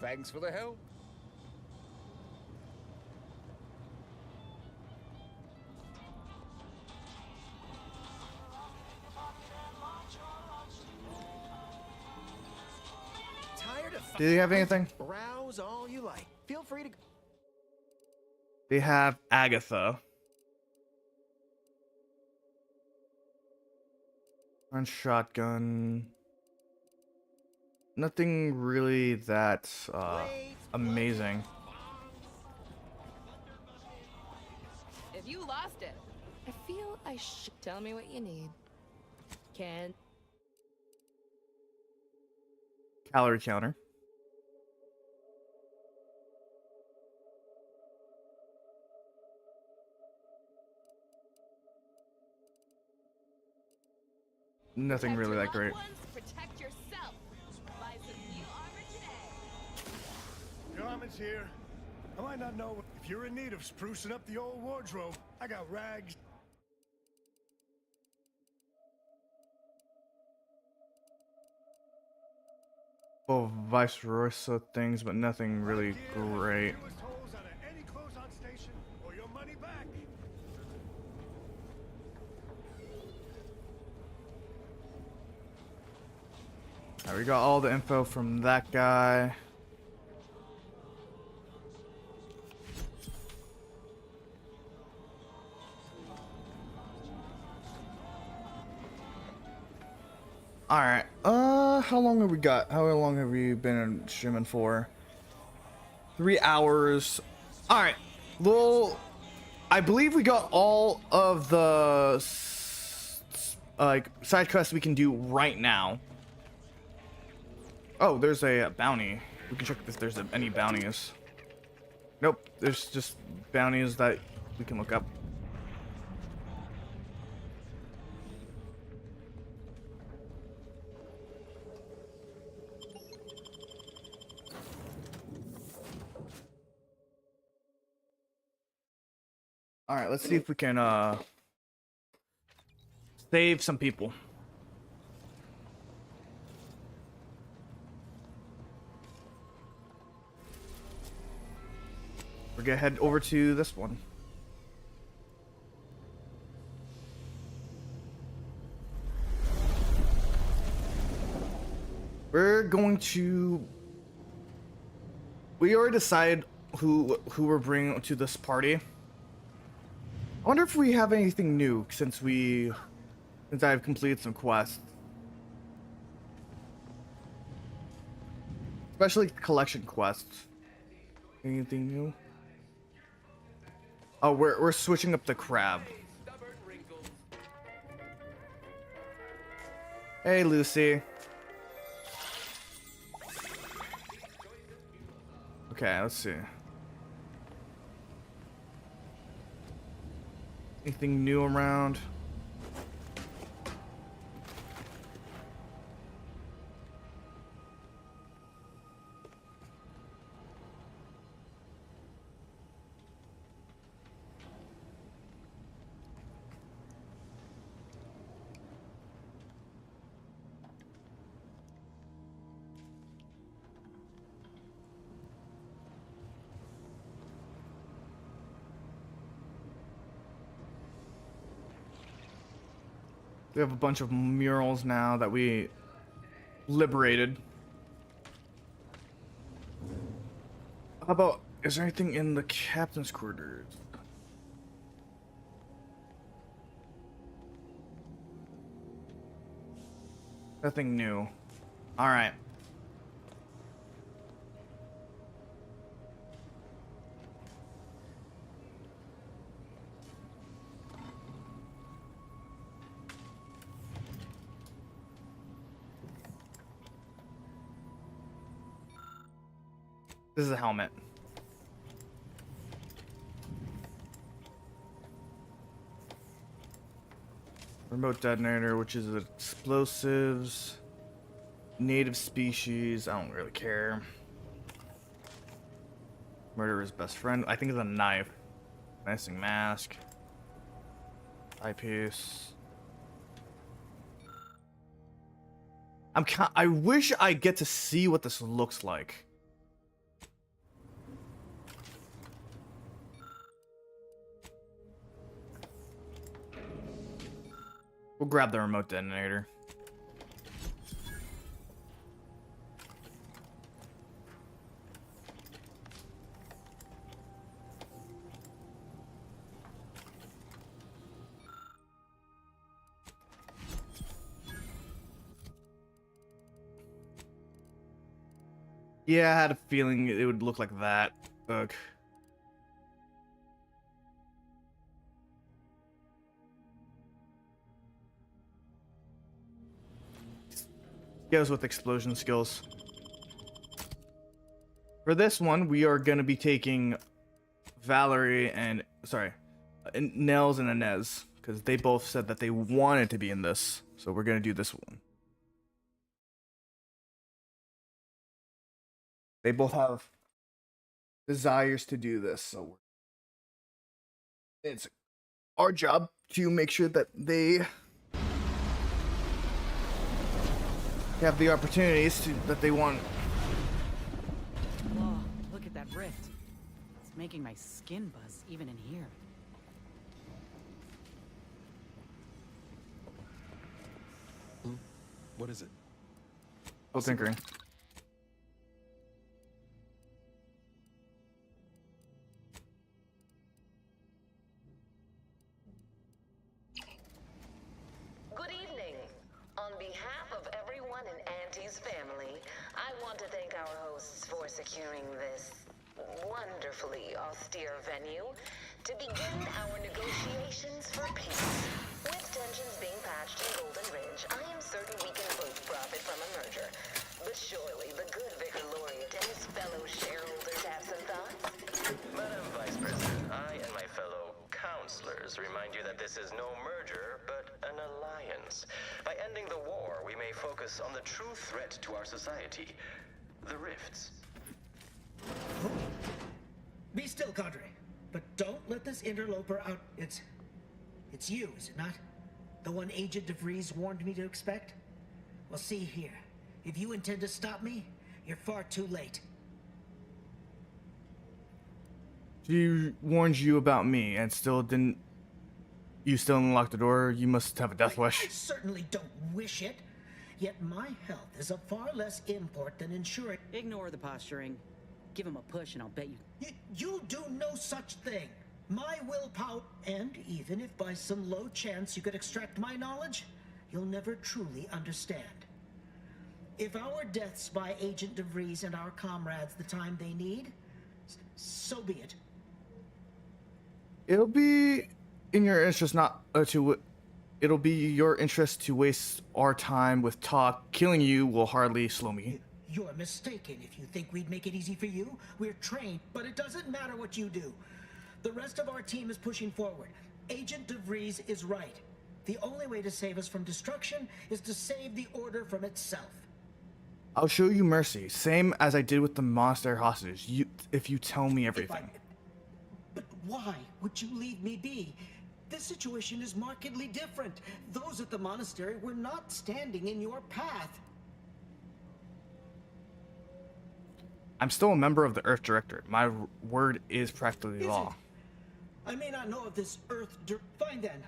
Thanks for the help. Tired of Do they have anything? Browse all you like. Feel free to. They have Agatha. On shotgun. Nothing really that amazing. If you lost it, I feel I should tell me what you need. Can Calorie counter. Nothing really that great. protect yourself. Buy some new armor today. Garment's here. I might not know if you're in need of sprucing up the old wardrobe. I got rags. Well, vice versa things, but nothing really great. Any clothes on station or your money back. Alright, we got all the info from that guy. Alright, how long have we got? How long have we been streaming for? 3 hours. Alright, well, I believe we got all of the like side quests we can do right now. Oh, there's a bounty. We can check if there's any bounties. Nope, there's just bounties that we can look up. Alright, let's see if we can save some people. We're gonna head over to this one. We're going to... We already decided who we're bringing to this party. I wonder if we have anything new since I've completed some quests. Especially collection quests. Anything new? Oh, we're switching up the crab. Hey, Lucy. Okay, let's see. Anything new around? We have a bunch of murals now that we liberated. How about, is there anything in the captain's quarters? Nothing new. All right. This is a helmet. Remote detonator, which is explosives. Native species, I don't really care. Murderer's best friend, I think it's a knife. Menacing mask. I.P.S.I. I wish I get to see what this looks like. We'll grab the remote detonator. Yeah, I had a feeling it would look like that. Ugh. Goes with explosion skills. For this one, we are going to be taking Valerie and, sorry, Nels and Inez, because they both said that they wanted to be in this. So we're going to do this one. They both have desires to do this, so it's our job to make sure that they have the opportunities that they want. Whoa, look at that rift. It's making my skin buzz even in here. What is it? Still tinkering. Good evening. On behalf of everyone in Auntie's family, I want to thank our hosts for securing this wonderfully austere venue to begin our negotiations for peace. With tensions being patched in Golden Ridge, I am certain we can both profit from a merger. But surely the good Vicar Laureate and his fellow shareholders have some thoughts? Madam Vice President, I and my fellow counselors remind you that this is no merger, but an alliance. By ending the war, we may focus on the true threat to our society, the rifts. Be still, Cadre. But don't let this interloper out. It's you, is it not? The one Agent DeVries warned me to expect? Well, see here. If you intend to stop me, you're far too late. She warned you about me and still didn't. You still unlock the door? You must have a death wish. I certainly don't wish it. Yet my health is of far less import than ensuring. Ignore the posturing. Give him a push and I'll bet you... You'll do no such thing. My willpower, and even if by some low chance you could extract my knowledge, you'll never truly understand. If our deaths buy Agent DeVries and our comrades the time they need, so be it. It'll be in your interest not to. It'll be your interest to waste our time with talk. Killing you will hardly slow me. You're mistaken if you think we'd make it easy for you. We're trained, but it doesn't matter what you do. The rest of our team is pushing forward. Agent DeVries is right. The only way to save us from destruction is to save the Order from itself. I'll show you mercy, same as I did with the monastery hostages. If you tell me everything. But why would you leave me be? This situation is markedly different. Those at the monastery were not standing in your path. I'm still a member of the Earth Directorate. My word is practically law. I may not know of this Fine then.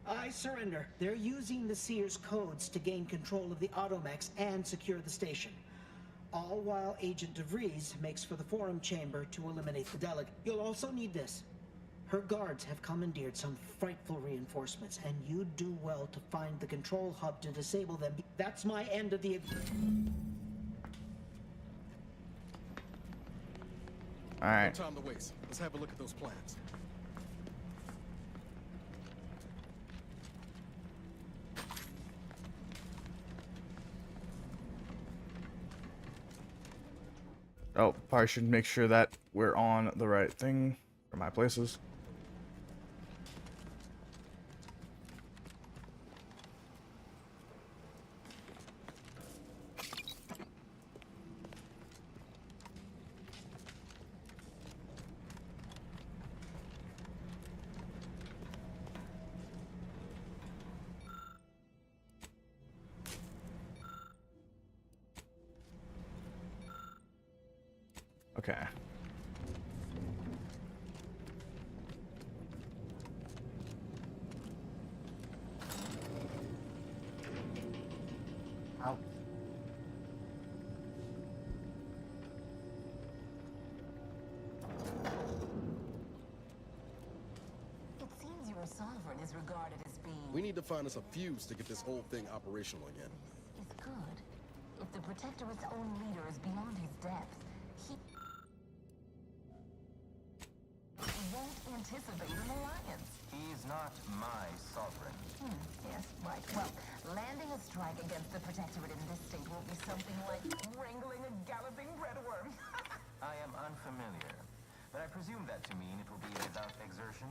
I surrender. They're using the Seer's codes to gain control of the automechs and secure the station. All while Agent DeVries makes for the forum chamber to eliminate the delegate. You'll also need this. Her guards have commandeered some frightful reinforcements, and you'd do well to find the control hub to disable them. That's my end of the agreement. All right. No time to waste. Let's have a look at those plans. Oh, probably should make sure that we're on the right thing for my places. Okay. Ow. It seems your sovereign is regarded as being... We need to find us a fuse to get this whole thing operational again. Is good. If the Protectorate's own leader is beyond his depth, he won't anticipate an alliance. He's not my sovereign. Yes, right. Well, landing a strike against the Protectorate in this state will be something like wrangling a galloping breadworm. I am unfamiliar, but I presume that to mean it will be without exertion.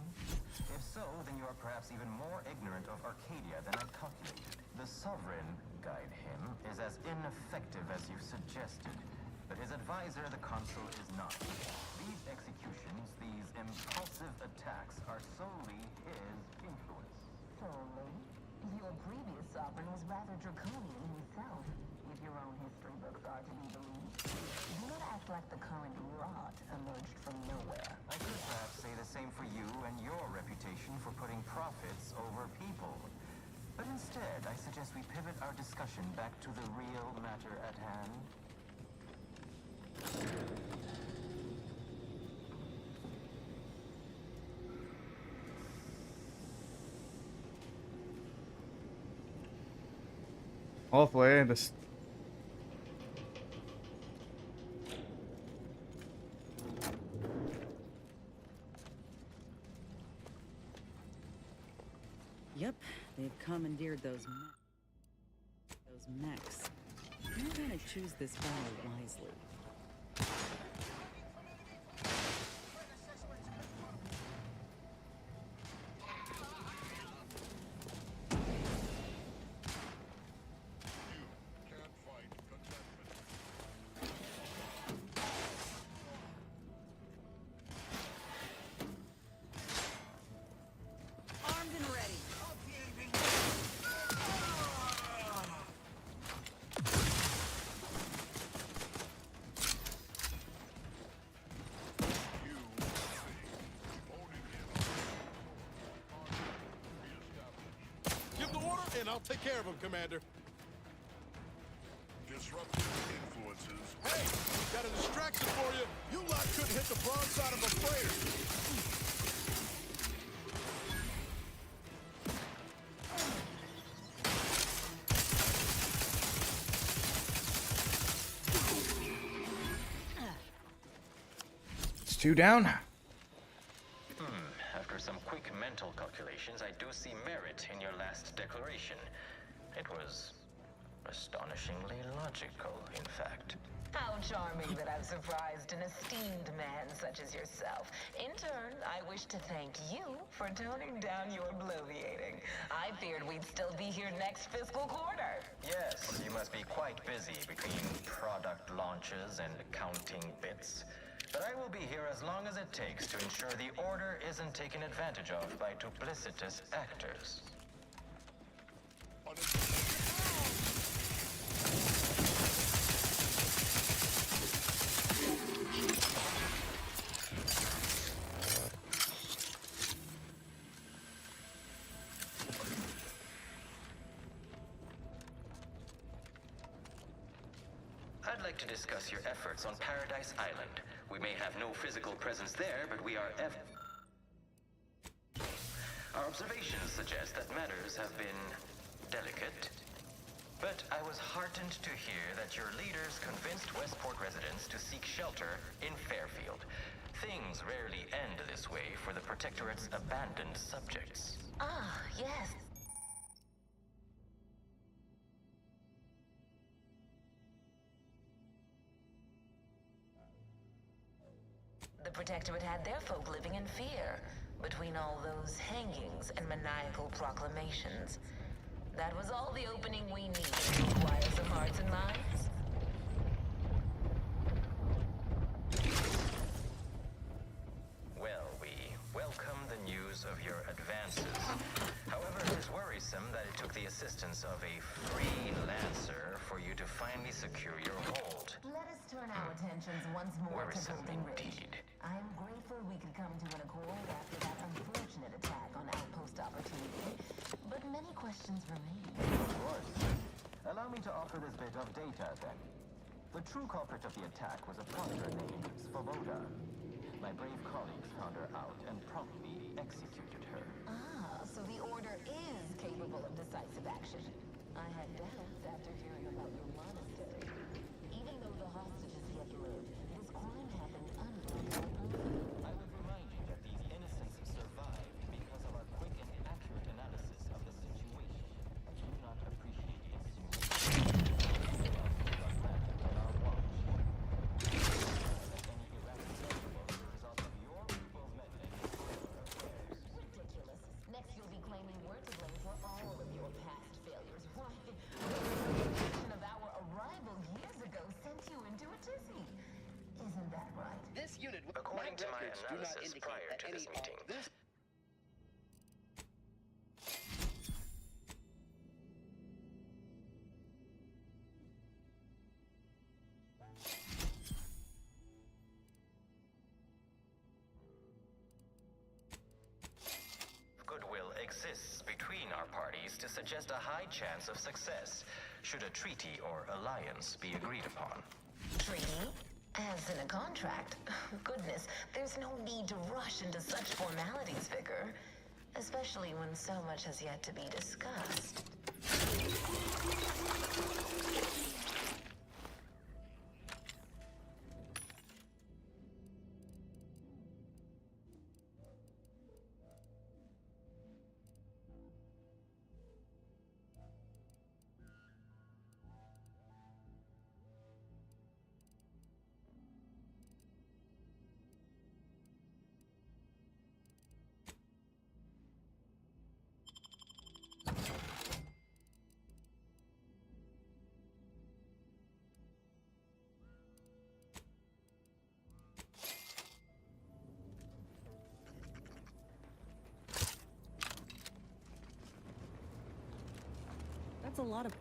If so, then you are perhaps even more ignorant of Arcadia than I calculated. The sovereign, guide him, is as ineffective as you suggested, but his advisor, the consul, is not. These executions, these impulsive attacks, are solely his influence. Solely? Your previous sovereign was rather draconian himself, if your own history books are to be believed. Do not act like the current rot emerged from nowhere. I could perhaps say the same for you and your reputation for putting profits over people. But instead, I suggest we pivot our discussion back to the real matter at hand. Hopefully, this. Yep, they've commandeered those mechs. I'm gonna choose this battle wisely. And I'll take care of him, Commander. Disruptive influences. Hey, got a distraction for you. You lot couldn't hit the broadside of a freighter. 2 down. After some quick mental calculations, I do see merit in your last declaration. It was astonishingly logical, in fact. How charming that I've surprised an esteemed man such as yourself. In turn, I wish to thank you for toning down your bloviating. I feared we'd still be here next fiscal quarter. Yes, you must be quite busy between product launches and counting bits. But I will be here as long as it takes to ensure the order isn't taken advantage of by duplicitous actors. I'd like to discuss your efforts on Paradise Island. We may have no physical presence there, but we are Our observations suggest that matters have been delicate. But I was heartened to hear that your leaders convinced Westport residents to seek shelter in Fairfield. Things rarely end this way for the Protectorate's abandoned subjects. Ah, yes. The Protectorate had their folk living in fear between all those hangings and maniacal proclamations. That was all the opening we needed to acquire some hearts and minds. Well, we welcome the news of your advances. However, it is worrisome that it took the assistance of a freelancer for you to finally secure your hold. Let us turn our attentions once more Worrisome to Golden Ridge. indeed. I am grateful we could come to an accord after that unfortunate attack on Outpost Opportunity, but many questions remain. Of course. Allow me to offer this bit of data, then. The true culprit of the attack was a proctor named Svoboda. My brave colleagues found her out and promptly executed her. Ah, so the Order is capable of decisive action. I had doubts after hearing about your monastery. Even though the hostages yet live, this crime happened unblocked. I would remind you that these innocents survived because of our quick and accurate analysis of the situation. I do not appreciate insinuations. Ridiculous. Next you'll be claiming we're to blame for all of your past failures. Why, the mention of our arrival years ago sent you into a tizzy. Isn't that right? This unit, According to my records do not analysis indicate prior that to this any meeting, of this. goodwill exists between our parties to suggest a high chance of success, should a treaty or alliance be agreed upon. Treaty? As in a contract? Goodness, there's no need to rush into such formalities, Vicar. Especially when so much has yet to be discussed. That's a lot of...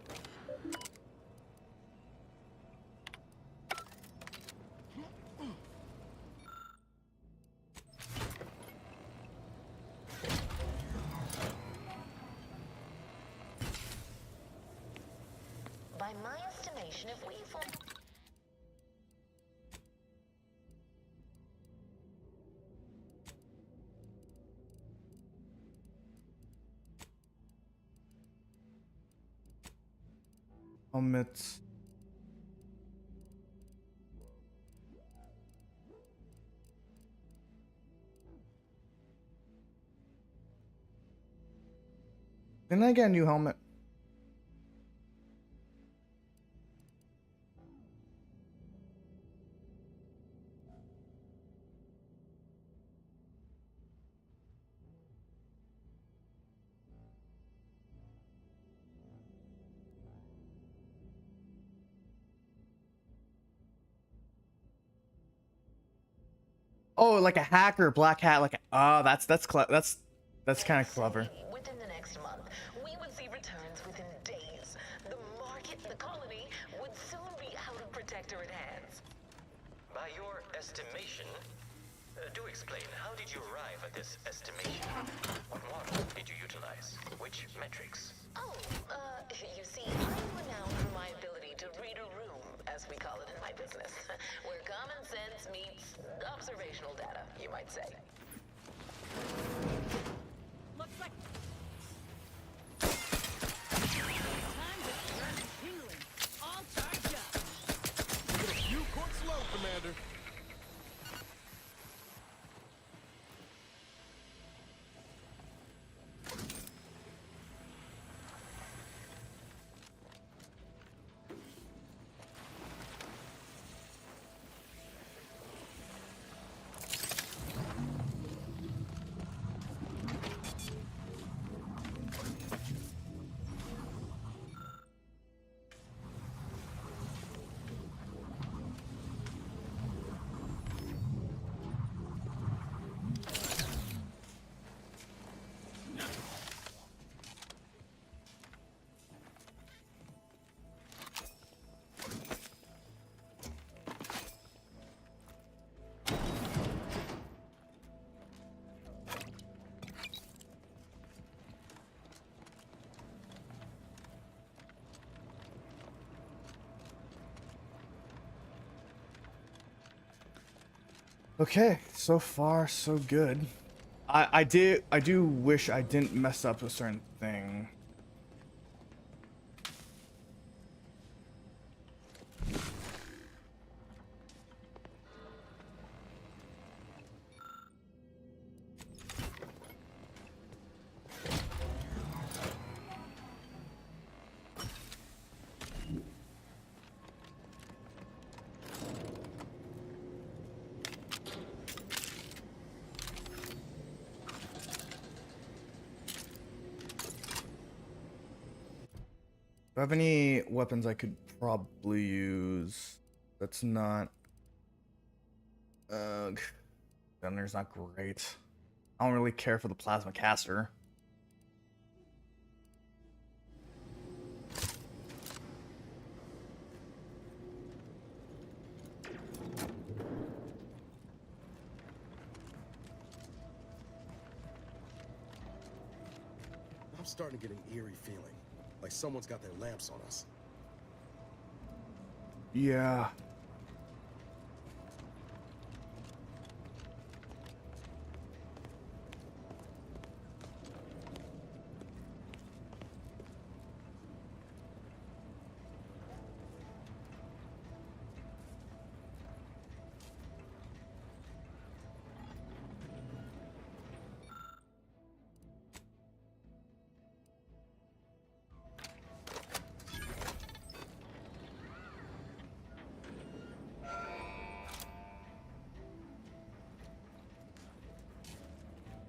By my estimation, if we form... Helmets. Didn't I get a new helmet? Oh, like a hacker, black hat, like that's kind of clever. Within the next month, we would see returns within days. The market, the colony, would soon be out of protectorate hands. By your estimation, do explain, how did you arrive at this estimation? What model did you utilize? Which metrics? Oh, you see, I'm renowned for my ability to read a room, as we call it in my business, where common sense meets observational data, you might say. Looks like time to turn to healing. All charged up. Get a few courts low, Commander. Okay, so far so good. I do wish I didn't mess up a certain thing. Do I have any weapons I could probably use? That's not. Gunner's not great. I don't really care for the plasma caster. I'm starting to get an eerie feeling, like someone's got their lamps on us. Yeah.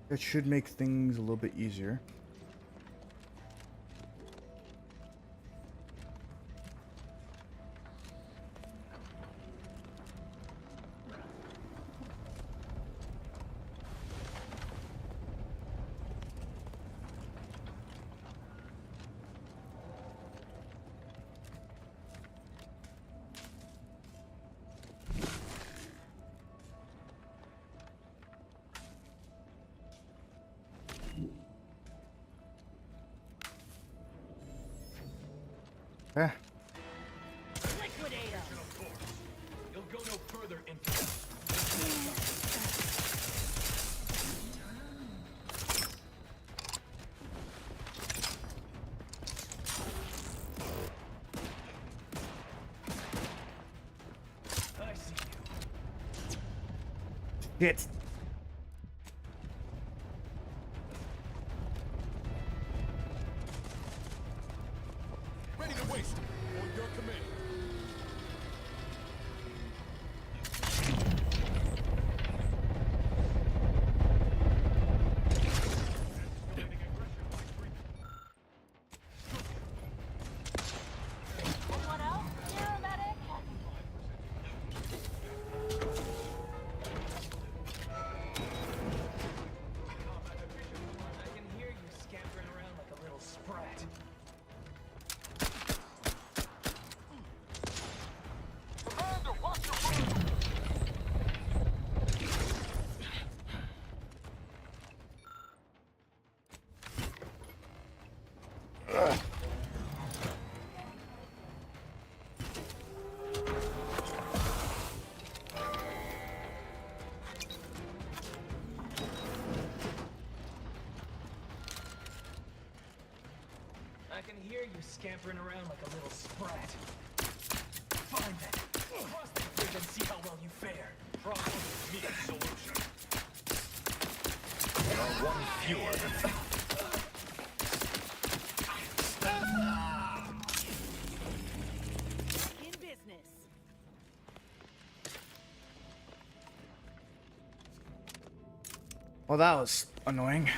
That should make things a little bit easier. Eh. Liquidate 'em. You'll go no further into I see you. Shit. Waste on your command. Anyone else hear that egg? I can hear you scampering around like a little sprat. Commander, watch your fire! I can hear you scampering around like a little sprat. Fine then. Cross the bridge and see how well you fare. Problem, me solution. There are one fewer than In business. Well, that was annoying.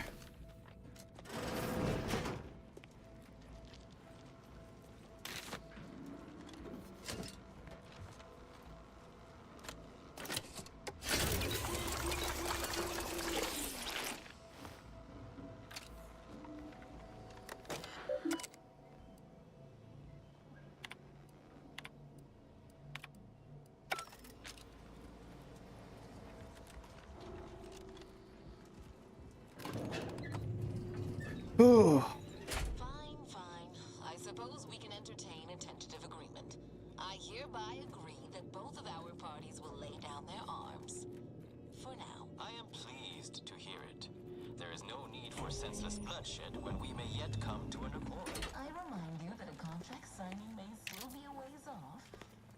Ooh. Fine. I suppose we can entertain a tentative agreement. I hereby agree that both of our parties will lay down their arms. For now. I am pleased to hear it. There is no need for senseless bloodshed when we may yet come to an accord. I remind you that a contract signing may still be a ways off,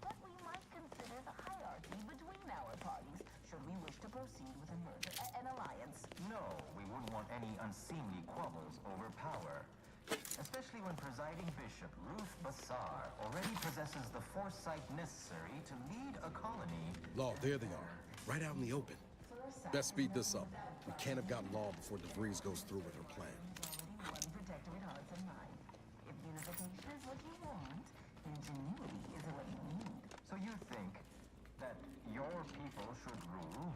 but we might consider the hierarchy between our parties should we wish to proceed with an alliance. No, we wouldn't want any unseemly quabbles over power. Especially when presiding bishop Ruth Bassar already possesses the foresight necessary to lead a colony. Law, there they are. Right out in the open. Best speed this up. We can't have gotten Law before DeVries goes through with her plan. One protectorate hearts and minds. If unification is what you want, ingenuity is what you need. So you think that your people should rule?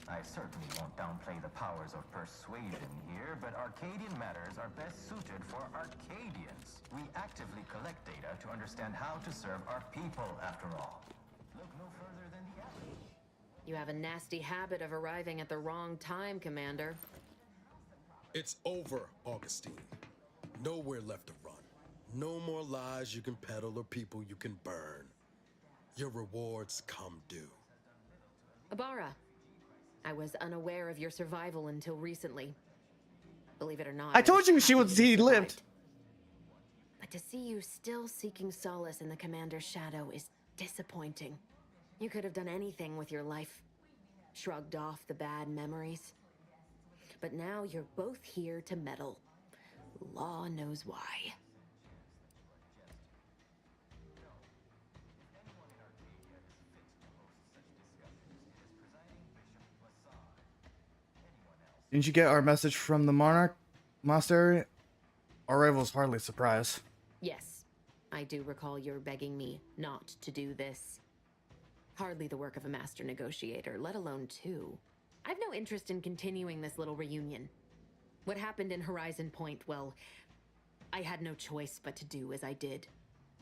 I certainly won't downplay the powers of persuasion here, but Arcadian matters are best suited for Arcadians. We actively collect data to understand how to serve our people, after all. Look no further than the alley. You have a nasty habit of arriving at the wrong time, Commander. It's over, Augustine. Nowhere left to run. No more lies you can peddle or people you can burn. Your rewards come due. Ibarra, I was unaware of your survival until recently. Believe it or not, I told you he lived. But to see you still seeking solace in the Commander's shadow is disappointing. You could have done anything with your life. Shrugged off the bad memories. But now you're both here to meddle. Law knows why. Didn't you get our message from the Monarch Monastery? Our rival's hardly surprised. Yes, I do recall your begging me not to do this. Hardly the work of a master negotiator, let alone two. I've no interest in continuing this little reunion. What happened in Horizon Point, well, I had no choice but to do as I did.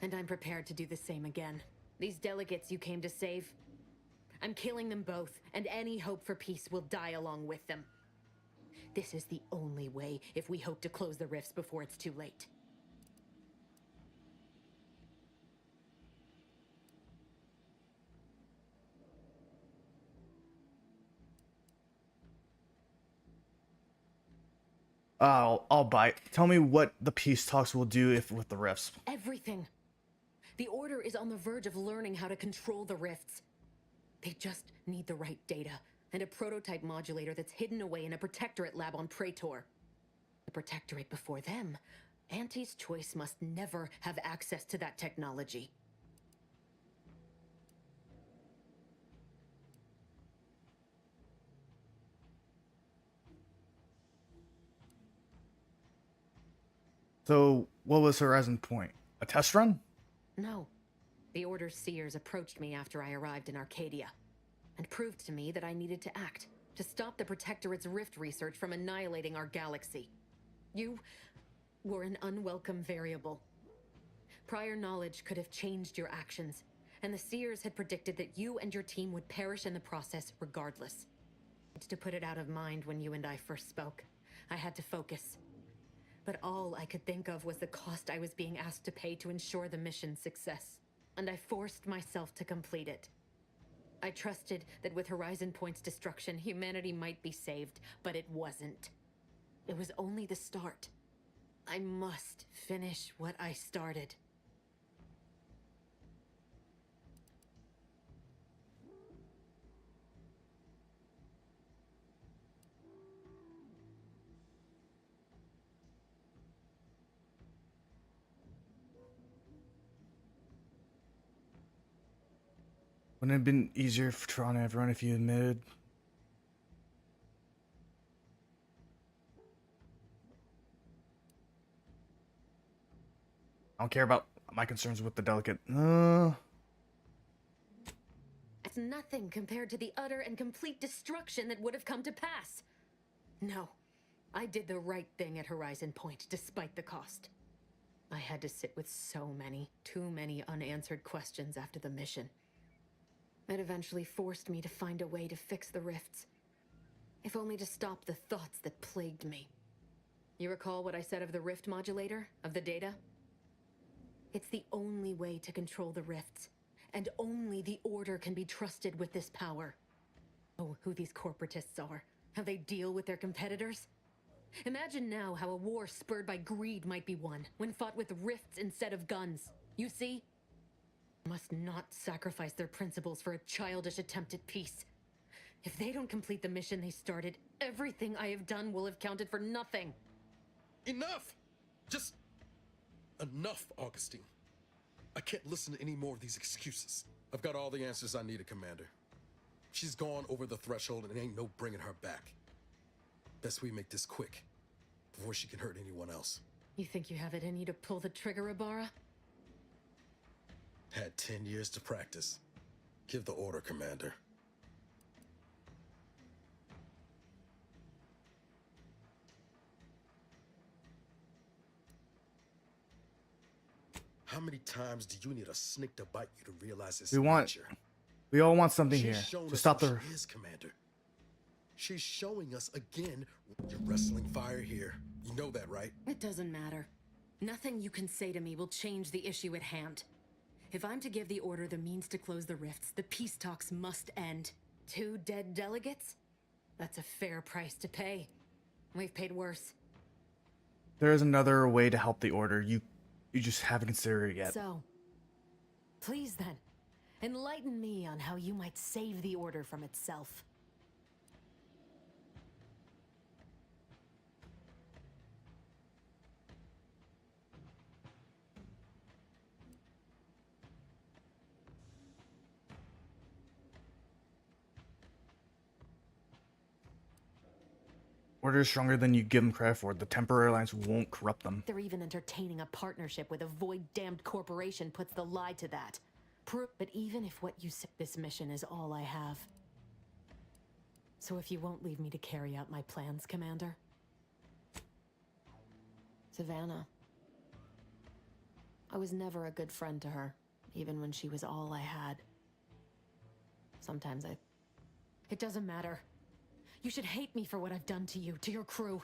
And I'm prepared to do the same again. These delegates you came to save, I'm killing them both, and any hope for peace will die along with them. This is the only way if we hope to close the rifts before it's too late. I'll bite. Tell me what the peace talks will do if with the rifts. Everything. The Order is on the verge of learning how to control the rifts. They just need the right data and a prototype modulator that's hidden away in a protectorate lab on Praetor. The protectorate before them Auntie's choice must never have access to that technology. So, what was Horizon Point? A test run? No. The Order's seers approached me after I arrived in Arcadia and proved to me that I needed to act to stop the Protectorate's rift research from annihilating our galaxy. You were an unwelcome variable. Prior knowledge could have changed your actions, and the seers had predicted that you and your team would perish in the process regardless. To put it out of mind when you and I first spoke, I had to focus. But all I could think of was the cost I was being asked to pay to ensure the mission's success, and I forced myself to complete it. I trusted that with Horizon Point's destruction, humanity might be saved, but it wasn't. It was only the start. I must finish what I started. Wouldn't it have been easier for Tron and everyone if you admitted? I don't care about my concerns with the delicate. It's nothing compared to the utter and complete destruction that would have come to pass. No, I did the right thing at Horizon Point, despite the cost. I had to sit with too many unanswered questions after the mission. It eventually forced me to find a way to fix the rifts, if only to stop the thoughts that plagued me. You recall what I said of the rift modulator, of the data? It's the only way to control the rifts, and only the Order can be trusted with this power. Oh, who these corporatists are, how they deal with their competitors. Imagine now how a war spurred by greed might be won, when fought with rifts instead of guns. You see? Must not sacrifice their principles for a childish attempt at peace. If they don't complete the mission they started, everything I have done will have counted for nothing. Enough! Just enough, Augustine. I can't listen to any more of these excuses. I've got all the answers I needed, Commander. She's gone over the threshold and ain't no bringing her back. Best we make this quick, before she can hurt anyone else. You think you have it in you to pull the trigger, Ibarra? Had 10 years to practice. Give the order, Commander. How many times do you need a snake to bite you to realize it's nature? We all want something She's here shown to us stop who the. she is, Commander. She's showing us again. You're wrestling fire here. You know that, right? It doesn't matter. Nothing you can say to me will change the issue at hand. If I'm to give the Order the means to close the rifts, the peace talks must end. 2 dead delegates? That's a fair price to pay. We've paid worse. There is another way to help the Order. You just haven't considered it yet. So, please then, enlighten me on how you might save the Order from itself. Order is stronger than you give them credit for. The temporary alliance won't corrupt them. They're even entertaining a partnership with a void-damned corporation puts the lie to that. But even if what you said, this mission is all I have. So if you won't leave me to carry out my plans, Commander. Savannah. I was never a good friend to her, even when she was all I had. Sometimes it doesn't matter. You should hate me for what I've done to you, to your crew.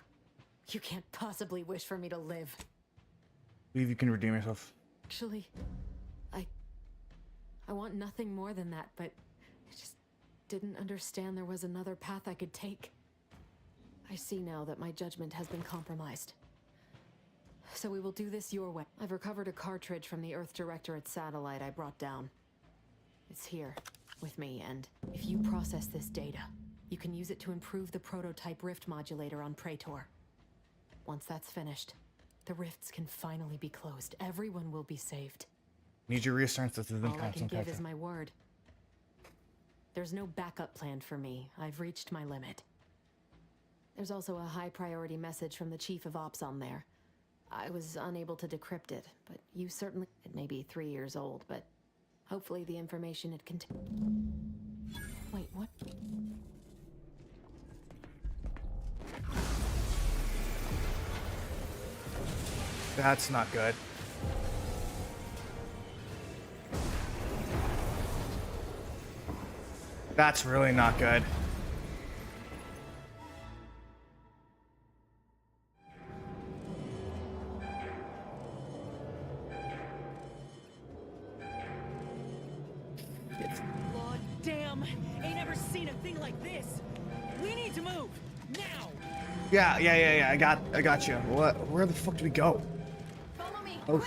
You can't possibly wish for me to live. Believe you can redeem yourself. Actually, I want nothing more than that, but I just didn't understand there was another path I could take. I see now that my judgment has been compromised. So we will do this your way. I've recovered a cartridge from the Earth Directorate satellite I brought down. It's here, with me, and if you process this data, you can use it to improve the prototype rift modulator on Praetor. Once that's finished, The rifts can finally be closed. Everyone will be saved. Need your reassurances to All I can give is my word. There's no backup plan for me. I've reached my limit. There's also a high priority message from the Chief of Ops on there. I was unable to decrypt it, but you certainly... It may be 3 years old, but hopefully the information it contains... Wait, what? That's not good. That's really not good. Lord damn! Ain't ever seen a thing like this. We need to move now. Yeah. I got you. What? Where the fuck do we go? Follow me. Oh.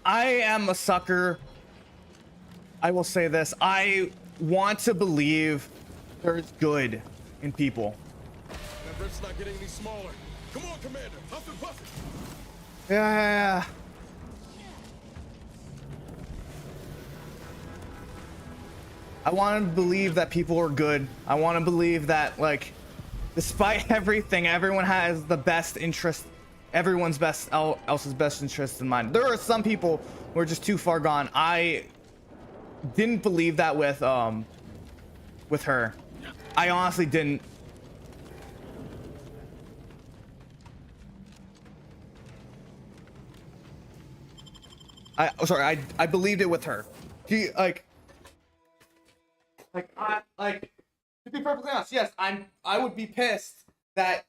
I am a sucker. I will say this. I want to believe there's good in people. That rift's not getting any smaller. Come on, Commander. Huff and puff it. Yeah. I want to believe that people are good. I want to believe that, like, despite everything, everyone has the best interest, everyone's best else's best interest in mind. There are some people who are just too far gone. I didn't believe that with her. I honestly didn't. I believed it with her. She like to be perfectly honest, yes, I would be pissed that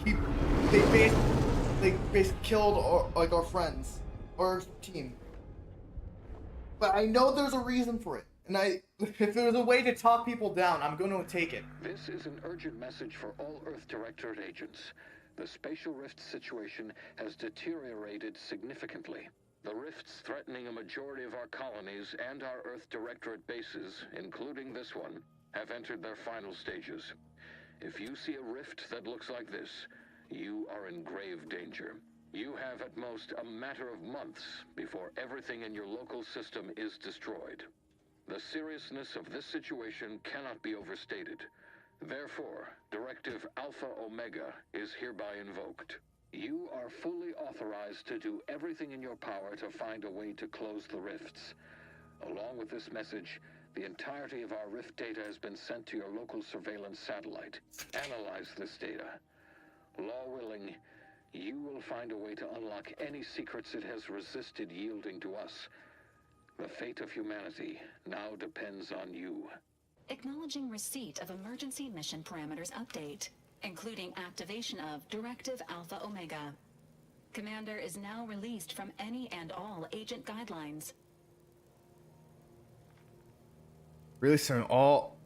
they basically killed our friends or our team. But I know there's a reason for it. And if there's a way to talk people down, I'm going to take it. This is an urgent message for all Earth Directorate agents. The spatial rift situation has deteriorated significantly. The rifts threatening a majority of our colonies and our Earth Directorate bases, including this one, have entered their final stages. If you see a rift that looks like this, you are in grave danger. You have at most a matter of months before everything in your local system is destroyed. The seriousness of this situation cannot be overstated. Therefore, Directive Alpha Omega is hereby invoked. You are fully authorized to do everything in your power to find a way to close the rifts. Along with this message, the entirety of our rift data has been sent to your local surveillance satellite. Analyze this data. Law willing, you will find a way to unlock any secrets it has resisted yielding to us. The fate of humanity now depends on you. Acknowledging receipt of emergency mission parameters update, including activation of Directive Alpha Omega. Commander is now released from any and all agent guidelines. Releasing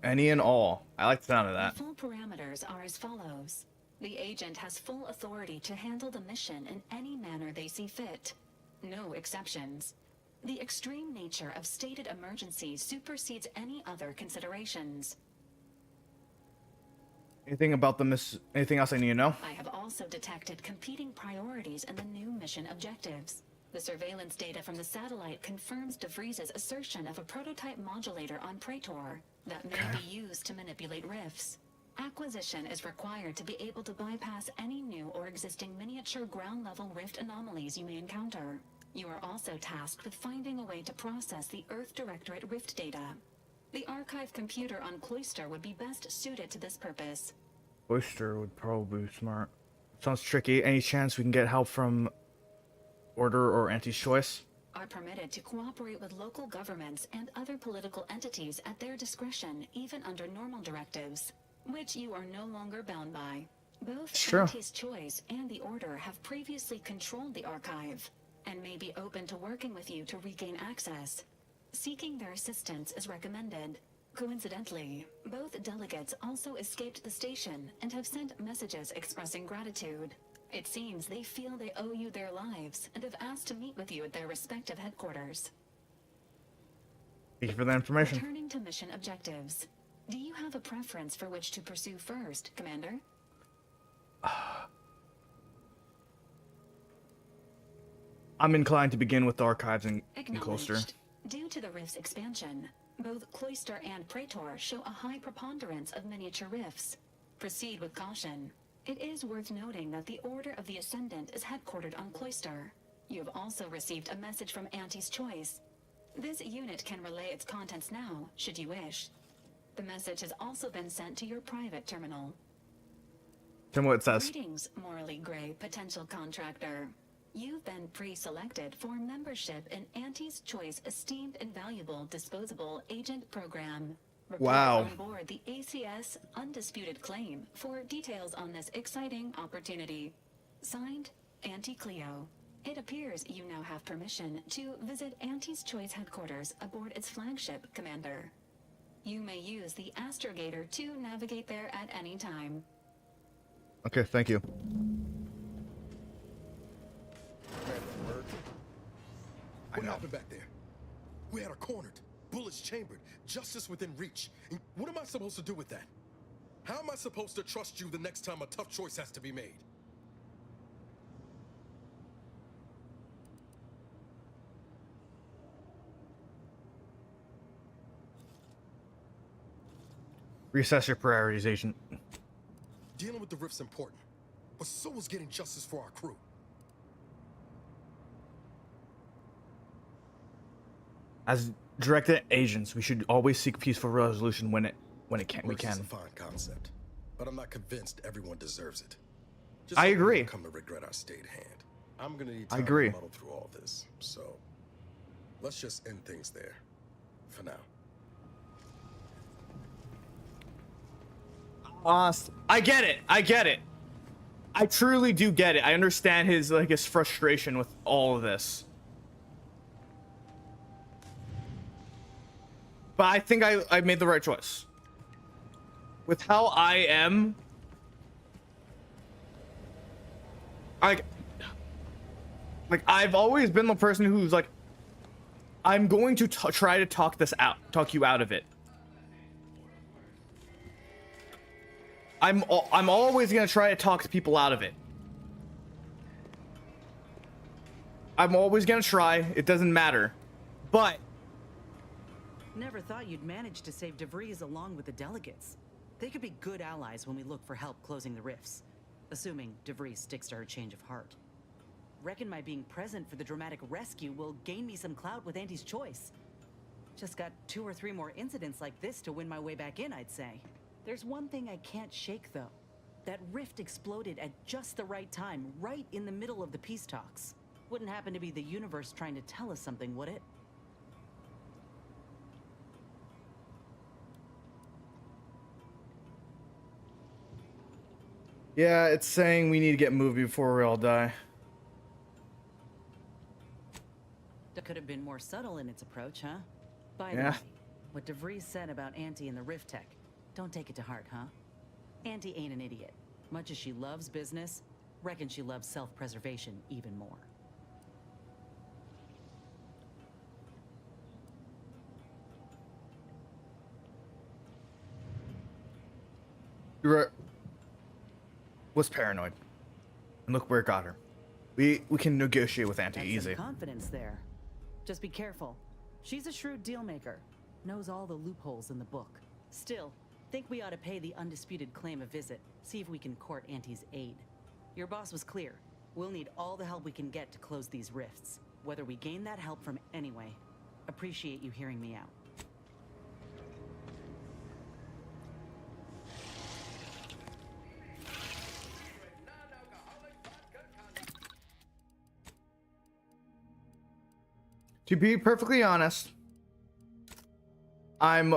any and all. I like the sound of that. The full parameters are as follows. The agent has full authority to handle the mission in any manner they see fit. No exceptions. The extreme nature of stated emergencies supersedes any other considerations. Anything about the anything else I need to know? I have also detected competing priorities in the new mission objectives. The surveillance data from the satellite confirms DeVries's assertion of a prototype modulator on Praetor that may be used to manipulate rifts. Acquisition is required to be able to bypass any new or existing miniature ground-level rift anomalies you may encounter. You are also tasked with finding a way to process the Earth Directorate rift data. The archive computer on Cloister would be best suited to this purpose. Oyster would probably be smart. Sounds tricky. Any chance we can get help from Order or Anti-Choice? Are permitted to cooperate with local governments and other political entities at their discretion, even under normal directives, which you are no longer bound by. Both True. Auntie's Choice and the Order have previously controlled the archive, and may be open to working with you to regain access. Seeking their assistance is recommended. Coincidentally, both delegates also escaped the station and have sent messages expressing gratitude. It seems they feel they owe you their lives and have asked to meet with you at their respective headquarters. Thank you for that information. Returning to mission objectives. Do you have a preference for which to pursue first, Commander? I'm inclined to begin with the archives in Cloister. Acknowledged. Due to the rift's expansion, both Cloister and Praetor show a high preponderance of miniature rifts. Proceed with caution. It is worth noting that the Order of the Ascendant is headquartered on Cloister. You have also received a message from Auntie's Choice. This unit can relay its contents now, should you wish. The message has also been sent to your private terminal. Tell me what it says. Greetings, morally gray potential contractor. You've been pre-selected for membership in Auntie's Choice Esteemed and Valuable Disposable Agent Program. Report Wow. on board the ACS Undisputed Claim for details on this exciting opportunity. Signed, Auntie Cleo. It appears you now have permission to visit Auntie's Choice headquarters aboard its flagship, Commander. You may use the astrogator to navigate there at any time. Okay, thank you. What happened back there? We had her cornered, bullets chambered, justice within reach. And what am I supposed to do with that? How am I supposed to trust you the next time a tough choice has to be made? Reassess your priorities, Agent. Dealing with the rift's important, but so is getting justice for our crew. As directed agents, we should always seek peaceful resolution when we can. Mercy's a fine concept, but I'm not convinced everyone deserves it. I so we agree. don't come to regret our state hand. I'm gonna need I time agree. to muddle through all this, so let's just end things there, for now. I get it. I get it. I truly do get it. I understand his frustration with all of this. But I think I made the right choice. With how I am, like I've always been the person who's like, I'm going to try to talk you out of it. I'm always gonna try to talk people out of it. I'm always gonna try. It doesn't matter, but. Never thought you'd manage to save DeVries along with the delegates. They could be good allies when we look for help closing the rifts. Assuming DeVries sticks to her change of heart. Reckon my being present for the dramatic rescue will gain me some clout with Auntie's Choice. Just got 2 or 3 more incidents like this to win my way back in, I'd say. There's one thing I can't shake, though. That rift exploded at just the right time, right in the middle of the peace talks. Wouldn't happen to be the universe trying to tell us something, would it? Yeah, it's saying we need to get moving before we all die. That could have been more subtle in its approach, huh? By the Yeah. way, what DeVries said about Auntie and the Rift Tech, don't take it to heart, huh? Auntie ain't an idiot. Much as she loves business, reckon she loves self-preservation even more. You're right. Was paranoid, and look where it got her. We can negotiate with Auntie That's easy. some confidence there. Just be careful. She's a shrewd deal maker. Knows all the loopholes in the book. Still, think we ought to pay the Undisputed Claim a visit. See if we can court Auntie's aid. Your boss was clear. We'll need all the help we can get to close these rifts. Whether we gain that help from anyway. Appreciate you hearing me out. To be perfectly honest, I'm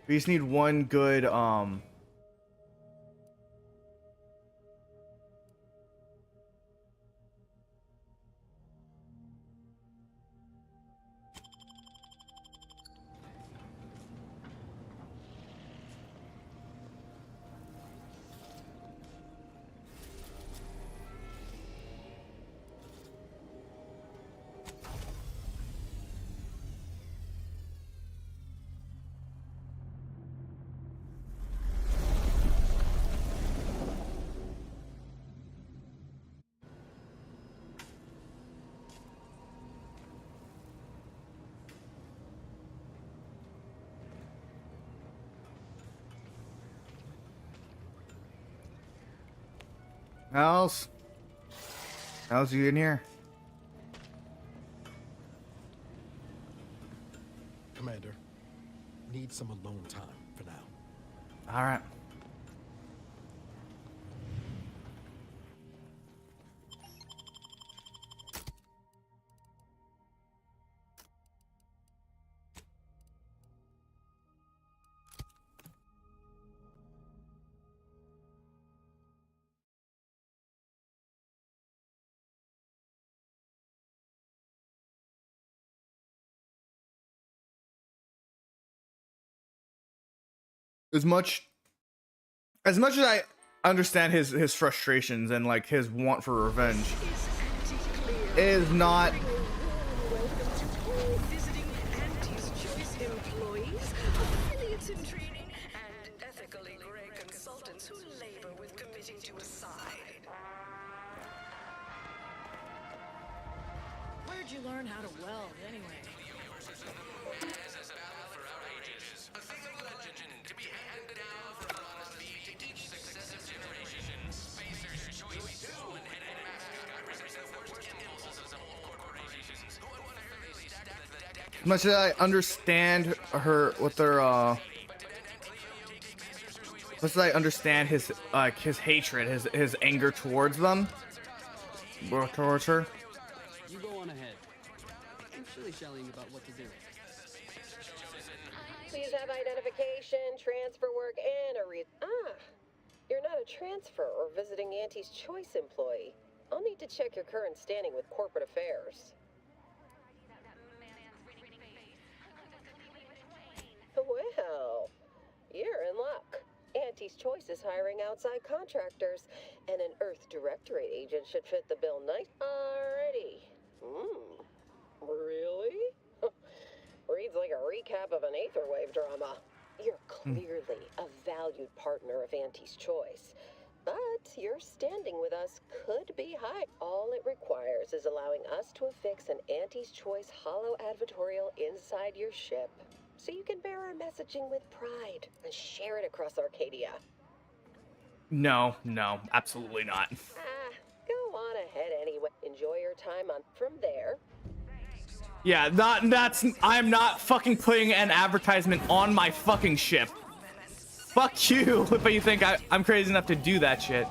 We just need one good How's you in here? Commander, need some alone time for now. All right. As much as I understand his frustrations and like his want for revenge, it is not Visiting Auntie's Choice employees, affiliates in training, and ethically gray consultants who labor with committing to a side. Where'd you learn how to weld, anyway? as much as I understand his his hatred, his anger towards them, or towards her. You go on ahead. I'm shilly-shallying about what to do. Please have identification, transfer work, and a you're not a transfer or visiting Auntie's Choice employee. I'll need to check your current standing with corporate affairs. Well, you're in luck. Auntie's Choice is hiring outside contractors, and an Earth Directorate agent should fit the bill nice. Alrighty. Really? Reads like a recap of an Aetherwave drama. You're clearly a valued partner of Auntie's Choice, but your standing with us could be high. All it requires is allowing us to affix an Auntie's Choice holo advertorial inside your ship, so you can bear our messaging with pride and share it across Arcadia. No, absolutely not. Go on ahead anyway. Enjoy your time on from there. Yeah, I'm not fucking putting an advertisement on my fucking ship. Fuck you if you think I'm crazy enough to do that shit.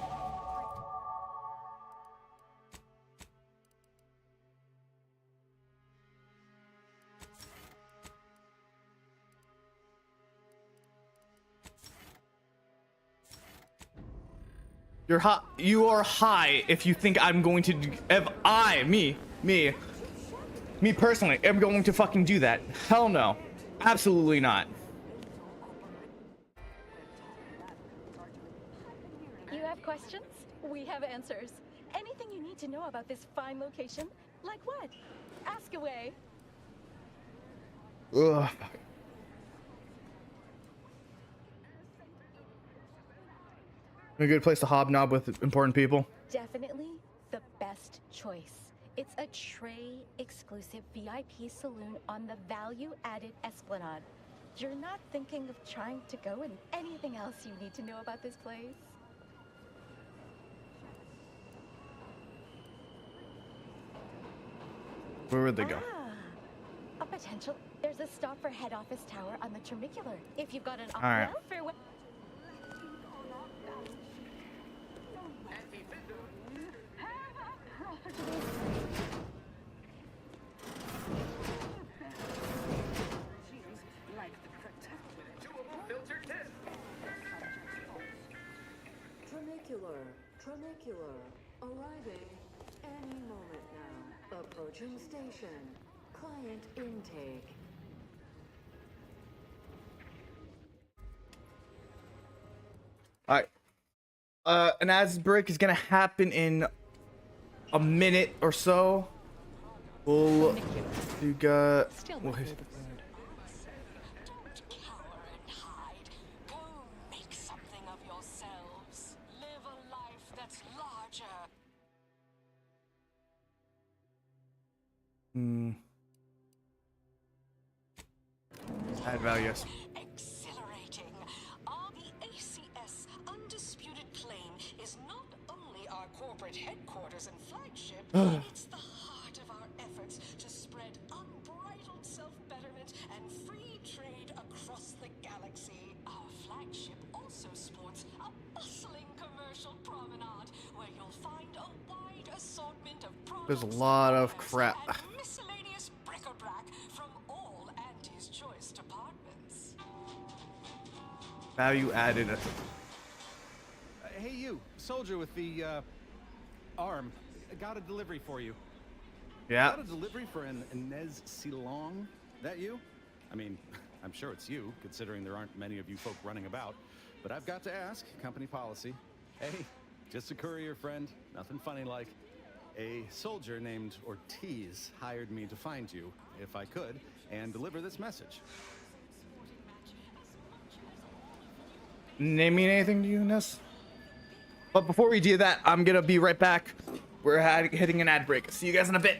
You are high if you think I'm going to me personally am going to fucking do that. Hell no. Absolutely not. You have questions? We have answers. Anything you need to know about this fine location? Like what? Ask away. Ugh. A good place to hobnob with important people. Definitely the best choice. It's a Trey exclusive VIP saloon on the value-added Esplanade. You're not thinking of trying to go in anything else you need to know about this place? Where would they go? A potential. There's a stop for head office tower on the Termicular. If you've got an All right. farewell. Auricular, tronicular, arriving any moment now. Approaching station. Client intake. All right. An ads break is gonna happen in a minute or so. We'll you got. We'll hit. Make something of yourselves. Live a life that's larger. Add value. Yes. Exhilarating. The ACS undisputed claim is not only our corporate headquarters and flagship, it's the heart of our efforts to spread unbridled self-betterment and free trade across the galaxy. Our flagship also sports a bustling commercial promenade where you'll find a wide assortment of products. There's a lot of crap. And miscellaneous bric-a-brac from all Auntie's choice departments. Value added. Hey, you, soldier with the arm. Got a delivery for you. Yeah. Got a delivery for an Inez Silong. That you? I mean, I'm sure it's you, considering there aren't many of you folk running about. But I've got to ask, company policy. Hey, just a courier friend, nothing funny like. A soldier named Ortiz hired me to find you, if I could, and deliver this message. Name me anything to you, Ness? But before we do that, I'm gonna be right back. We're hitting an ad break. See you guys in a bit.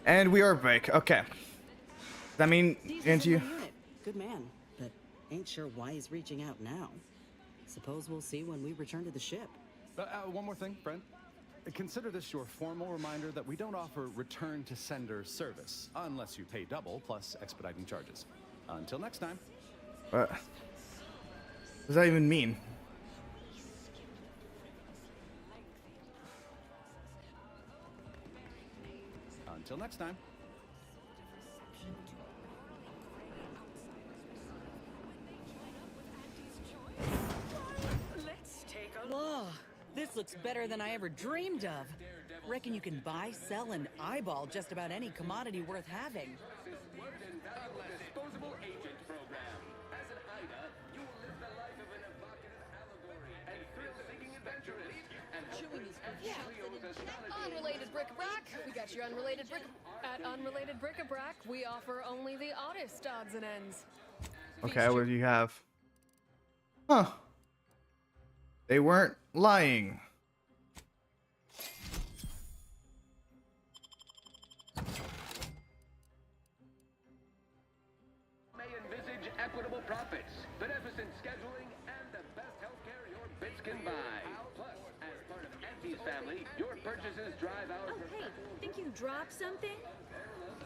And we are back. Okay. Does that mean Diesel's into you? in the unit. Good man, but ain't sure why he's reaching out now. Suppose we'll see when we return to the ship. One more thing, Brent. Consider this your formal reminder that we don't offer return to sender service unless you pay double plus expediting charges. Until next time. What does that even mean? Until next time. Let's take a look. This looks better than I ever dreamed of. Reckon you can buy, sell, and eyeball just about any commodity worth having. Disposable agent program. As an Ida, you will live the life of an evocative allegory and thrill-seeking adventurist. And Unrelated bric-a-brac. We got your unrelated bric. At Unrelated Bric-a-brac, we offer only the oddest odds and ends. Okay, what do you have? Huh. They weren't lying. may envisage equitable profits, beneficent scheduling, and the best healthcare your bits can buy. Plus, as part of Auntie's family, your purchases drive our Hey, think you dropped something?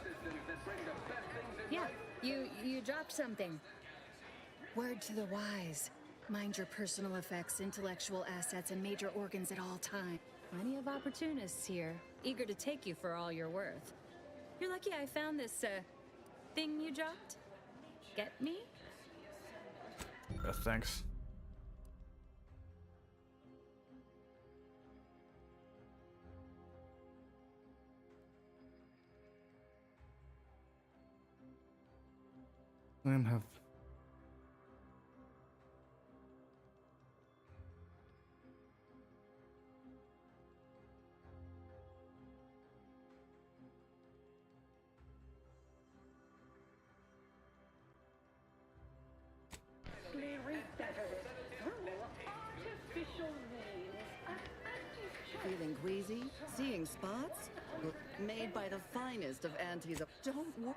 systems that bring the best things in Yeah, life. you dropped something. Word to the wise. Mind your personal effects, intellectual assets, and major organs at all times. Plenty of opportunists here, eager to take you for all you're worth. You're lucky I found this, thing you dropped. Get me? Thanks. Let him have. Feeling queasy? Seeing spots? Made by the finest of Auntie's. Don't worry.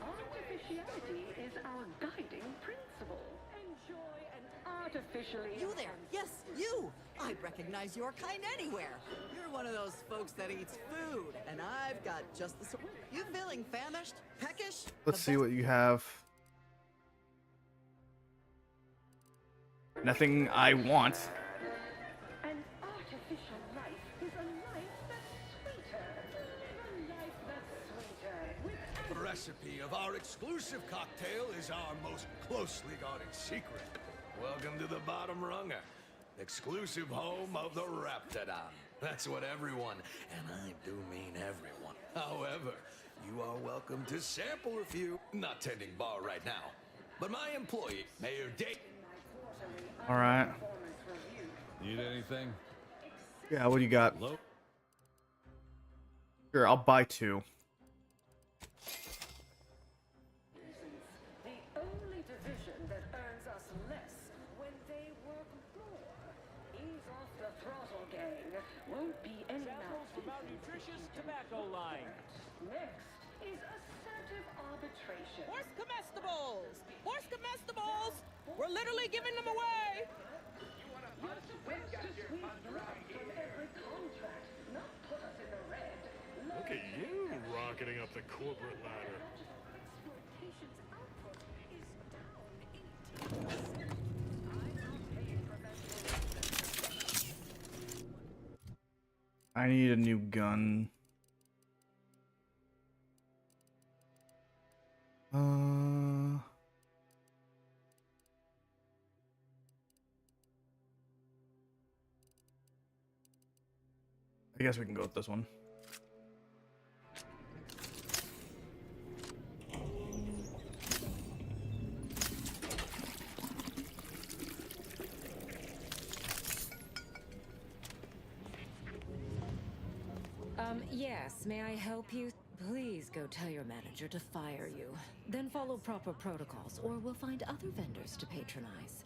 Artificiality is our guiding principle. Enjoy an artificially... You there! Yes, you! I'd recognize your kind anywhere. You're one of those folks that eats food, and I've got just the sort. You feeling famished? Peckish? Let's see what you have. Nothing I want. An artificial life is a life that's sweeter. Live a life that's sweeter. With The recipe of our exclusive cocktail is our most closely guarded secret. Welcome to the bottom runger. Exclusive home of the Raptidon. That's what everyone, and I do mean everyone. However, you are welcome to sample a few. Not tending bar right now, but my employee, Mayor Dave. All right. Need anything? Yeah, what do you got? Hello? Sure, I'll buy two. the only division that earns us less when they work more. Ease off the throttle, gang. Won't be any match. From our nutritious tobacco line. Next is assertive arbitration. Horse comestibles! Horse comestibles! We're literally giving them away! You're supposed to squeeze blood from every contract, not put us in the red. Look at you rocketing up the corporate ladder. I need a new gun. I guess we can go with this one. Yes, may I help you? Please go tell your manager to fire you. Then follow proper protocols, or we'll find other vendors to patronize.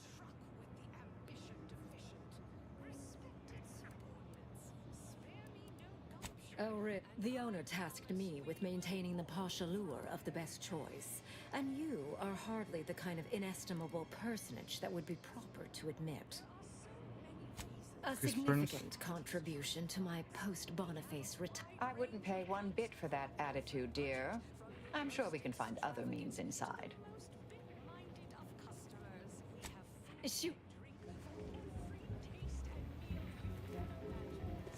Oh, Rick, the owner tasked me with maintaining the posh allure of the best choice. And you are hardly the kind of inestimable personage that would be proper to admit. A significant contribution to my post-Boniface retirement. I wouldn't pay one bit for that attitude, dear. I'm sure we can find other means inside. Shoot.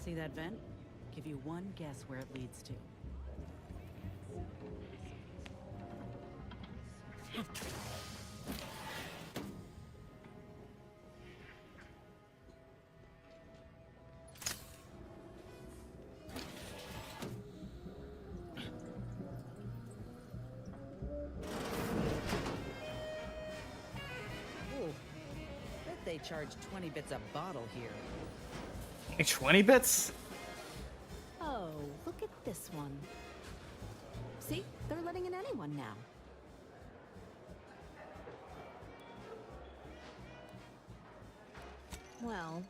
See that vent? Give you one guess where it leads to. Ooh, bet they charge 20 bits a bottle here. 20 bits? Oh, look at this one. See? They're letting in anyone now. Well...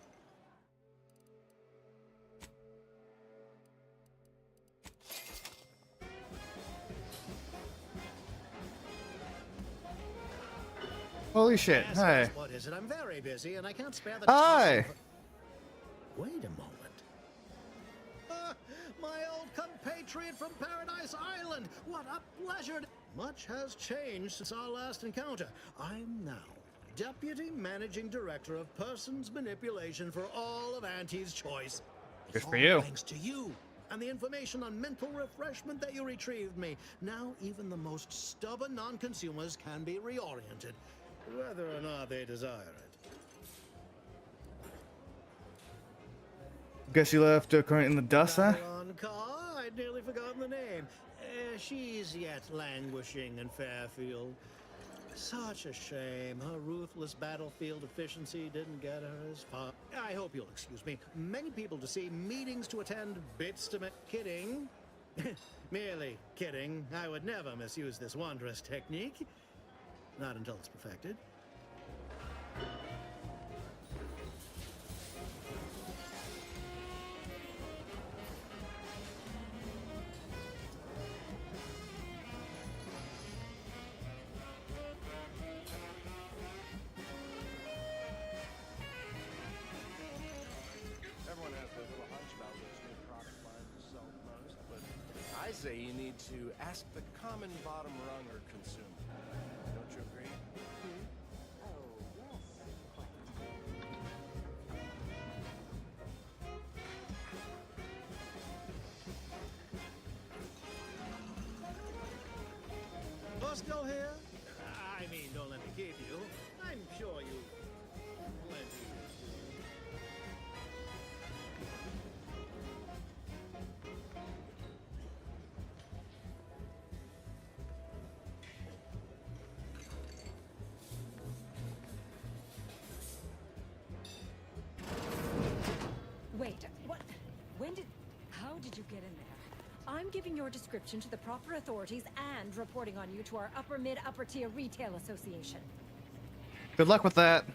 Holy shit. Yes, Hi. yes, what is it? I'm very busy and I can't spare the Hi. time. Wait a moment. My old compatriot from Paradise Island. What a pleasure. Much has changed since our last encounter. I'm now Deputy Managing Director of Persons Manipulation for all of Auntie's Choice. Good for All you. Thanks to you and the information on mental refreshment that you retrieved me. Now even the most stubborn non-consumers can be reoriented, whether or not they desire it. Guess you left current in the dust, huh? On car, I'd nearly forgotten the name. She's yet languishing in Fairfield. Such a shame. Her ruthless battlefield efficiency didn't get her as far. I hope you'll excuse me. Many people to see, meetings to attend, bits to make. Kidding. Merely kidding. I would never misuse this wondrous technique. Not until it's perfected. Everyone has their little hunch about which new product lines to sell most, but I say you need to ask the common bottom runger consumer. Don't you agree? You're still here? I mean, don't let me keep you. I'm sure you plenty. Wait, what? How did you get in there? I'm giving your description to the proper authorities and reporting on you to our upper mid-upper tier retail association. Good luck with that.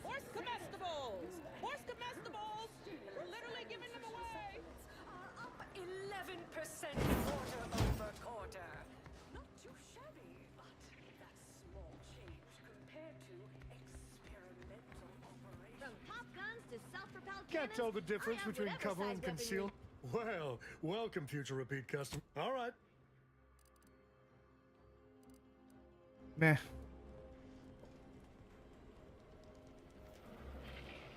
Horse comestibles! Horse comestibles! We're literally giving them away! Are up 11% quarter over quarter. Not too shabby, but that's small change compared to experimental operations. From pop guns to self-propelled Can't cannons, tell the difference I have between whatever cover and size weapon conceal. you Well, welcome, future repeat customer. All right. Meh.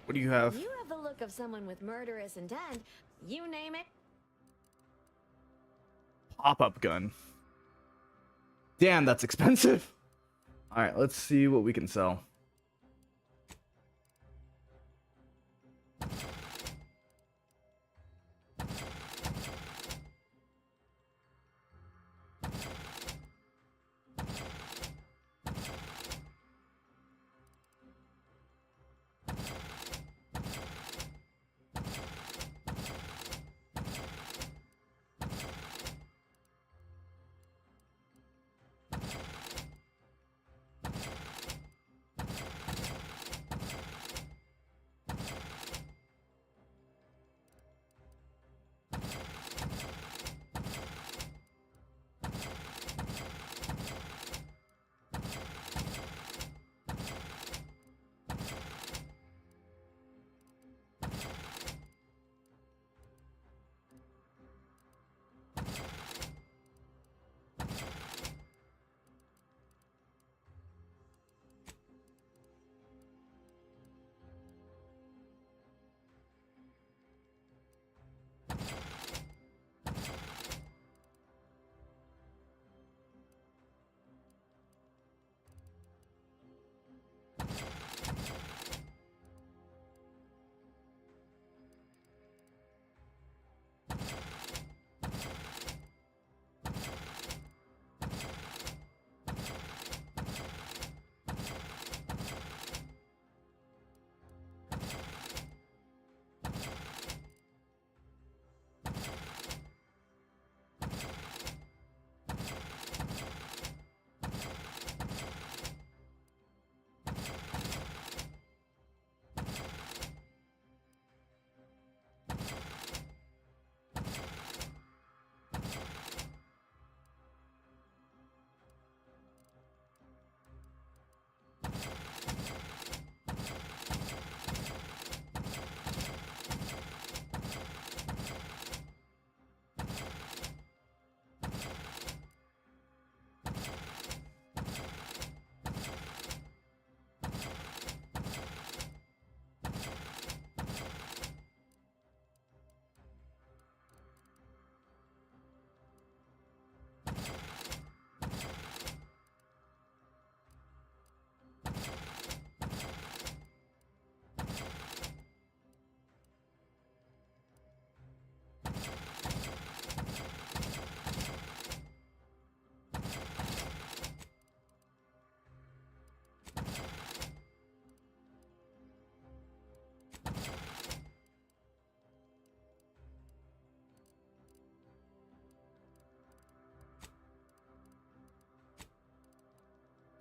What do you have? You have the look of someone with murderous intent. You name it. Pop-up gun. Damn, that's expensive. All right, let's see what we can sell.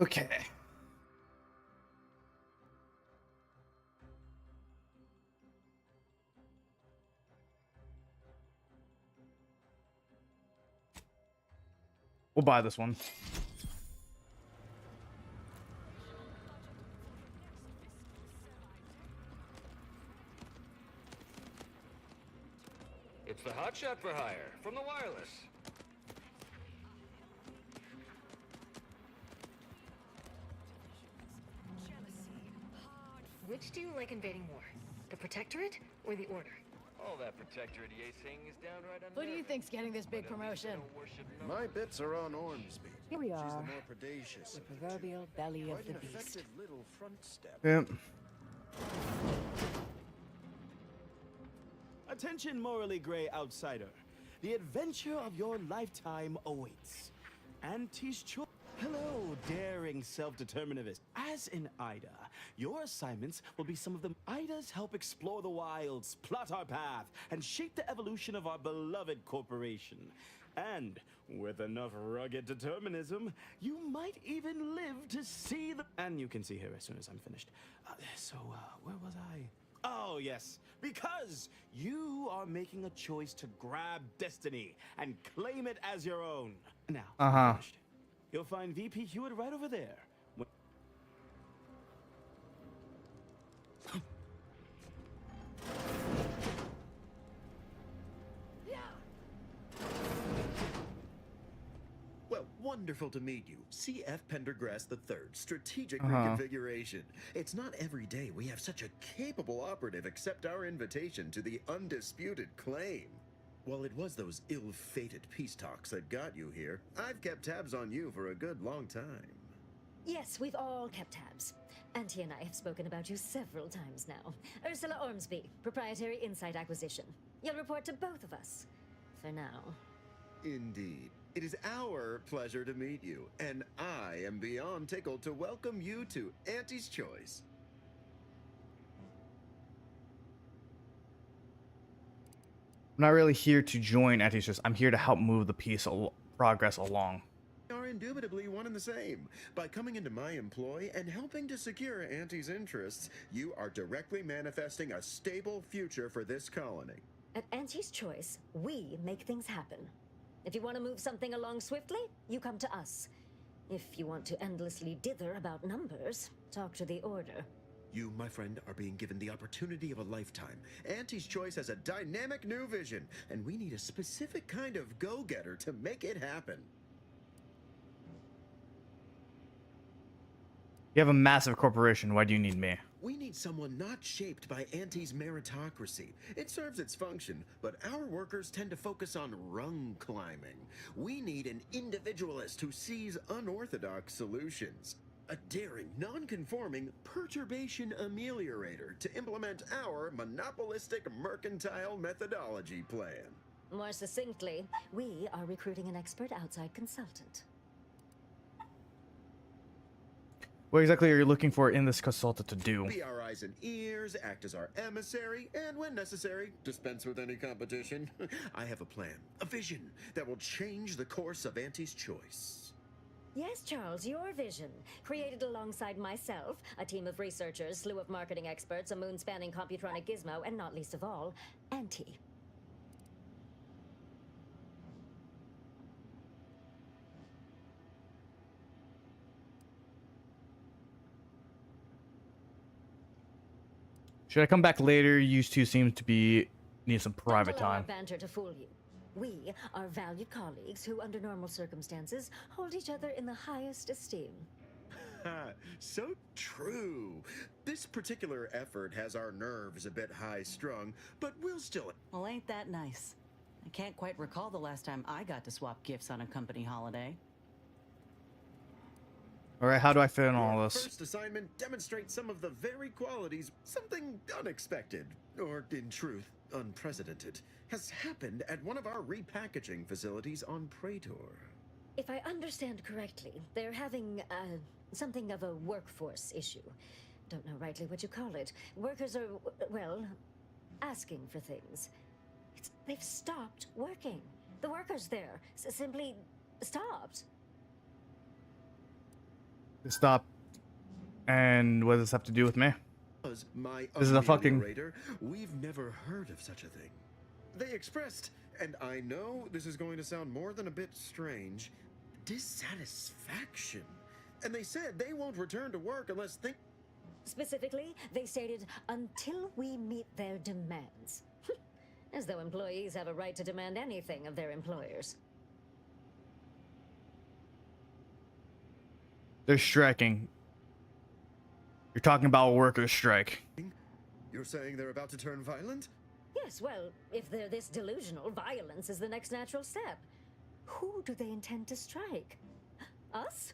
Okay. We'll buy this one. It's the hotshot for hire from the wireless. Which do you like invading more? The Protectorate or the Order? All that protectorate EA thing is downright Who do you think's getting this big promotion? My bits are on Ormsby. Here we She's are. the more predacious. The proverbial belly of the beast. Effective little front step. Yep. Attention, morally gray outsider. The adventure of your lifetime awaits. Auntie's choice. Hello, daring self-determinativist. As in Ida, your assignments will be some of them. Idas help explore the wilds, plot our path, and shape the evolution of our beloved corporation. And with enough rugged determinism, you might even live to see the... And you can see her as soon as I'm finished. Where was I? Oh, yes. Because you are making a choice to grab destiny and claim it as your own. Now, finished. You'll find VP Hewitt right over there. Well, wonderful to meet you. CF Pendergrass III, Strategic Reconfiguration. It's not every day we have such a capable operative accept our invitation to the undisputed claim. Well, it was those ill-fated peace talks that got you here. I've kept tabs on you for a good long time. Yes, we've all kept tabs. Auntie and I have spoken about you several times now. Ursula Ormsby, Proprietary Insight Acquisition. You'll report to both of us. For now. Indeed. It is our pleasure to meet you, and I am beyond tickled to welcome you to Auntie's Choice. I'm not really here to join Auntie's Choice. I'm here to help move the peace progress along. We are indubitably one and the same. By coming into my employ and helping to secure Auntie's interests, you are directly manifesting a stable future for this colony. At Auntie's Choice, we make things happen. If you want to move something along swiftly, you come to us. If you want to endlessly dither about numbers, talk to the Order. You, my friend, are being given the opportunity of a lifetime. Auntie's Choice has a dynamic new vision, and we need a specific kind of go-getter to make it happen. You have a massive corporation. Why do you need me? We need someone not shaped by Auntie's meritocracy. It serves its function, but our workers tend to focus on rung climbing. We need an individualist who sees unorthodox solutions. A daring, non-conforming perturbation ameliorator to implement our monopolistic mercantile methodology plan. More succinctly, we are recruiting an expert outside consultant. What exactly are you looking for in this consultant to do? Be our eyes and ears, act as our emissary, and when necessary, dispense with any competition. I have a plan, a vision that will change the course of Auntie's Choice. Yes, Charles, your vision. Created alongside myself, a team of researchers, slew of marketing experts, a moon-spanning computronic gizmo, and not least of all, Auntie. Should I come back later? You two seem to be need some private Don't allow our time. banter to fool you. We are valued colleagues who, under normal circumstances, hold each other in the highest esteem. So true. This particular effort has our nerves a bit high-strung, but we'll still... Well, ain't that nice? I can't quite recall the last time I got to swap gifts on a company holiday. All right, how do I fit in all this? First assignment demonstrates some of the very qualities, something unexpected, or in truth, unprecedented, has happened at one of our repackaging facilities on Praetor. If I understand correctly, they're having, something of a workforce issue. Don't know rightly what you call it. Workers are, well, asking for things. They've stopped working. The workers there simply stopped. Stop. And what does this have to do with me? My This is a fucking... ameliorator, we've never heard of such a thing. They expressed, and I know this is going to sound more than a bit strange, dissatisfaction. And they said they won't return to work unless things... Specifically, they stated, until we meet their demands. As though employees have a right to demand anything of their employers. They're striking. You're talking about a workers' strike. You're saying they're about to turn violent? Yes, well, if they're this delusional, violence is the next natural step. Who do they intend to strike? Us?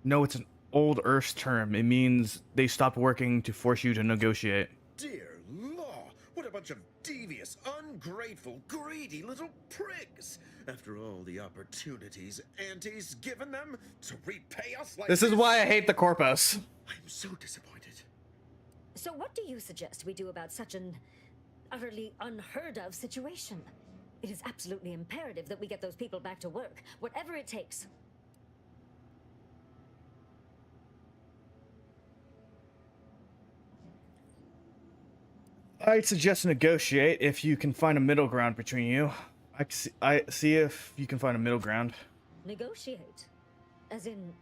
No, it's an old Earth term. It means they stopped working to force you to negotiate. Dear law, what a bunch of devious, ungrateful, greedy little prigs. After all the opportunities Auntie's given them to repay us like This is why I hate the Corpus. I'm so disappointed. So what do you suggest we do about such an utterly unheard of situation? It is absolutely imperative that we get those people back to work, whatever it takes. I'd suggest negotiate if you can find a middle ground between you. I see if you can find a middle ground. Negotiate? As in,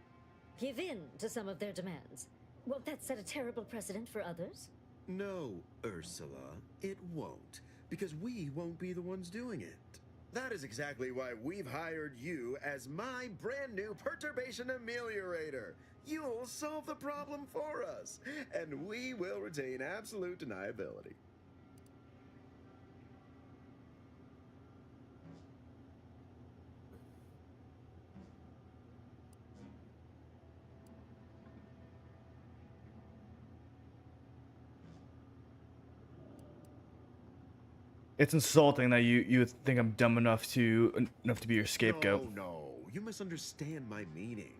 give in to some of their demands? Won't that set a terrible precedent for others? No, Ursula, it won't, because we won't be the ones doing it. That is exactly why we've hired you as my brand new perturbation ameliorator. You'll solve the problem for us, and we will retain absolute deniability. It's insulting that you think I'm dumb enough to be your scapegoat. No, you misunderstand my meaning.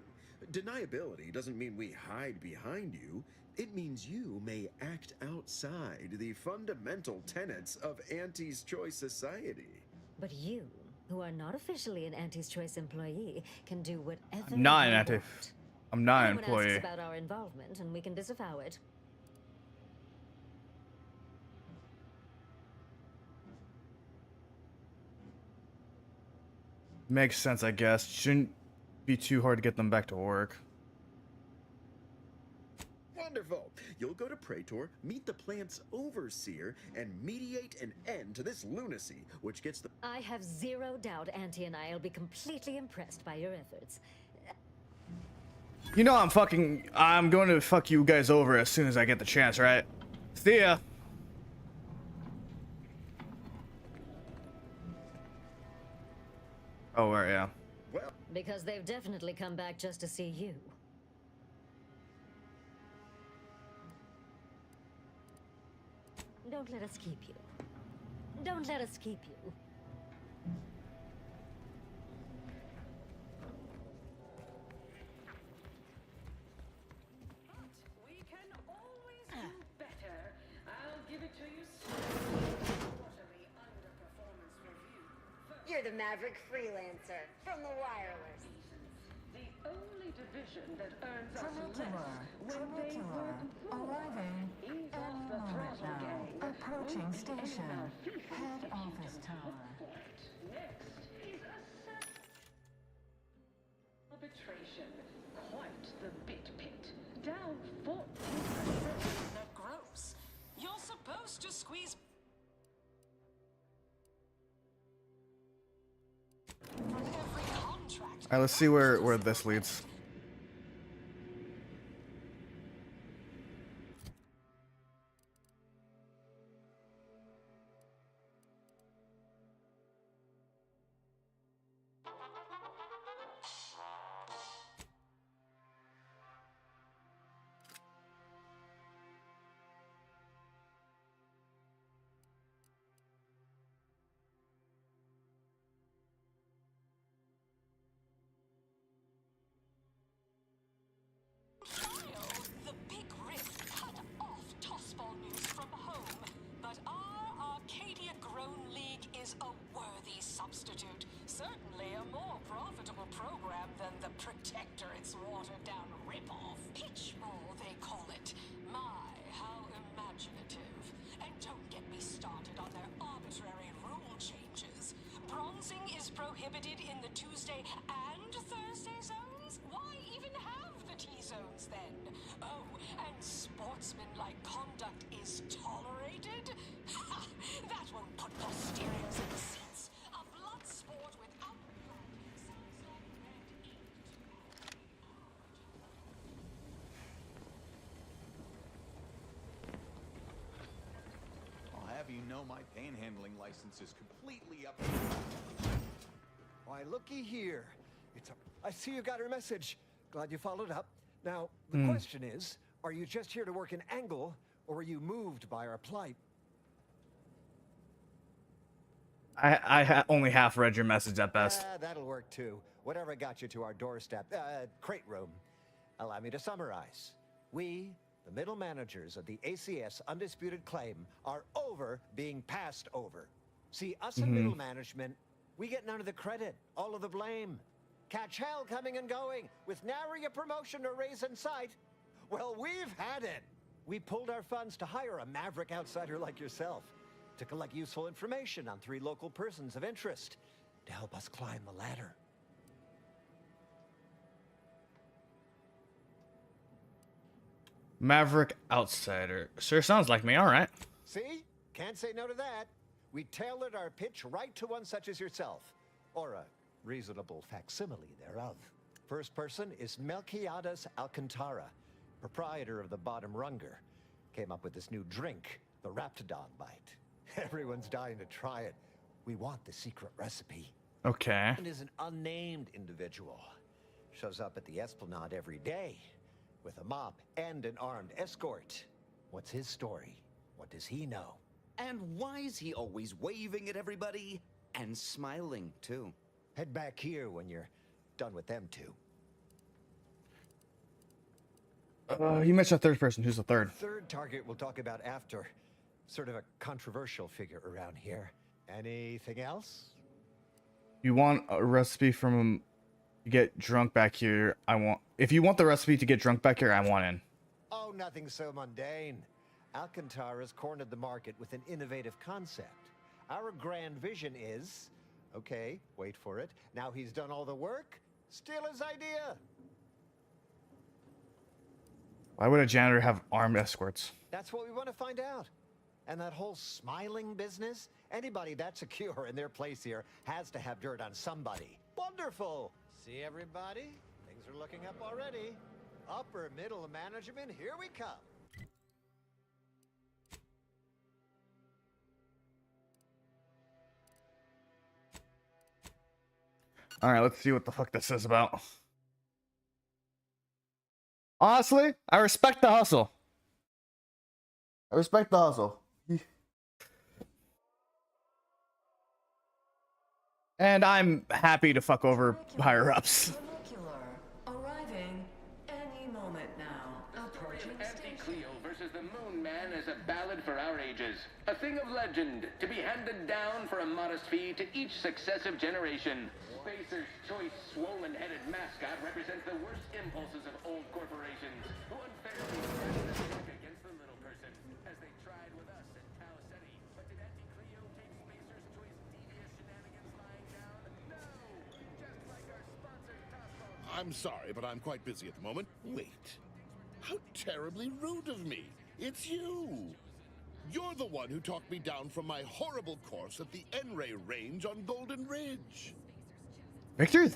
Deniability doesn't mean we hide behind you. It means you may act outside the fundamental tenets of Auntie's Choice Society. But you, who are not officially an Auntie's Choice employee, can do whatever I'm not an you Auntie. want. I'm not an Anyone employee. asks about our involvement, and we can disavow it. Makes sense, I guess. Shouldn't be too hard to get them back to work. Wonderful! You'll go to Praetor, meet the plant's overseer, and mediate an end to this lunacy, which gets the... I have zero doubt Auntie and I will be completely impressed by your efforts. You know I'm going to fuck you guys over as soon as I get the chance, right? See ya. Oh, right, yeah. Well, because they've definitely come back just to see you. Don't let us keep you. Don't let us keep you. We can always do better. I'll give it to you soon. Quarterly underperformance review. You're the maverick freelancer from the wireless. The only division that earns us less when they work more. Ease off the throttle, gang. Approaching station. Head office tower. Next is arbitration. Quite the bit pit. Down 14%. Now, gross. You're supposed to squeeze. Alright, let's see where this leads. The big rift cut off Tossball news from home, but our Arcadia-grown league is a worthy substitute. Certainly a more profitable program than the Protectorate's watered-down prohibited in the Tuesday and Thursday zones? Why even have the T-zones then? Oh, and sportsmanlike conduct is tolerated? Ha! That won't put posteriors in the seats. A blood sport without... I'll have you know my panhandling license is completely up. Why, looky here. I see you got her message. Glad you followed up. Now, the question is, are you just here to work an angle, or were you moved by our plight? I only half read your message at best. That'll work too. Whatever got you to our doorstep. Crate room. Allow me to summarize. We, the middle managers of the ACS Undisputed Claim, are over being passed over. See, us in middle management, we get none of the credit, all of the blame. Catch hell coming and going, with nary a promotion or raise in sight. Well, we've had it. We pulled our funds to hire a maverick outsider like yourself to collect useful information on 3 local persons of interest to help us climb the ladder. Maverick outsider. Sure sounds like me. All right. See? Can't say no to that. We tailored our pitch right to one such as yourself, or a reasonable facsimile thereof. First person is Melquiades Alcantara, proprietor of the Bottom Runger. Came up with this new drink, the Raptidon Bite. Everyone's dying to try it. We want the secret recipe. Okay. And is an unnamed individual. Shows up at the Esplanade every day with a mop and an armed escort. What's his story? What does he know? And why is he always waving at everybody? And smiling, too. Head back here when you're done with them two. You mentioned a third person. Who's the third? Third target we'll talk about after. Sort of a controversial figure around here. Anything else? You want a recipe from get drunk back here? If you want the recipe to get drunk back here, I want in. Oh, nothing so mundane. Alcantara's cornered the market with an innovative concept. Our grand vision is, okay, wait for it. Now he's done all the work, steal his idea. Why would a janitor have armed escorts? That's what we want to find out. And that whole smiling business, anybody that's secure in their place here has to have dirt on somebody. Wonderful. See everybody? Things are looking up already. Upper middle management, here we come. All right, let's see what the fuck this is about. Honestly, I respect the hustle. I respect the hustle. And I'm happy to fuck over higher-ups. Arriving any moment now. Approaching Anti-Cleo versus the Moon Man is a ballad for our ages. A thing of legend, to be handed down for a modest fee to each successive generation. Spacer's choice swollen-headed mascot represents the worst impulses of old corporations, who unfairly stacked the deck against the little person, as they tried with us at Tau Ceti. But did Anti-Cleo take Spacer's choice devious shenanigans lying down? No! Just like our sponsor, Tosco. I'm sorry, but I'm quite busy at the moment. Wait. How terribly rude of me. It's you. You're the one who talked me down from my horrible course at the N-Ray range on Golden Ridge. Victor,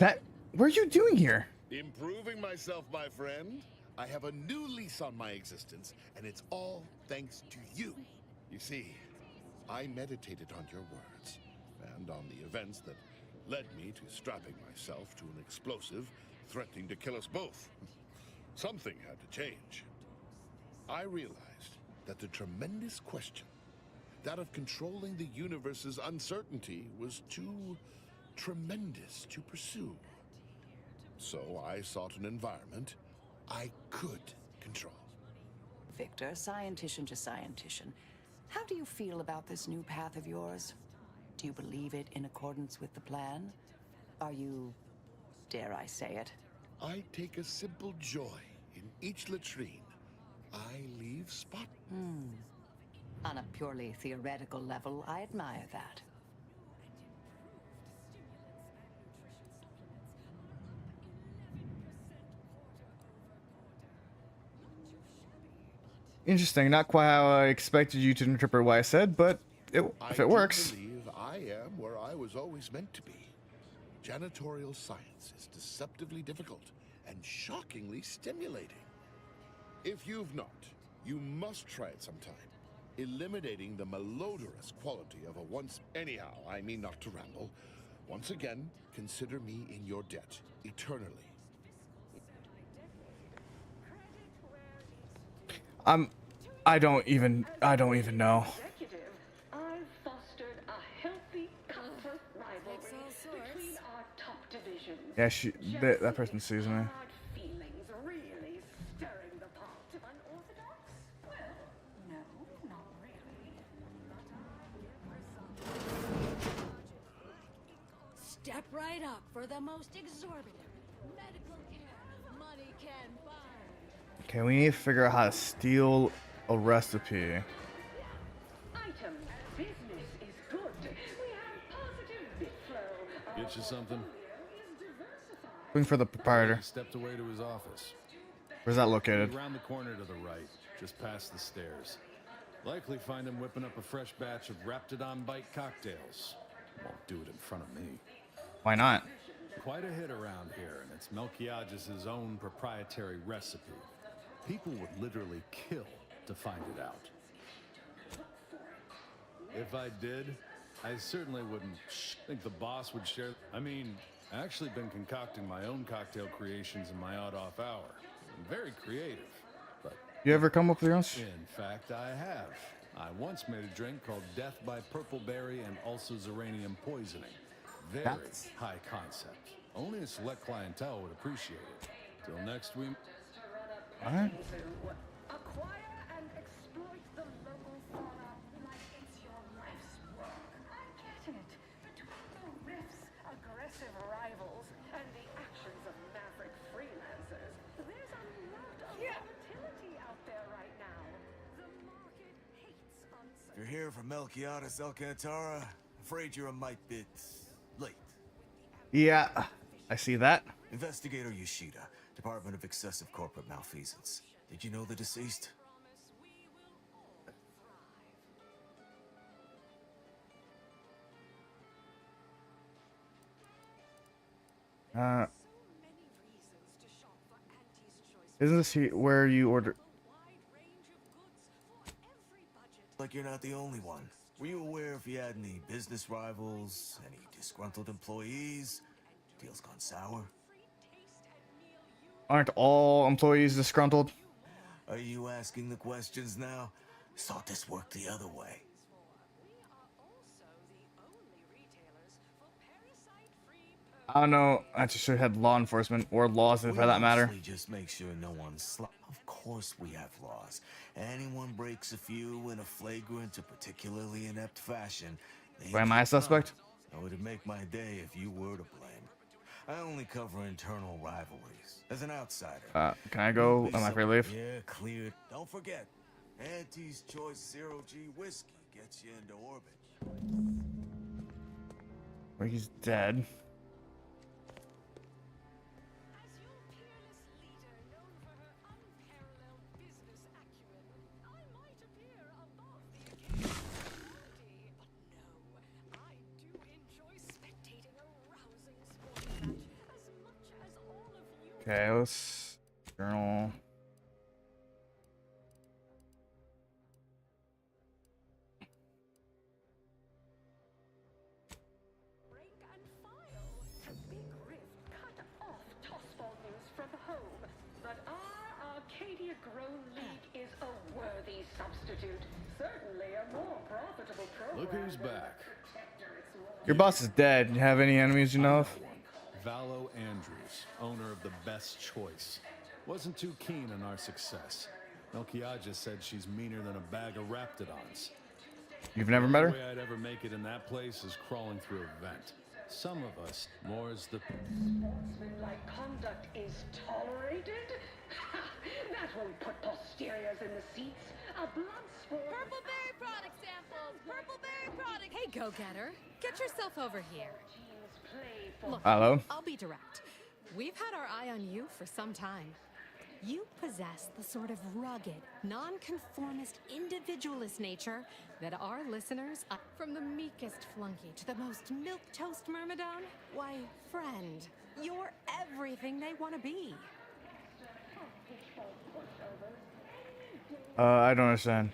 what are you doing here? Improving myself, my friend. I have a new lease on my existence, and it's all thanks to you. You see, I meditated on your words, and on the events that led me to strapping myself to an explosive threatening to kill us both. Something had to change. I realized that the tremendous question, that of controlling the universe's uncertainty, was too tremendous to pursue. So I sought an environment I could control. Victor, scientician to scientician, how do you feel about this new path of yours? Do you believe it in accordance with the plan? Are you, dare I say it? I take a simple joy in each latrine I leave spot. On a purely theoretical level, I admire that. Interesting. Not quite how I expected you to interpret what I said, but if it works. I believe I am where I was always meant to be. Janitorial science is deceptively difficult and shockingly stimulating. If you've not, you must try it sometime. Eliminating the malodorous quality of a once... Anyhow, I mean not to ramble. Once again, consider me in your debt, eternally. I don't even know. I've fostered a healthy cutthroat rivalry between our top divisions. Yeah, that person sees me. Hard feelings really stirring the pot. Unorthodox? Well, no, not really. Step right up for the most exorbitant medical care money can buy. Okay, we need to figure out how to steal a recipe. Item. Business is good. We have positive bit flow. Get you something? Looking for the proprietor. He stepped away to his office. Where's that located? Around the corner to the right, just past the stairs. Likely find him whipping up a fresh batch of Raptidon Bite cocktails. Won't do it in front of me. Why not? Quite a hit around here, and it's Melquiades' own proprietary recipe. People would literally kill to find it out. If I did, I certainly wouldn't think the boss would share. I mean, I actually been concocting my own cocktail creations in my odd-off hour. I'm very creative, but... You ever come up with your own? In fact, I have. I once made a drink called Death by Purple Berry and also Uranium Poisoning. Very high concept. Only a select clientele would appreciate it. Till next week. Alright. Acquire and exploit the local fauna like it's your life's work. I get it. Between the rifts, aggressive rivals, and the actions of maverick freelancers, there's a lot of volatility out there right now. The market hates uncertainty. If you're here from Melquiades Alcantara, afraid you're a mite bit late. Yeah, I see that. Investigator Yoshida, Department of Excessive Corporate Malfeasance. Did you know the deceased? Isn't this where you order? Like you're not the only one. Were you aware if you had any business rivals, any disgruntled employees? Deal's gone sour? Aren't all employees disgruntled? Are you asking the questions now? Thought this worked the other way. I don't know. I just should have had law enforcement or laws for that matter. Just make sure no one's Of course we have laws. Anyone breaks a few in a flagrant or particularly inept fashion. Why am I a suspect? It would make my day if you were to blame. I only cover internal rivalries. As an outsider. Can I go? Am I free to leave? Yeah, cleared. Don't forget, Auntie's Choice 0G whiskey gets you into orbit. Well, he's dead. Okay, let's journal. Big Rift cut off tossball news from home, but our Arcadia-grown league is a worthy substitute. Certainly a more profitable program. Look who's back. Your boss is dead. You have any enemies you know of? Vallo Andrews, owner of the Best Choice, wasn't too keen on our success. Melquiades said she's meaner than a bag of Raptidons. You've never met her? The only way I'd ever make it in that place is crawling through a vent. Some of us, more is the... Sportsmanlike conduct is tolerated? That won't put posteriors in the seats. A blood sport... Purple berry product samples! Purple berry product! Hey, go-getter. Get yourself over here. Look, Hello? I'll be direct. We've had our eye on you for some time. You possess the sort of rugged, nonconformist, individualist nature that our listeners, from the meekest flunky to the most milquetoast myrmidon, why, friend, you're everything they want to be. I don't understand.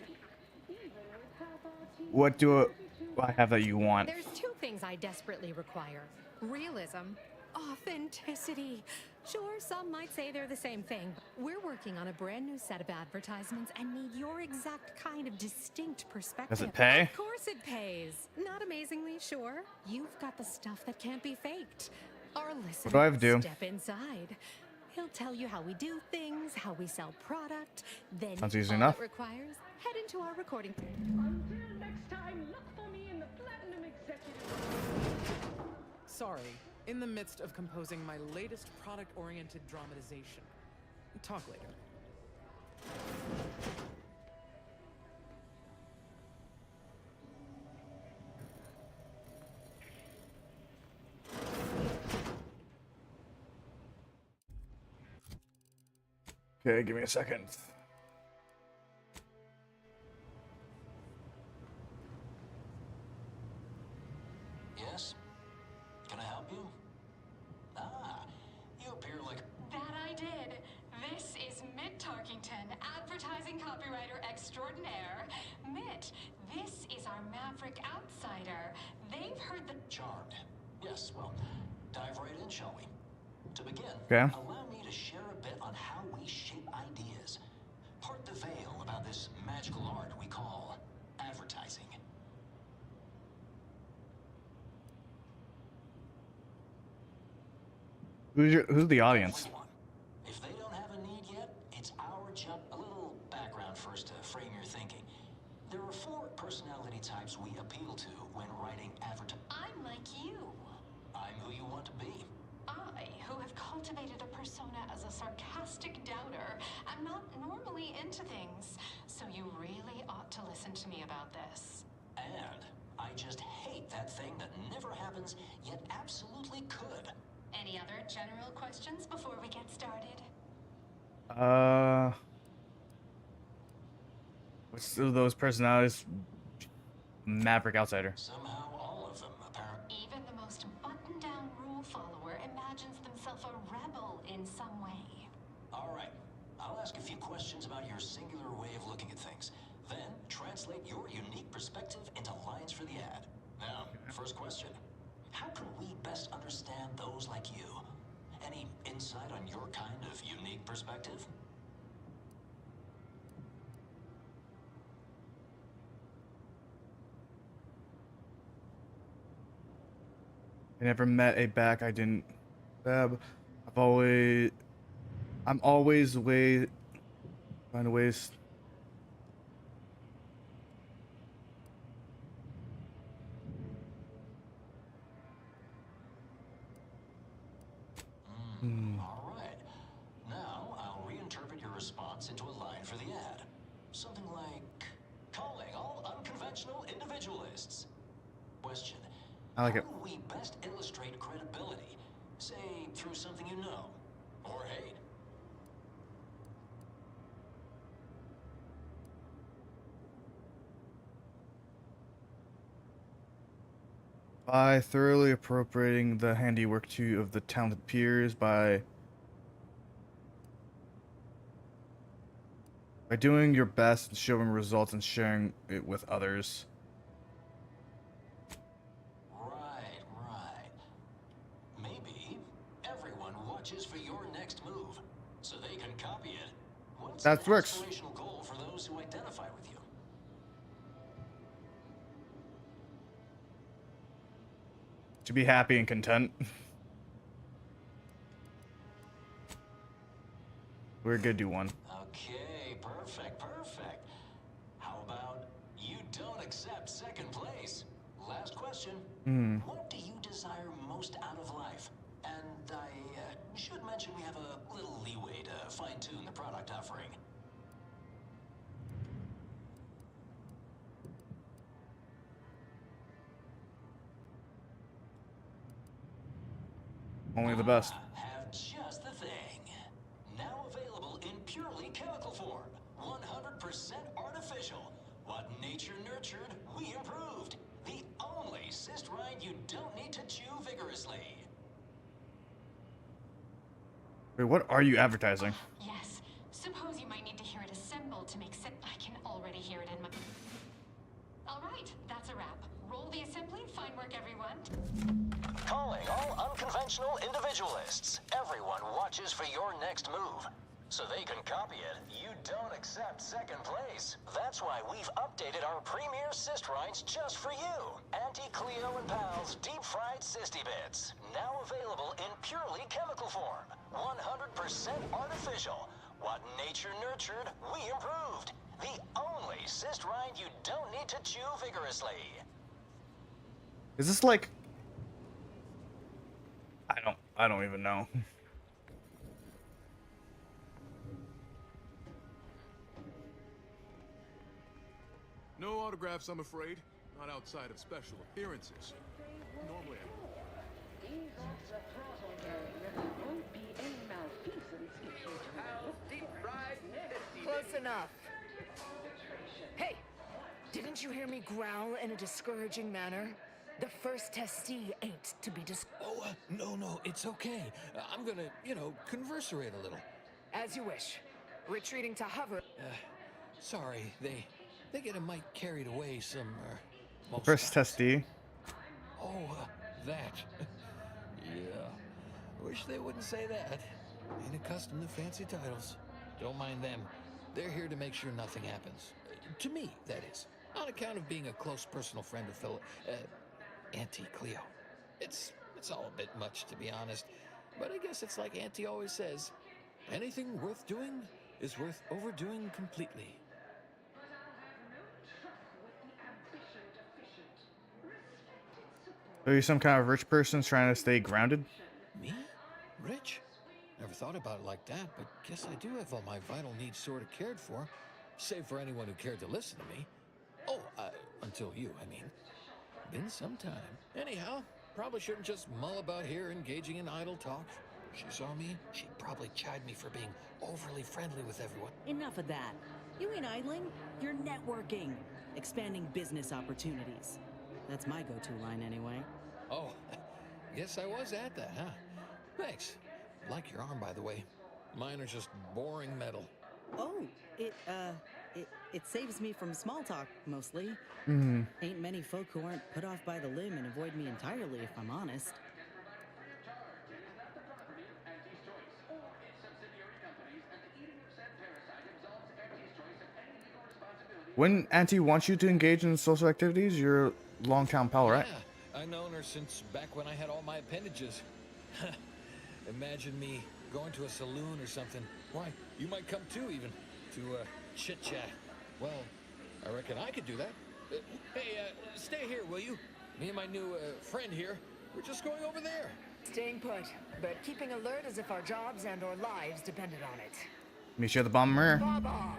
What do I have that you want? There's two things I desperately require. Realism, authenticity. Sure, some might say they're the same thing. We're working on a brand new set of advertisements and need your exact kind of distinct perspective. Does it pay? Of course it pays. Not amazingly, sure. You've got the stuff that can't be faked. Our listener, What do I have to do? step inside. He'll tell you how we do things, how we sell product. Then Sounds easy all enough. it requires, head into our recording. Until next time, look for me in the Platinum Executive. Sorry, in the midst of composing my latest product-oriented dramatization. Talk later. Okay, give me a second. Yes? Can I help you? Ah, you appear like... That I did. This is Mitt Tarkington, advertising copywriter extraordinaire. Mitt, this is our Maverick outsider. They've heard the... Charmed. Yes, well, dive right in, shall we? To begin, Okay. allow me to share a bit on how we shape ideas. Part the veil about this magical art we call advertising. Who's the audience? If they don't have a need yet, it's our job. A little background first to frame your thinking. There are 4 personality types we appeal to when writing advertising. I'm like you. I'm who you want to be. I, who have cultivated a persona as a sarcastic doubter, am not normally into things. So you really ought to listen to me about this. And I just hate that thing that never happens, yet absolutely could. Any other general questions before we get started? What's those personalities? Maverick outsider. Somehow all of them, apparently. Even the most buttoned-down rule follower imagines themselves a rebel in some way. All right, I'll ask a few questions about your singular way of looking at things. Then translate your unique perspective into lines for the ad. Now, first question. How can we best understand those like you? Any insight on your kind of unique perspective? I never met a back I didn't stab. I'm always find ways. All right. Now I'll reinterpret your response into a line for the ad. Something like, calling all unconventional individualists. Question. I like it. How do we best illustrate credibility? Say, through something you know, or hate. By thoroughly appropriating the handiwork too of the talented peers by doing your best, showing results, and sharing it with others. Right. Maybe everyone watches for your next move, so they can copy it. What's That an works. aspirational goal for those who identify with you? To be happy and content. We're good, do one. Okay, perfect. How about you don't accept second place? Last question. What do you desire most out of life? And I should mention we have a little leeway to fine-tune the product offering. Only the best. Have just the thing. Now available in artificial. What nature nurtured, we improved. The only cyst rind you don't need to chew vigorously. Wait, what are you advertising? Yes. Suppose you might need to hear it assembled to make sense. I can already hear it in my... All right, that's a wrap. Roll the assembly. Fine work, everyone. Calling all unconventional individualists. Everyone watches for your next move. So they can copy it, you don't accept second place. That's why we've updated our premier cyst rinds just for you. Anti-Cleo and Pal's deep-fried cysty bits. Now available in purely chemical form. 100% artificial. What nature nurtured, we improved. The only cyst rind you don't need to chew vigorously. Is this like... I don't even know. No autographs, I'm afraid. Not outside of special appearances. Normally Close enough. Hey, didn't you hear me growl in a discouraging manner? The first testee ain't to be Oh, no, it's okay. I'm gonna, converserate a little. As you wish. Retreating to hover. Sorry, they get a mite carried away some, most First testee. Oh, that. Yeah. Wish they wouldn't say that. Ain't accustomed to fancy titles. Don't mind them. They're here to make sure nothing happens. To me, that is. On account of being a close personal friend of fellow, Auntie Cleo. It's all a bit much, to be honest. But I guess it's like Auntie always says, anything worth doing is worth overdoing completely. Are you some kind of rich person trying to stay grounded? Me? Rich? Never thought about it like that, but guess I do have all my vital needs sort of cared for. Save for anyone who cared to listen to me. Oh, until you, I mean. Been some time. Anyhow, probably shouldn't just mull about here engaging in idle talk. If she saw me, she'd probably chide me for being overly friendly with everyone. Enough of that. You ain't idling. You're networking. Expanding business opportunities. That's my go-to line anyway. Oh, guess I was at that, huh? Thanks. Like your arm, by the way. Mine are just boring metal. Oh, it saves me from small talk, mostly. Mm-hmm. Ain't many folk who aren't put off by the limb and avoid me entirely, if I'm honest. When Auntie wants you to engage in social activities, you're a long-time pal, right? Yeah, I've known her since back when I had all my appendages. Imagine me going to a saloon or something. Why, you might come too, even, to chit-chat. Well, I reckon I could do that. Hey, stay here, will you? Me and my new friend here, we're just going over there. Staying put, but keeping alert as if our jobs and or lives depended on it. Meet you at the bomber. Baba!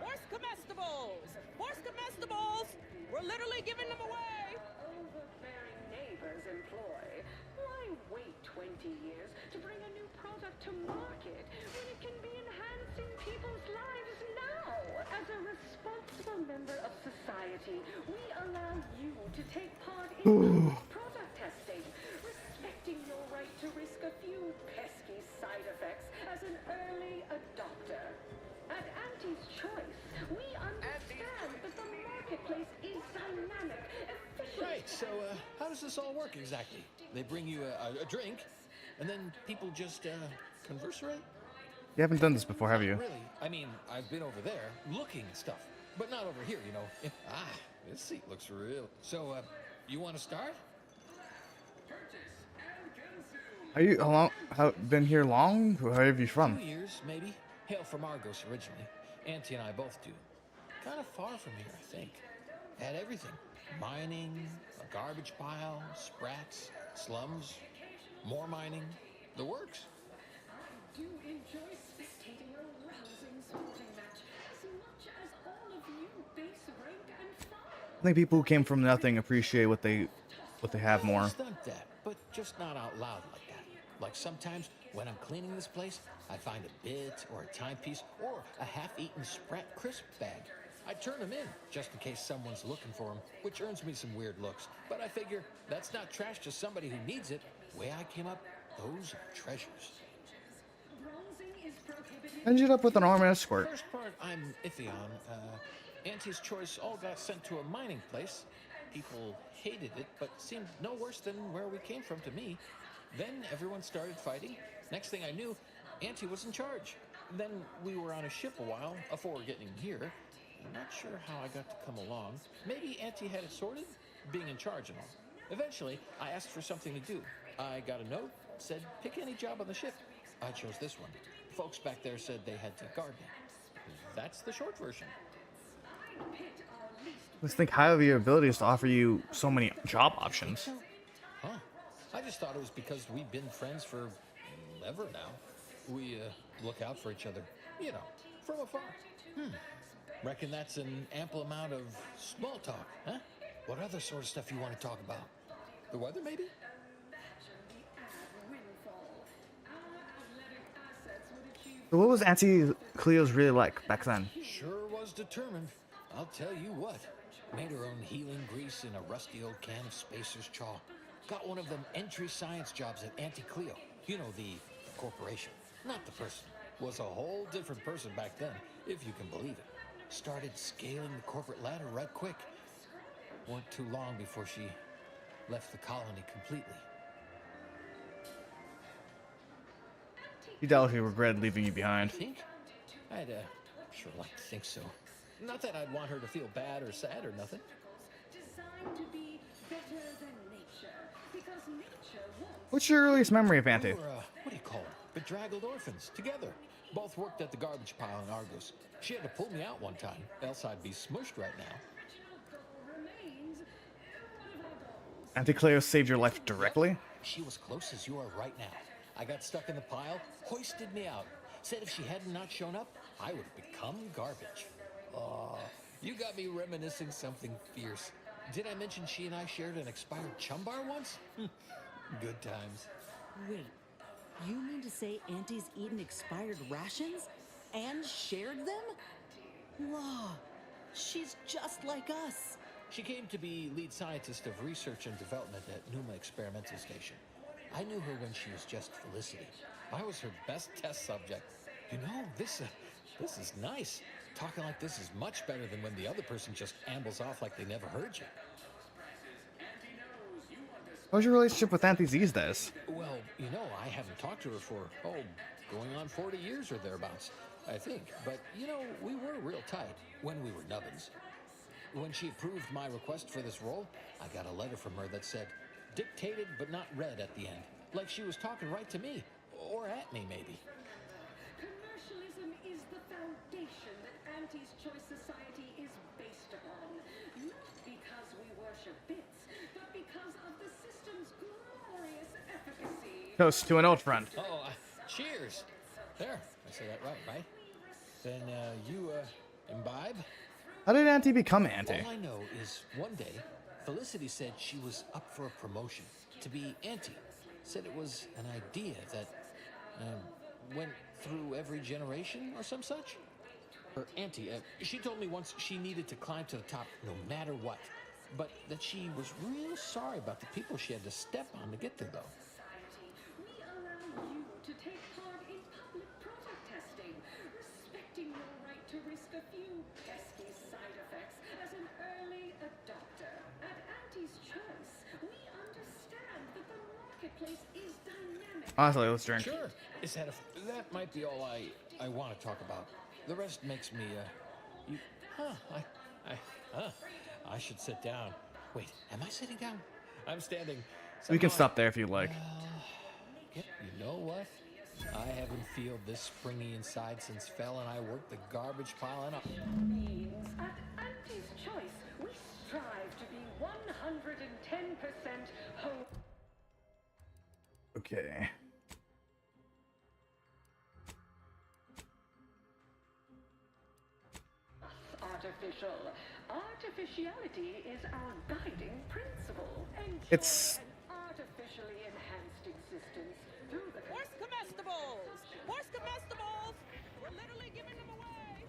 Horse comestibles! Horse comestibles! We're literally giving them away! Overbearing neighbors employ. Why wait 20 years to bring a new product to market when it can be enhancing people's lives now? As a responsible member of society, we allow you to take part in product testing, respecting your right to risk a few pesky side effects as an early adopter. At Auntie's Choice, we understand that the marketplace is dynamic, efficient. Right, so how does this all work exactly? They bring you a drink, and then people just converserate? You haven't done this before, have you? Really? I mean, I've been over there looking at stuff, but not over here, you know. This seat looks real. So, you want to start? Are you been here long? Where are you from? 2 years, maybe. Hail from Argos originally. Auntie and I both do. Kind of far from here, I think. Had everything. Mining, a garbage pile, sprats, slums, more mining, the works. I do enjoy spectating a rousing sporting match as much as all of you base rank and file. I think people who came from nothing appreciate what they have more. Stunt that, but just not out loud like that. Like sometimes when I'm cleaning this place, I find a bit or a timepiece or a half-eaten Sprat crisp bag. I turn them in just in case someone's looking for them, which earns me some weird looks. But I figure that's not trash to somebody who needs it. Way I came up, those are treasures. Ended up with an armed escort. First part I'm iffy on. Auntie's Choice all got sent to a mining place. People hated it, but seemed no worse than where we came from to me. Then everyone started fighting. Next thing I knew, Auntie was in charge. Then we were on a ship a while before getting here. I'm not sure how I got to come along. Maybe Auntie had it sorted, being in charge and all. Eventually, I asked for something to do. I got a note, said pick any job on the ship. I chose this one. Folks back there said they had to guard me. That's the short version. Let's think highly of your abilities to offer you so many job options. Huh. I just thought it was because we've been friends for ever now. We look out for each other, you know, from afar. Reckon that's an ample amount of small talk, huh? What other sort of stuff you want to talk about? The weather, maybe? So what was Auntie Cleo's really like back then? Sure was determined. I'll tell you what. Made her own healing grease in a rusty old can of Spacer's Chaw. Got one of them entry science jobs at Auntie Cleo. You know, the corporation, not the person. Was a whole different person back then, if you can believe it. Started scaling the corporate ladder right quick. Weren't too long before she left the colony completely. You doubtlessly regret leaving you behind. Think? I'd sure like to think so. Not that I'd want her to feel bad or sad or nothing. What's your earliest memory of Auntie? We were, what do you call them? Bedraggled orphans, together. Both worked at the garbage pile in Argos. She had to pull me out one time, else I'd be smushed right now. Auntie Cleo saved your life directly? She was close as you are right now. I got stuck in the pile, hoisted me out. Said if she hadn't not shown up, I would have become garbage. Oh, you got me reminiscing something fierce. Did I mention she and I shared an expired chum bar once? Good times. Wait, you mean to say Auntie's eaten expired rations and shared them? Wow, she's just like us. She came to be lead scientist of research and development at Numa Experimental Station. I knew her when she was just Felicity. I was her best test subject. You know, this is nice. Talking like this is much better than when the other person just ambles off like they never heard you. How's your relationship with Auntie these days? Well, you know, I haven't talked to her for, going on 40 years or thereabouts, I think. But, you know, we were real tight when we were nubbins. When she approved my request for this role, I got a letter from her that said, dictated but not read at the end. Like she was talking right to me. Or at me, maybe. Commercialism is the foundation that Auntie's Choice Society is based upon. Not because we worship bits, but because of the system's glorious efficacy. Toast to an old friend. Oh, cheers. There, I say that right? Then, you, imbibe? How did Auntie become Auntie? All I know is one day, Felicity said she was up for a promotion to be Auntie. Said it was an idea that went through every generation or some such. Her auntie, she told me once she needed to climb to the top no matter what, but that she was real sorry about the people she had to step on to get there, though. We allow you to take part in public product testing, respecting your right to risk a few pesky side effects as an early adopter. At Auntie's Choice, we understand that the marketplace is dynamic. Honestly, let's drink. Sure. That might be all I want to talk about. The rest makes me, I should sit down. Wait, am I sitting down? I'm standing. We can stop there if you like. You know what? I haven't felt this springy inside since Fel and I worked the garbage pile and up. At Auntie's Choice, we strive to be 110% whole. Okay. Artificiality is our guiding principle. It's artificially enhanced resistance through the Horse comestibles! Horse comestibles! We're literally giving them away!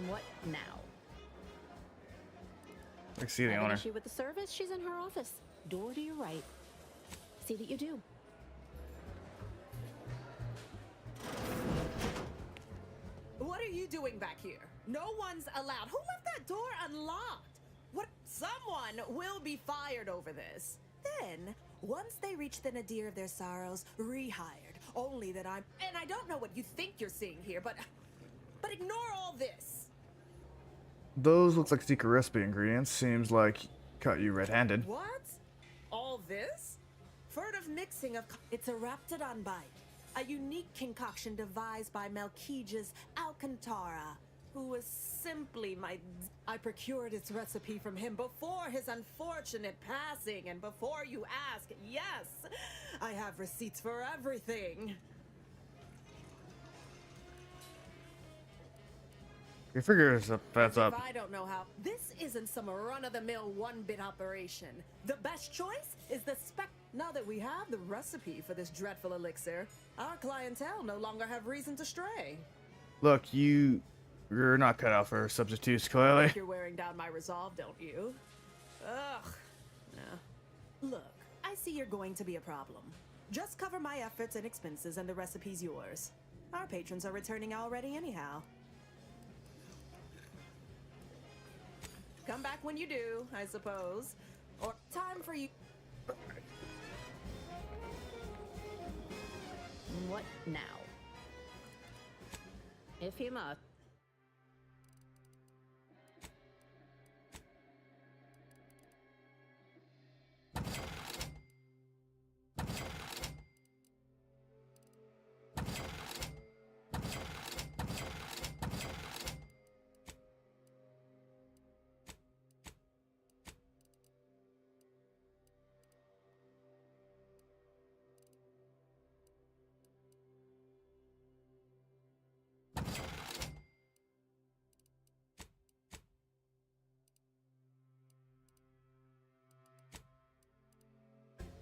What now? I see the Have an owner. issue with the service? She's in her office. Door to your right. See that you do. What are you doing back here? No one's allowed. Who left that door unlocked? What? Someone will be fired over this. Then, once they reach the nadir of their sorrows, rehired. Only that I'm... And I don't know what you think you're seeing here, but ignore all this. Those looks like secret recipe ingredients. Seems like caught you red-handed. What? All this? Furtive mixing of... It's a Raptidon bite. A unique concoction devised by Melquiades Alcantara, who was simply my... I procured its recipe from him before his unfortunate passing, and before you ask, yes, I have receipts for everything. You figure that's up. If I don't know how... This isn't some run-of-the-mill one-bit operation. The best choice is the spec... Now that we have the recipe for this dreadful elixir, our clientele no longer have reason to stray. Look, you're not cut out for substitutes, clearly. You're wearing down my resolve, don't you? Ugh. No. Look, I see you're going to be a problem. Just cover my efforts and expenses and the recipe's yours. Our patrons are returning already anyhow. Come back when you do, I suppose. Or time for you... What now? If you must.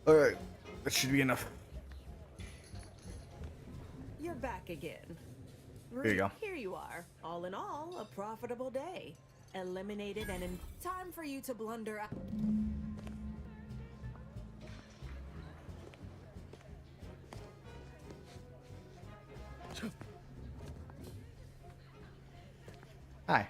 Alright, that should be enough. You're back again. Here you go. Here you are. All in all, a profitable day. Eliminated and in time for you to blunder out. Hi.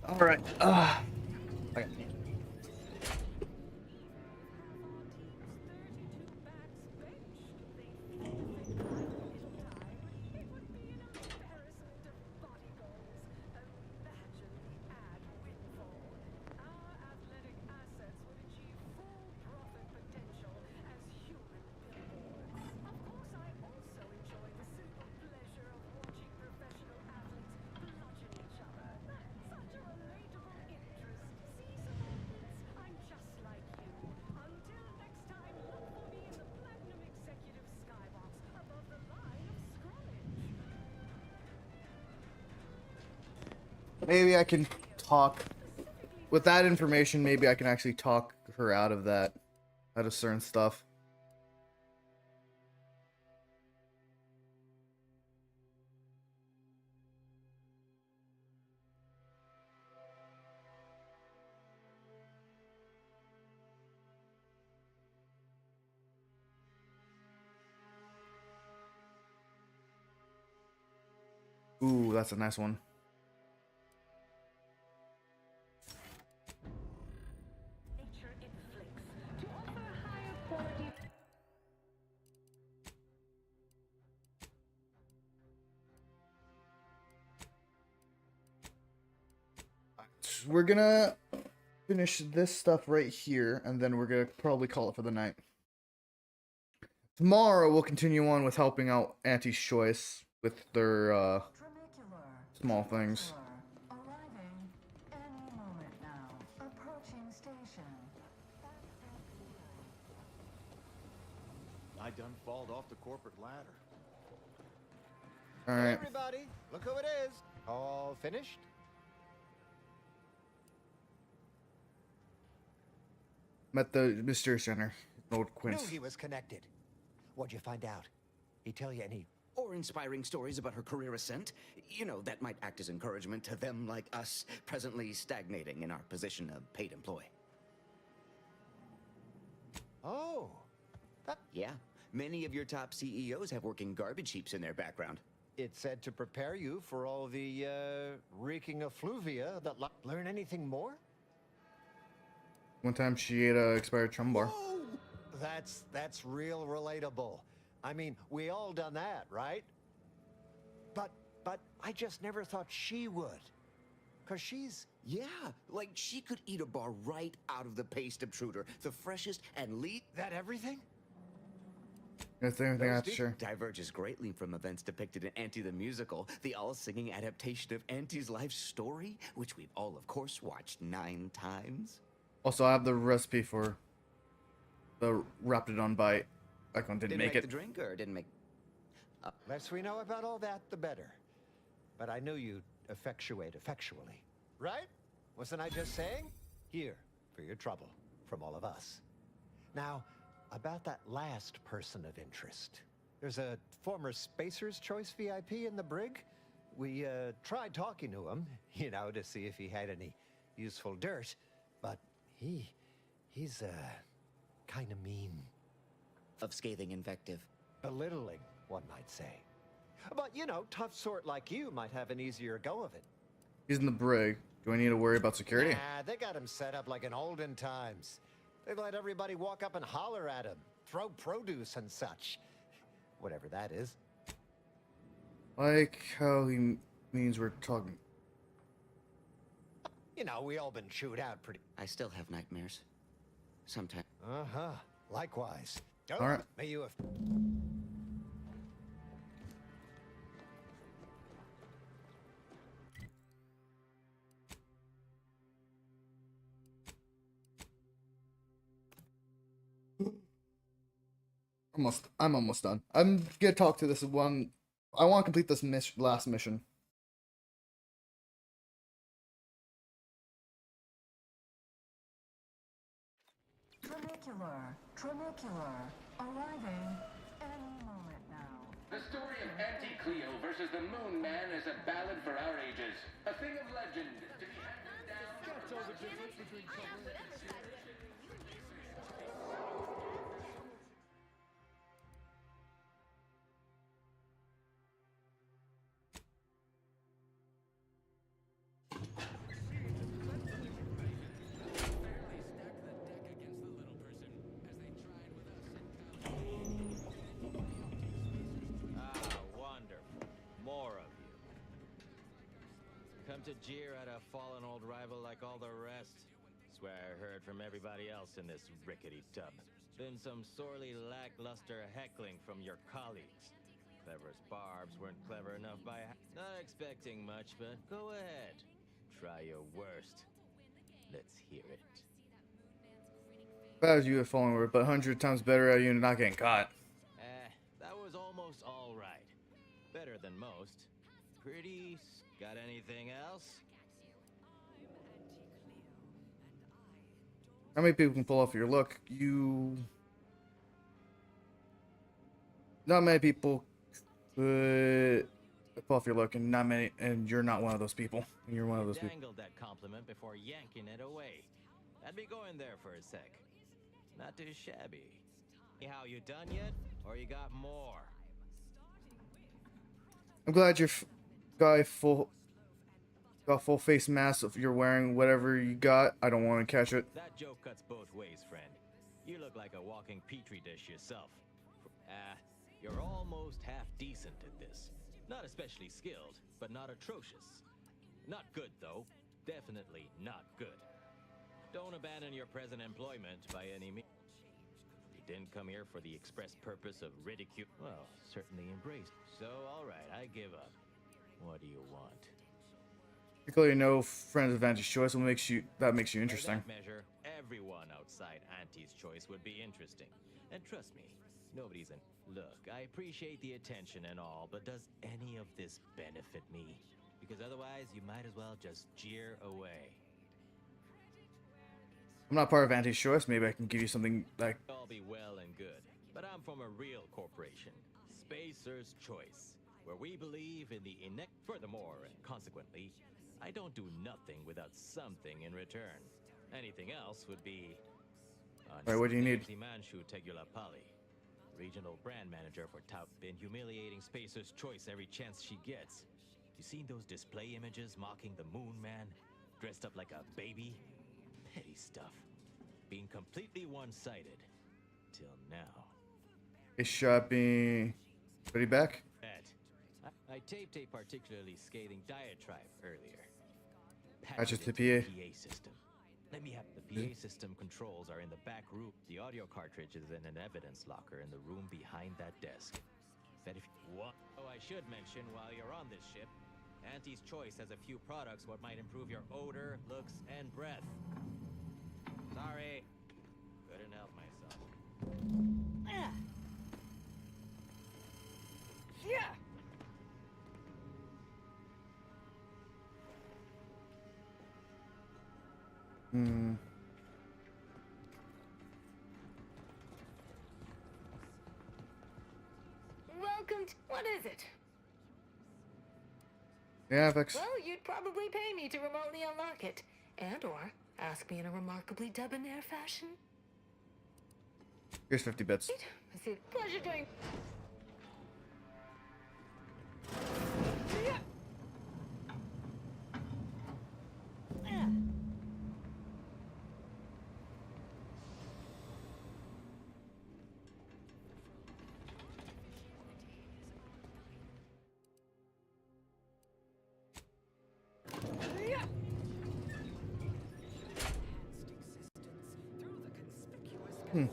All right. Okay. Maybe I can talk with that information. Maybe I can actually talk her out of that, out of certain stuff. Ooh, that's a nice one. we're gonna finish this stuff right here, and then we're gonna probably call it for the night. Tomorrow we'll continue on with helping out Auntie's Choice with their small things. Arriving any moment now. Approaching station. I done falled off the corporate ladder. All Hey, right. everybody, look who it is. All finished? Met the Mysterious Center. Old Knew Quince. he was connected. What'd you find out? He tell you any? Or inspiring stories about her career ascent? You know, that might act as encouragement to them like us, presently stagnating in our position of paid employee. Oh. Yeah, many of your top CEOs have working garbage heaps in their background. It said to prepare you for all the reeking effluvia that learn anything more? One time she ate a expired chum bar. That's real relatable. I mean, we all done that, right? But I just never thought she would. 'Cause she's... Yeah, like she could eat a bar right out of the paste obtruder, the freshest and least... That everything? That's the only thing that's sure. Diverges greatly from events depicted in Auntie the Musical, the all-singing adaptation of Auntie's life story, which we've all, of course, watched 9 times. Also, I have the recipe for the Raptidon bite. Icon didn't make it. The drink, or didn't make... Less we know about all that, the better. But I knew you'd effectuate effectually. Right? Wasn't I just saying? Here, for your trouble, from all of us. Now, about that last person of interest. There's a former Spacer's Choice VIP in the brig. We tried talking to him, you know, to see if he had any useful dirt. But he's kind of mean. Of scathing invective. Belittling, one might say. But, you know, tough sort like you might have an easier go of it. He's in the brig. Do I need to worry about security? Nah, they got him set up like in olden times. They let everybody walk up and holler at him, throw produce and such. Whatever that is. Like how he means we're talking. You know, we all been chewed out pretty... I still have nightmares. Sometimes. Uh-huh. Likewise. Oh, all right. May you have... I'm almost done. I'm gonna talk to this one. I want to complete this last mission. Trinicular, arriving any moment now. The story of Auntie Cleo versus the Moon Man is a ballad for our ages. A thing of legend to be handed down. Can't tell the difference between cover and concealer. To jeer at a fallen old rival like all the rest. Swear I heard from everybody else in this rickety tub. Been some sorely lackluster heckling from your colleagues. Clever as barbs weren't clever enough by... Not expecting much, but go ahead. Try your worst. Let's hear it. Bad as you have fallen over, but 100 times better at you not getting caught. That was almost all right. Better than most. Pretty... Got anything else? How many people can pull off your look? Not many people could pull off your look, and not many, and you're not one of those people. And you're one of those people. Dangled that compliment before yanking it away. I'd be going there for a sec. Not too shabby. How, you done yet? Or you got more? I'm glad you're got full face mask if you're wearing whatever you got. I don't want to catch it. That joke cuts both ways, friend. You look like a walking petri dish yourself. You're almost half decent at this. Not especially skilled, but not atrocious. Not good, though. definitely not good. Don't abandon your present employment by any means. You didn't come here for the express purpose of ridicule. Well, certainly embrace. So, all right, I give up. What do you want? Particularly no friends of Auntie's Choice. What makes you interesting? By that measure, everyone outside Auntie's Choice would be interesting. And trust me, nobody's in. Look, I appreciate the attention and all, but does any of this benefit me? Because otherwise, you might as well just jeer away. I'm not part of Auntie's Choice. Maybe I can give you something like. All be well and good, but I'm from a real corporation, Spacer's Choice, where we believe in the Furthermore, and consequently, I don't do nothing without something in return. Anything else would be. Alright, what do you need? Himanshu Tegulapalli, regional brand manager for Taup, been humiliating Spacer's Choice every chance she gets. You seen those display images mocking the Moon Man, dressed up like a baby? Petty stuff. Being completely one-sided. Till now. Is shopping. Ready back? I taped a particularly scathing diatribe earlier. That's just the Patented PA. PA system. Let me have the PA system controls are in the back room. The audio cartridge is in an evidence locker in the room behind that desk. That if what? Oh, I should mention while you're on this ship, Auntie's Choice has a few products what might improve your odor, looks, and breath. Sorry, couldn't help myself. Yeah. Hmm. Welcome to... What is it? Yeah, Vex. Well, you'd probably pay me to remotely unlock it. And/or ask me in a remarkably debonair fashion. Here's 50 bits. It's a pleasure doing... Hmm.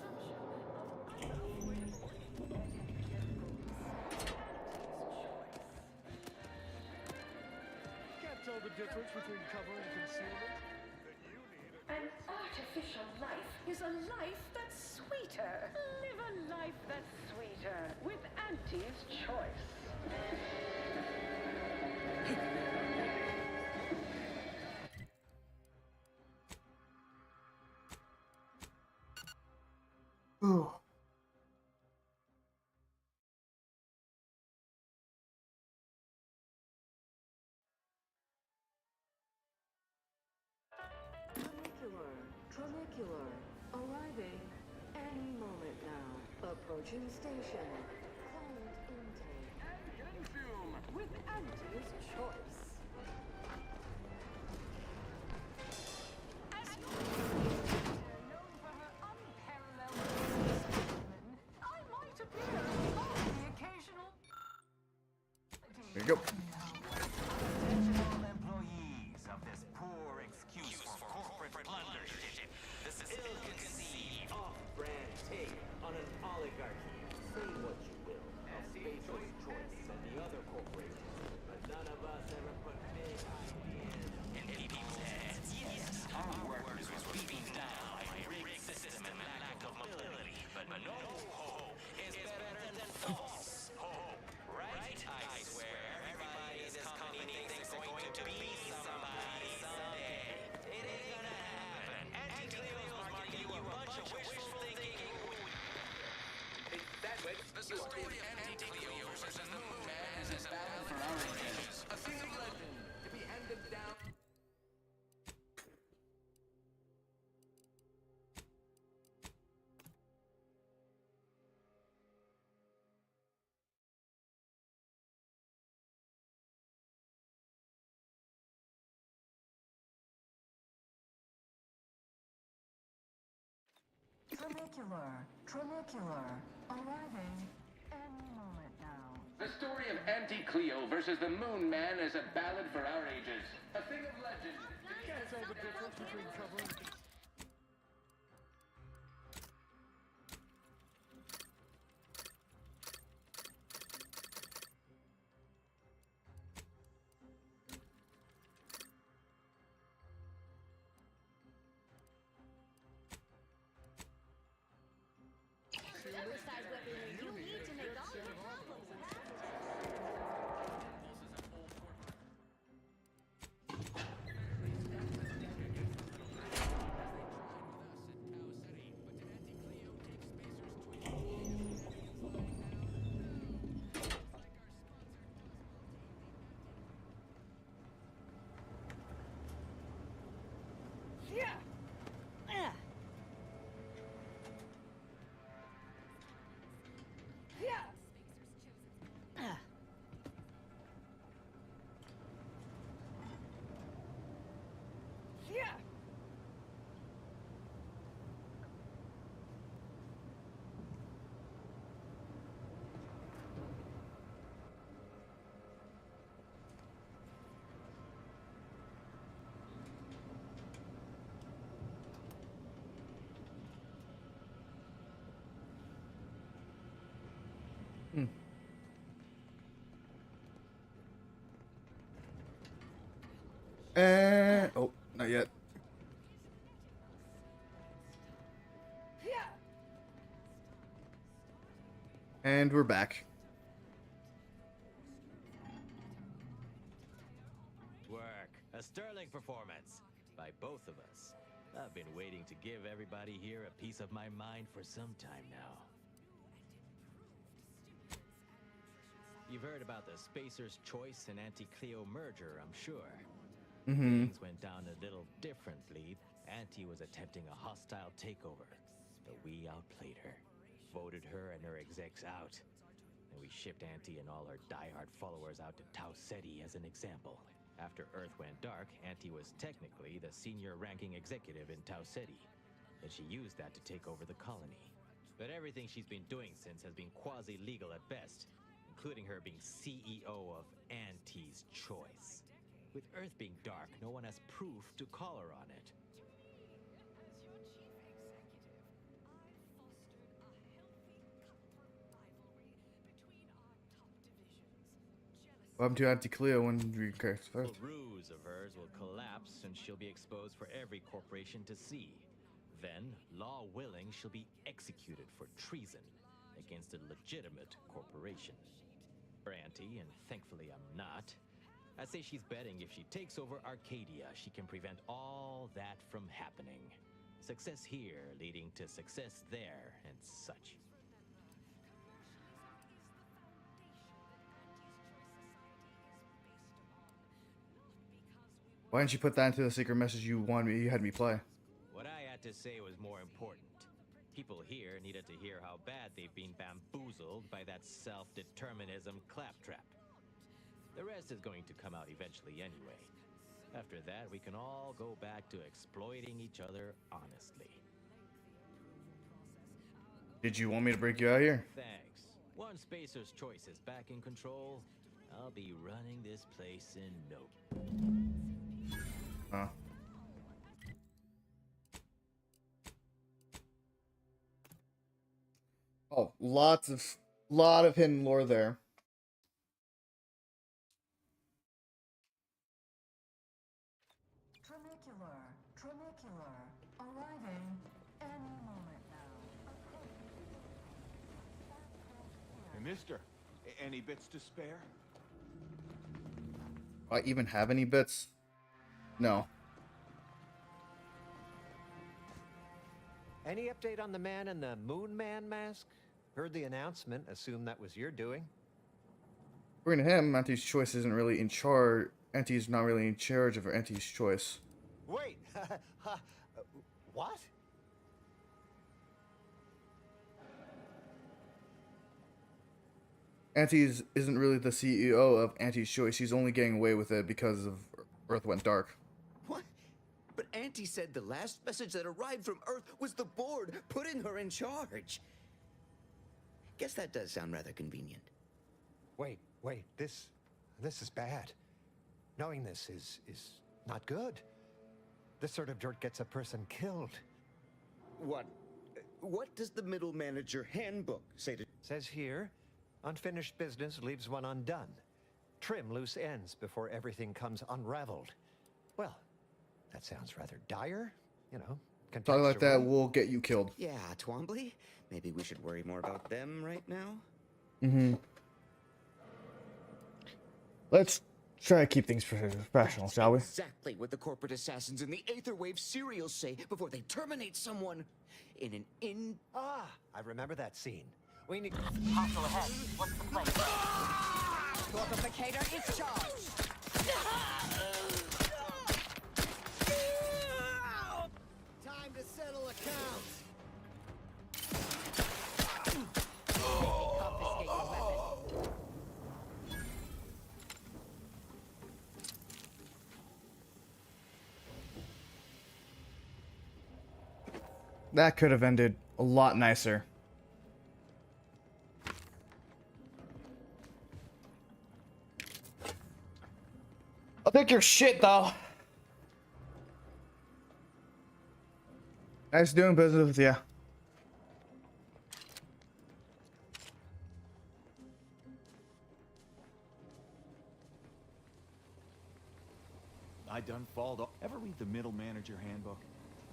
Can't tell the difference between cover and concealment. An artificial life is a life that's sweeter. Live a life that's sweeter with Auntie's Choice. Ooh. Tronicular. Arriving any moment now. Approaching station. Client intake. And fume with Auntie's Choice. As known for her unparalleled specimen, I might appear on the occasional. There you go. Attention all employees of this poor excuse for corporate blundership. This is ill-conceived, off-brand take on an oligarchy. Say what you will of Spacer's Choice and the other corporations, but none of us ever put big ideas in people's heads. Yes, our workers was beaten down by a rigged system and lack of mobility, but no hope is better than false hope, right? I swear everybody in this company thinks they're going to be somebody someday. It ain't gonna happen. Anti-Cleo's marking you a bunch of wishful thinking. Hey, Sandwich, the story of Anti-Cleo versus the Moon Man is a battle for our ages. A thing of legend to be handed down. Tronicular. Arriving any moment now. The story of Auntie Cleo versus the Moon Man is a ballad for our ages. A thing of legend. Can't tell the difference between cover and Oversized weaponry you need to make all your problems And oh, not yet. And we're back. Work. A sterling performance by both of us. I've been waiting to give everybody here a piece of my mind for some time now. You've heard about the Spacer's Choice and Auntie Cleo merger, I'm sure. Things went down a little differently. Auntie was attempting a hostile takeover, but we outplayed her, voted her and her execs out, and we shipped Auntie and all her diehard followers out to Tau Ceti as an example. After Earth went dark, Auntie was technically the senior ranking executive in Tau Ceti, and she used that to take over the colony. But everything she's been doing since has been quasi-legal at best, including her being CEO of Auntie's Choice. With Earth being dark, no one has proof to call her on it. What happened to Auntie Cleo when we crashed The first? ruse of hers will collapse and she'll be exposed for every corporation to see. Then, law willing, she'll be executed for treason against a legitimate corporation. For Auntie, and thankfully I'm not, I'd say she's betting if she takes over Arcadia, she can prevent all that from happening. Success here leading to success there and such. Why didn't you put that into the secret message you had me play? What I had to say was more important. People here needed to hear how bad they've been bamboozled by that self-determinism claptrap. The rest is going to come out eventually anyway. After that, we can all go back to exploiting each other honestly. Did you want me to break you out here? Thanks. Once Spacer's Choice is back in control, I'll be running this place in no. Huh. Oh, lot of hidden lore there. Tramicular, arriving any moment now. Hey, mister, any bits to spare? Do I even have any bits? No. Any update on the man in the Moon Man mask? Heard the announcement, assume that was your doing. According to him, Auntie's Choice isn't really in charge. Auntie's not really in charge of Auntie's Choice. Wait! What? Auntie's isn't really the CEO of Auntie's Choice. She's only getting away with it because of Earth went dark. What? But Auntie said the last message that arrived from Earth was the board putting her in charge. Guess that does sound rather convenient. Wait. This is bad. Knowing this is not good. This sort of dirt gets a person killed. What does the middle manager handbook say to... Says here, unfinished business leaves one undone. Trim loose ends before everything comes unraveled. Well, that sounds rather dire, you know. Talking like that will get you killed. Yeah, Twombly. Maybe we should worry more about them right now. Mm-hmm. Let's try to keep things professional, shall we? Exactly what the corporate assassins in the Aetherwave serials say before they terminate someone. I remember that scene. We need... Hostile ahead. What's the plan? Torpificator is charged. Time to settle accounts. Confiscate your weapon. That could have ended a lot nicer. I'll take your shit, though. Nice doing business with you. I done falled off. Ever read the middle manager handbook?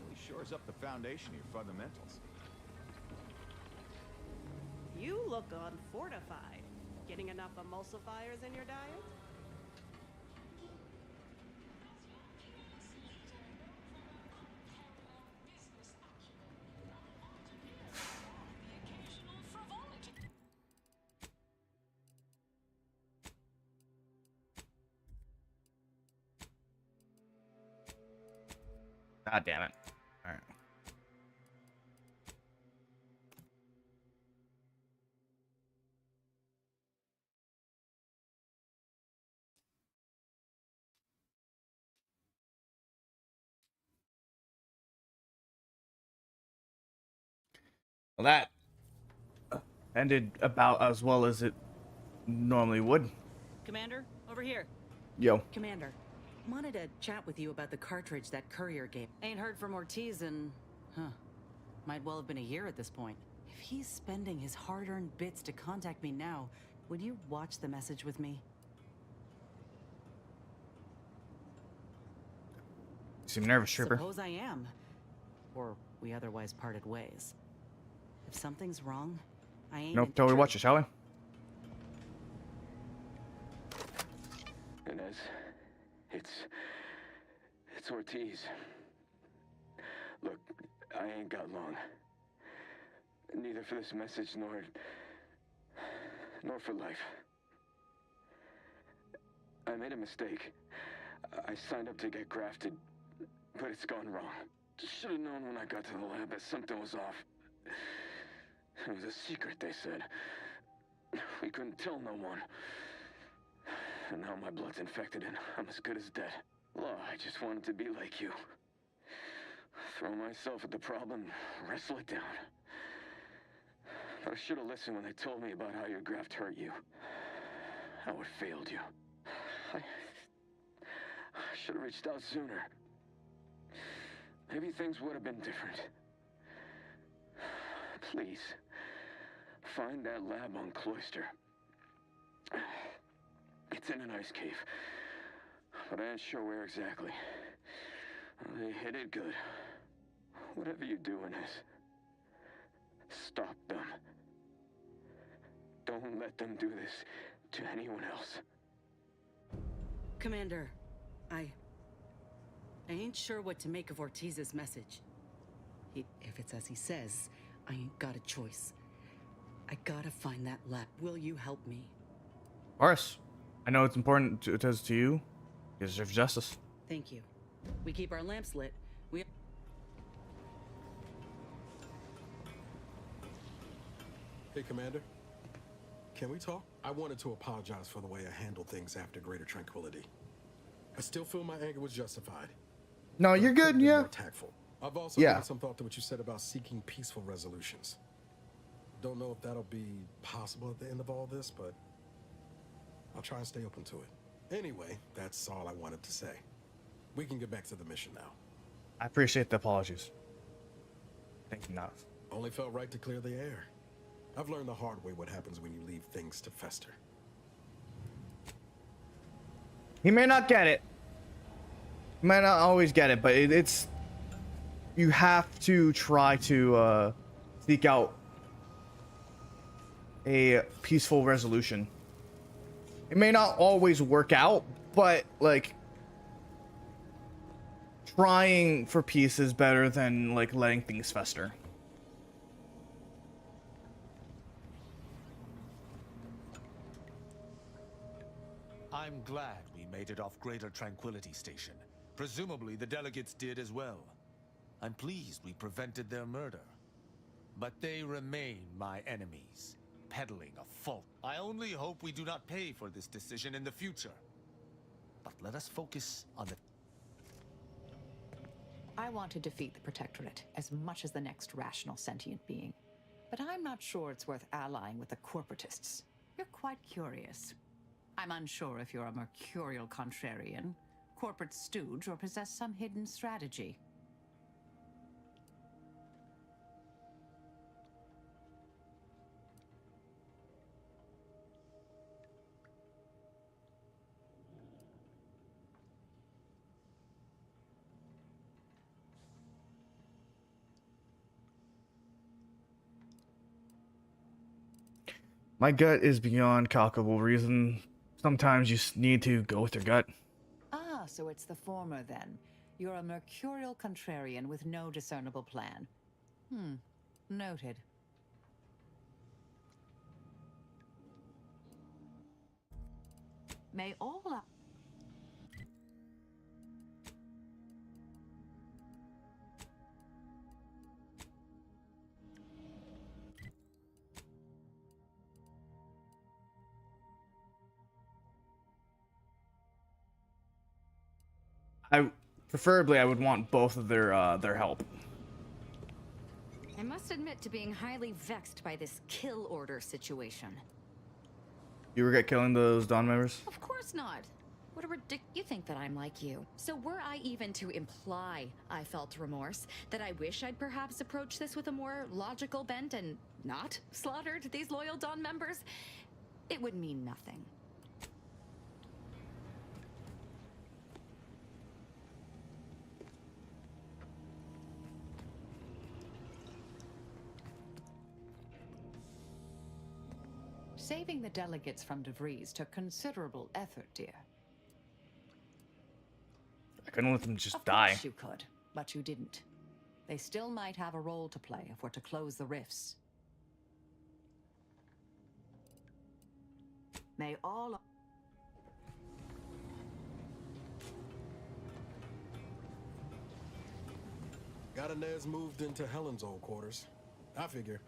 Really shores up the foundation of your fundamentals. You look unfortified. Getting enough emulsifiers in your diet? God damn it. All right. Well, that ended about as well as it normally would. Commander, over here. Yo. Commander, wanted to chat with you about the cartridge that courier gave. Ain't heard from Ortiz in, might well have been a year at this point. If he's spending his hard-earned bits to contact me now, would you watch the message with me? You seem nervous, Trooper. Suppose I am. Or we otherwise parted ways. If something's wrong, I ain't... Nope, totally watch it, shall we? Inez, it's Ortiz. Look, I ain't got long. Neither for this message nor for life. I made a mistake. I signed up to get grafted, but it's gone wrong. Should have known when I got to the lab that something was off. It was a secret, they said. We couldn't tell no one. And now my blood's infected and I'm as good as dead. Well, I just wanted to be like you. Throw myself at the problem, wrestle it down. But I should have listened when they told me about how your graft hurt you. How it failed you. I should have reached out sooner. Maybe things would have been different. Please, find that lab on Cloister. It's in an ice cave, but I ain't sure where exactly. They hid it good. Whatever you do, Inez, stop them. Don't let them do this to anyone else. Commander, I ain't sure what to make of Ortiz's message. If it's as he says, I ain't got a choice. I gotta find that lab. Will you help me? Horace, I know it's important it is to you. You deserve justice. Thank you. We keep our lamps lit. Hey, Commander. Can we talk? I wanted to apologize for the way I handled things after Greater Tranquility. I still feel my anger was justified. No, you're good, yeah. More tactful. I've also given some thought to what you said about seeking peaceful resolutions. Don't know if that'll be possible at the end of all this, but I'll try and stay open to it. Anyway, that's all I wanted to say. We can get back to the mission now. I appreciate the apologies. Thank you, Nav. Only felt right to clear the air. I've learned the hard way what happens when you leave things to fester. He may not get it. He might not always get it, but it's... You have to try to seek out a peaceful resolution. It may not always work out, but, like... Trying for peace is better than, like, letting things fester. I'm glad we made it off Greater Tranquility Station. Presumably the delegates did as well. I'm pleased we prevented their murder. But they remain my enemies, peddling a fault. I only hope we do not pay for this decision in the future. But let us focus on the... I want to defeat the Protectorate as much as the next rational sentient being. But I'm not sure it's worth allying with the corporatists. You're quite curious. I'm unsure if you're a mercurial contrarian, corporate stooge, or possess some hidden strategy. My gut is beyond calculable reason. Sometimes you need to go with your gut. Ah, so it's the former then. You're a mercurial contrarian with no discernible plan. Noted. May all Preferably I would want both of their help. I must admit to being highly vexed by this kill order situation. You regret killing those Dawn members? Of course not. What a you think that I'm like you. So were I even to imply I felt remorse, that I wish I'd perhaps approached this with a more logical bent and not slaughtered these loyal Dawn members, it would mean nothing. Saving the delegates from DeVries took considerable effort, dear. I couldn't let them just Of die. course you could, but you didn't. They still might have a role to play if we're to close the rifts. May all... Got Inez moved into Helen's old quarters. I figure,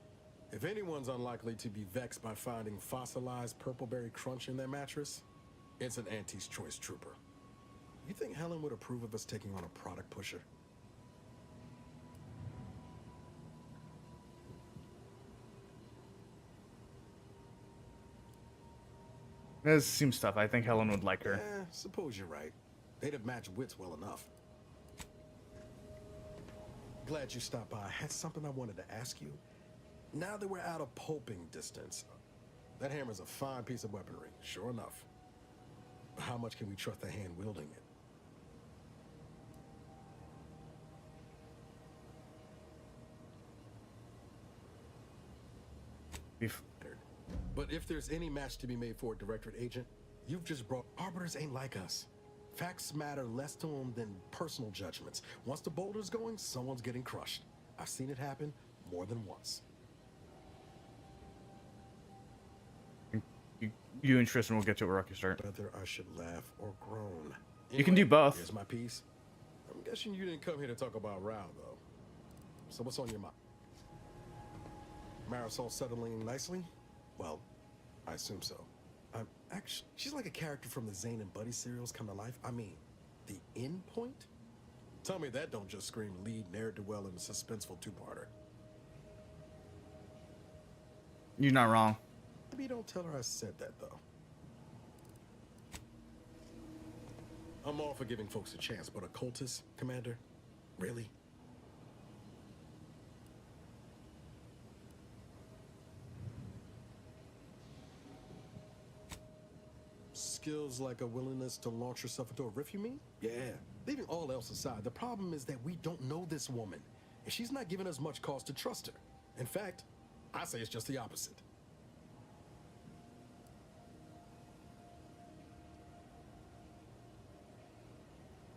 if anyone's unlikely to be vexed by finding fossilized purpleberry crunch in their mattress, it's an Auntie's Choice trooper. You think Helen would approve of us taking on a product pusher? This seems tough. I think Helen would like her. Suppose you're right. They'd have matched wits well enough. Glad you stopped by. I had something I wanted to ask you. Now that we're out of pulping distance, that hammer's a fine piece of weaponry, sure enough. But how much can we trust the hand wielding it? But if there's any match to be made for a Directorate agent, you've just brought... Arbiters ain't like us. Facts matter less to them than personal judgments. Once the boulder's going, someone's getting crushed. I've seen it happen more than once. You and Tristan will get to it where I can start. Whether I should laugh or groan. You can do both. Here's my piece. I'm guessing you didn't come here to talk about Rao, though. So what's on your mind? Marisol settling nicely? Well, I assume so. Actually, she's like a character from the Zane and Buddy serials come to life. I mean, the end point? Tell me that don't just scream lead ne'er-do-well in a suspenseful two-parter. You're not wrong. Maybe don't tell her I said that, though. I'm all for giving folks a chance, but a cultist, Commander? Really? Skills like a willingness to launch yourself into a rift, you mean? Yeah. Leaving all else aside, the problem is that we don't know this woman, and she's not giving us much cause to trust her. In fact, I say it's just the opposite.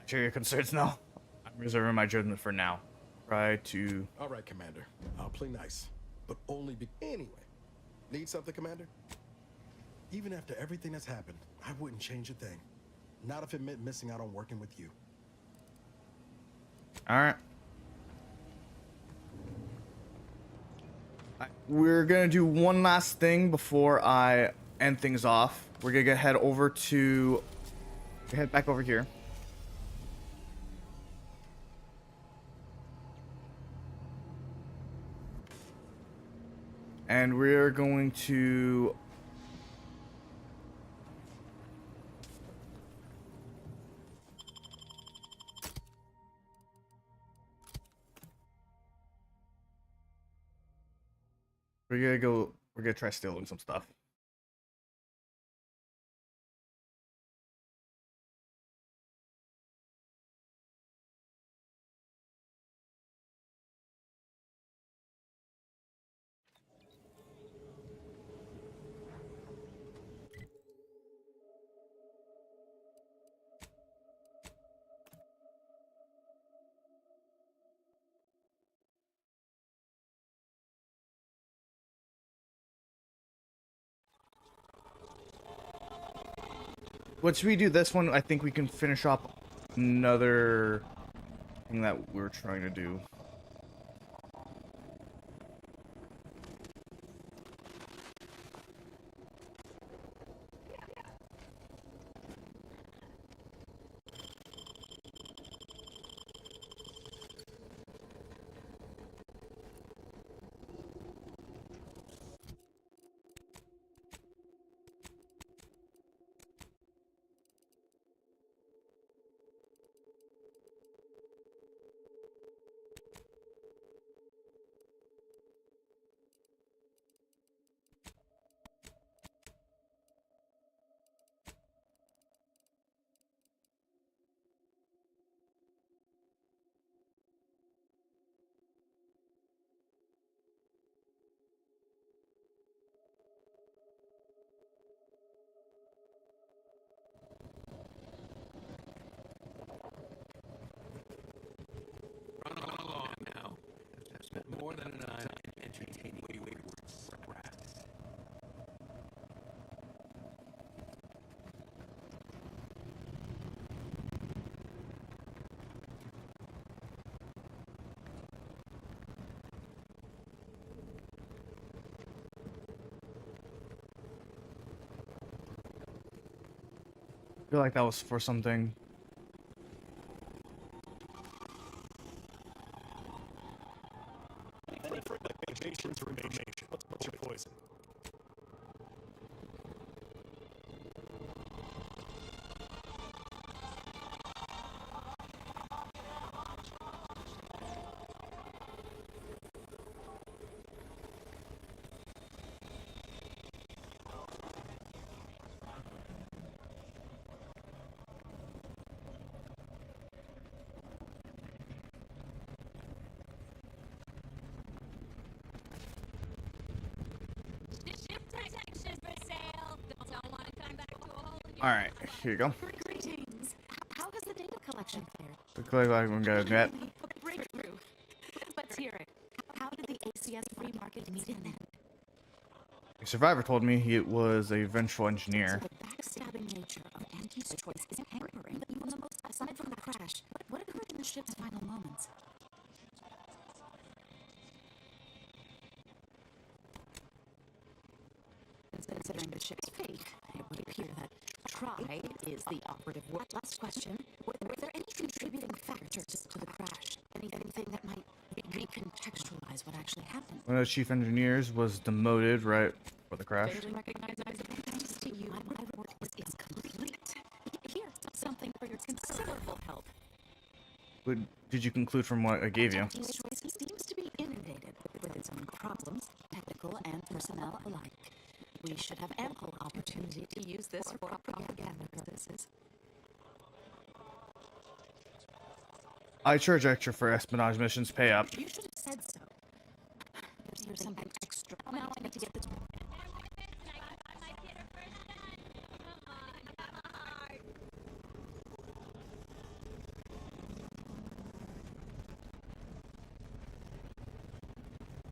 I share your concerns now. I'm reserving my judgment for now. Try to... All right, Commander. I'll play nice, but only be... Anyway, need something, Commander? Even after everything that's happened, I wouldn't change a thing. Not if it meant missing out on working with you. Alright. We're gonna do one last thing before I end things off. We're gonna head over to... head back over here. And we're going to... we're gonna try stealing some stuff. Once we do this one, I think we can finish up another thing that we were trying to do. More than enough time entertaining you words, brats. I feel like that was for something. What's your poison? All right, here you go. Greetings. How has the data collection fared? Look like we got a net. Breakthrough. Let's hear it. How did the ACS free market meet an end? A survivor told me he was a vengeful engineer. So the backstabbing nature of Auntie's choice is hampering even the most. Aside from the crash, what occurred in the ship's final moments? Considering the ship's fate, it would appear that try is the operative word. Last question. Were there any contributing factors to the crash? Anything that might recontextualize what actually happened? One of the chief engineers was demoted right before the crash. Thanks to you, my work is complete. Here's something for your considerable help. What did you conclude from what I gave you? His choice seems to be inundated with its own problems, technical and personnel alike. We should have ample opportunity to use this for propaganda purposes. I charge extra for espionage missions. Pay up. You should have said so. Here's something extra. Now I need to get this.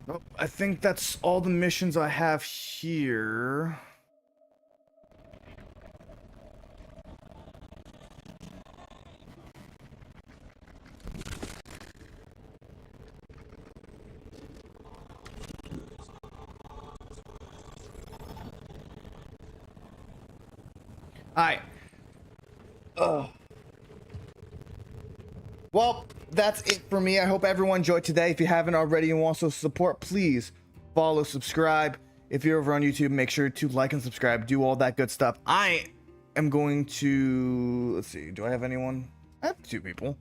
Nope, I think that's all the missions I have here. Alright. Well, that's it for me. I hope everyone enjoyed today. If you haven't already and want to support, please follow, subscribe. If you're over on YouTube, make sure to like and subscribe. Do all that good stuff. I am going to... Let's see. Do I have anyone? I have 2 people.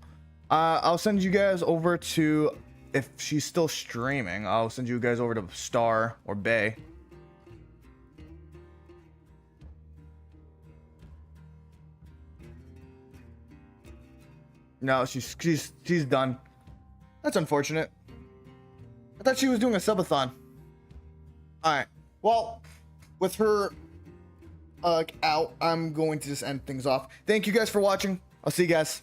I'll send you guys over to... If she's still streaming, I'll send you guys over to Star or Bay. No, she's done. That's unfortunate. I thought she was doing a subathon. Alright. Well, with her out, I'm going to just end things off. Thank you guys for watching. I'll see you guys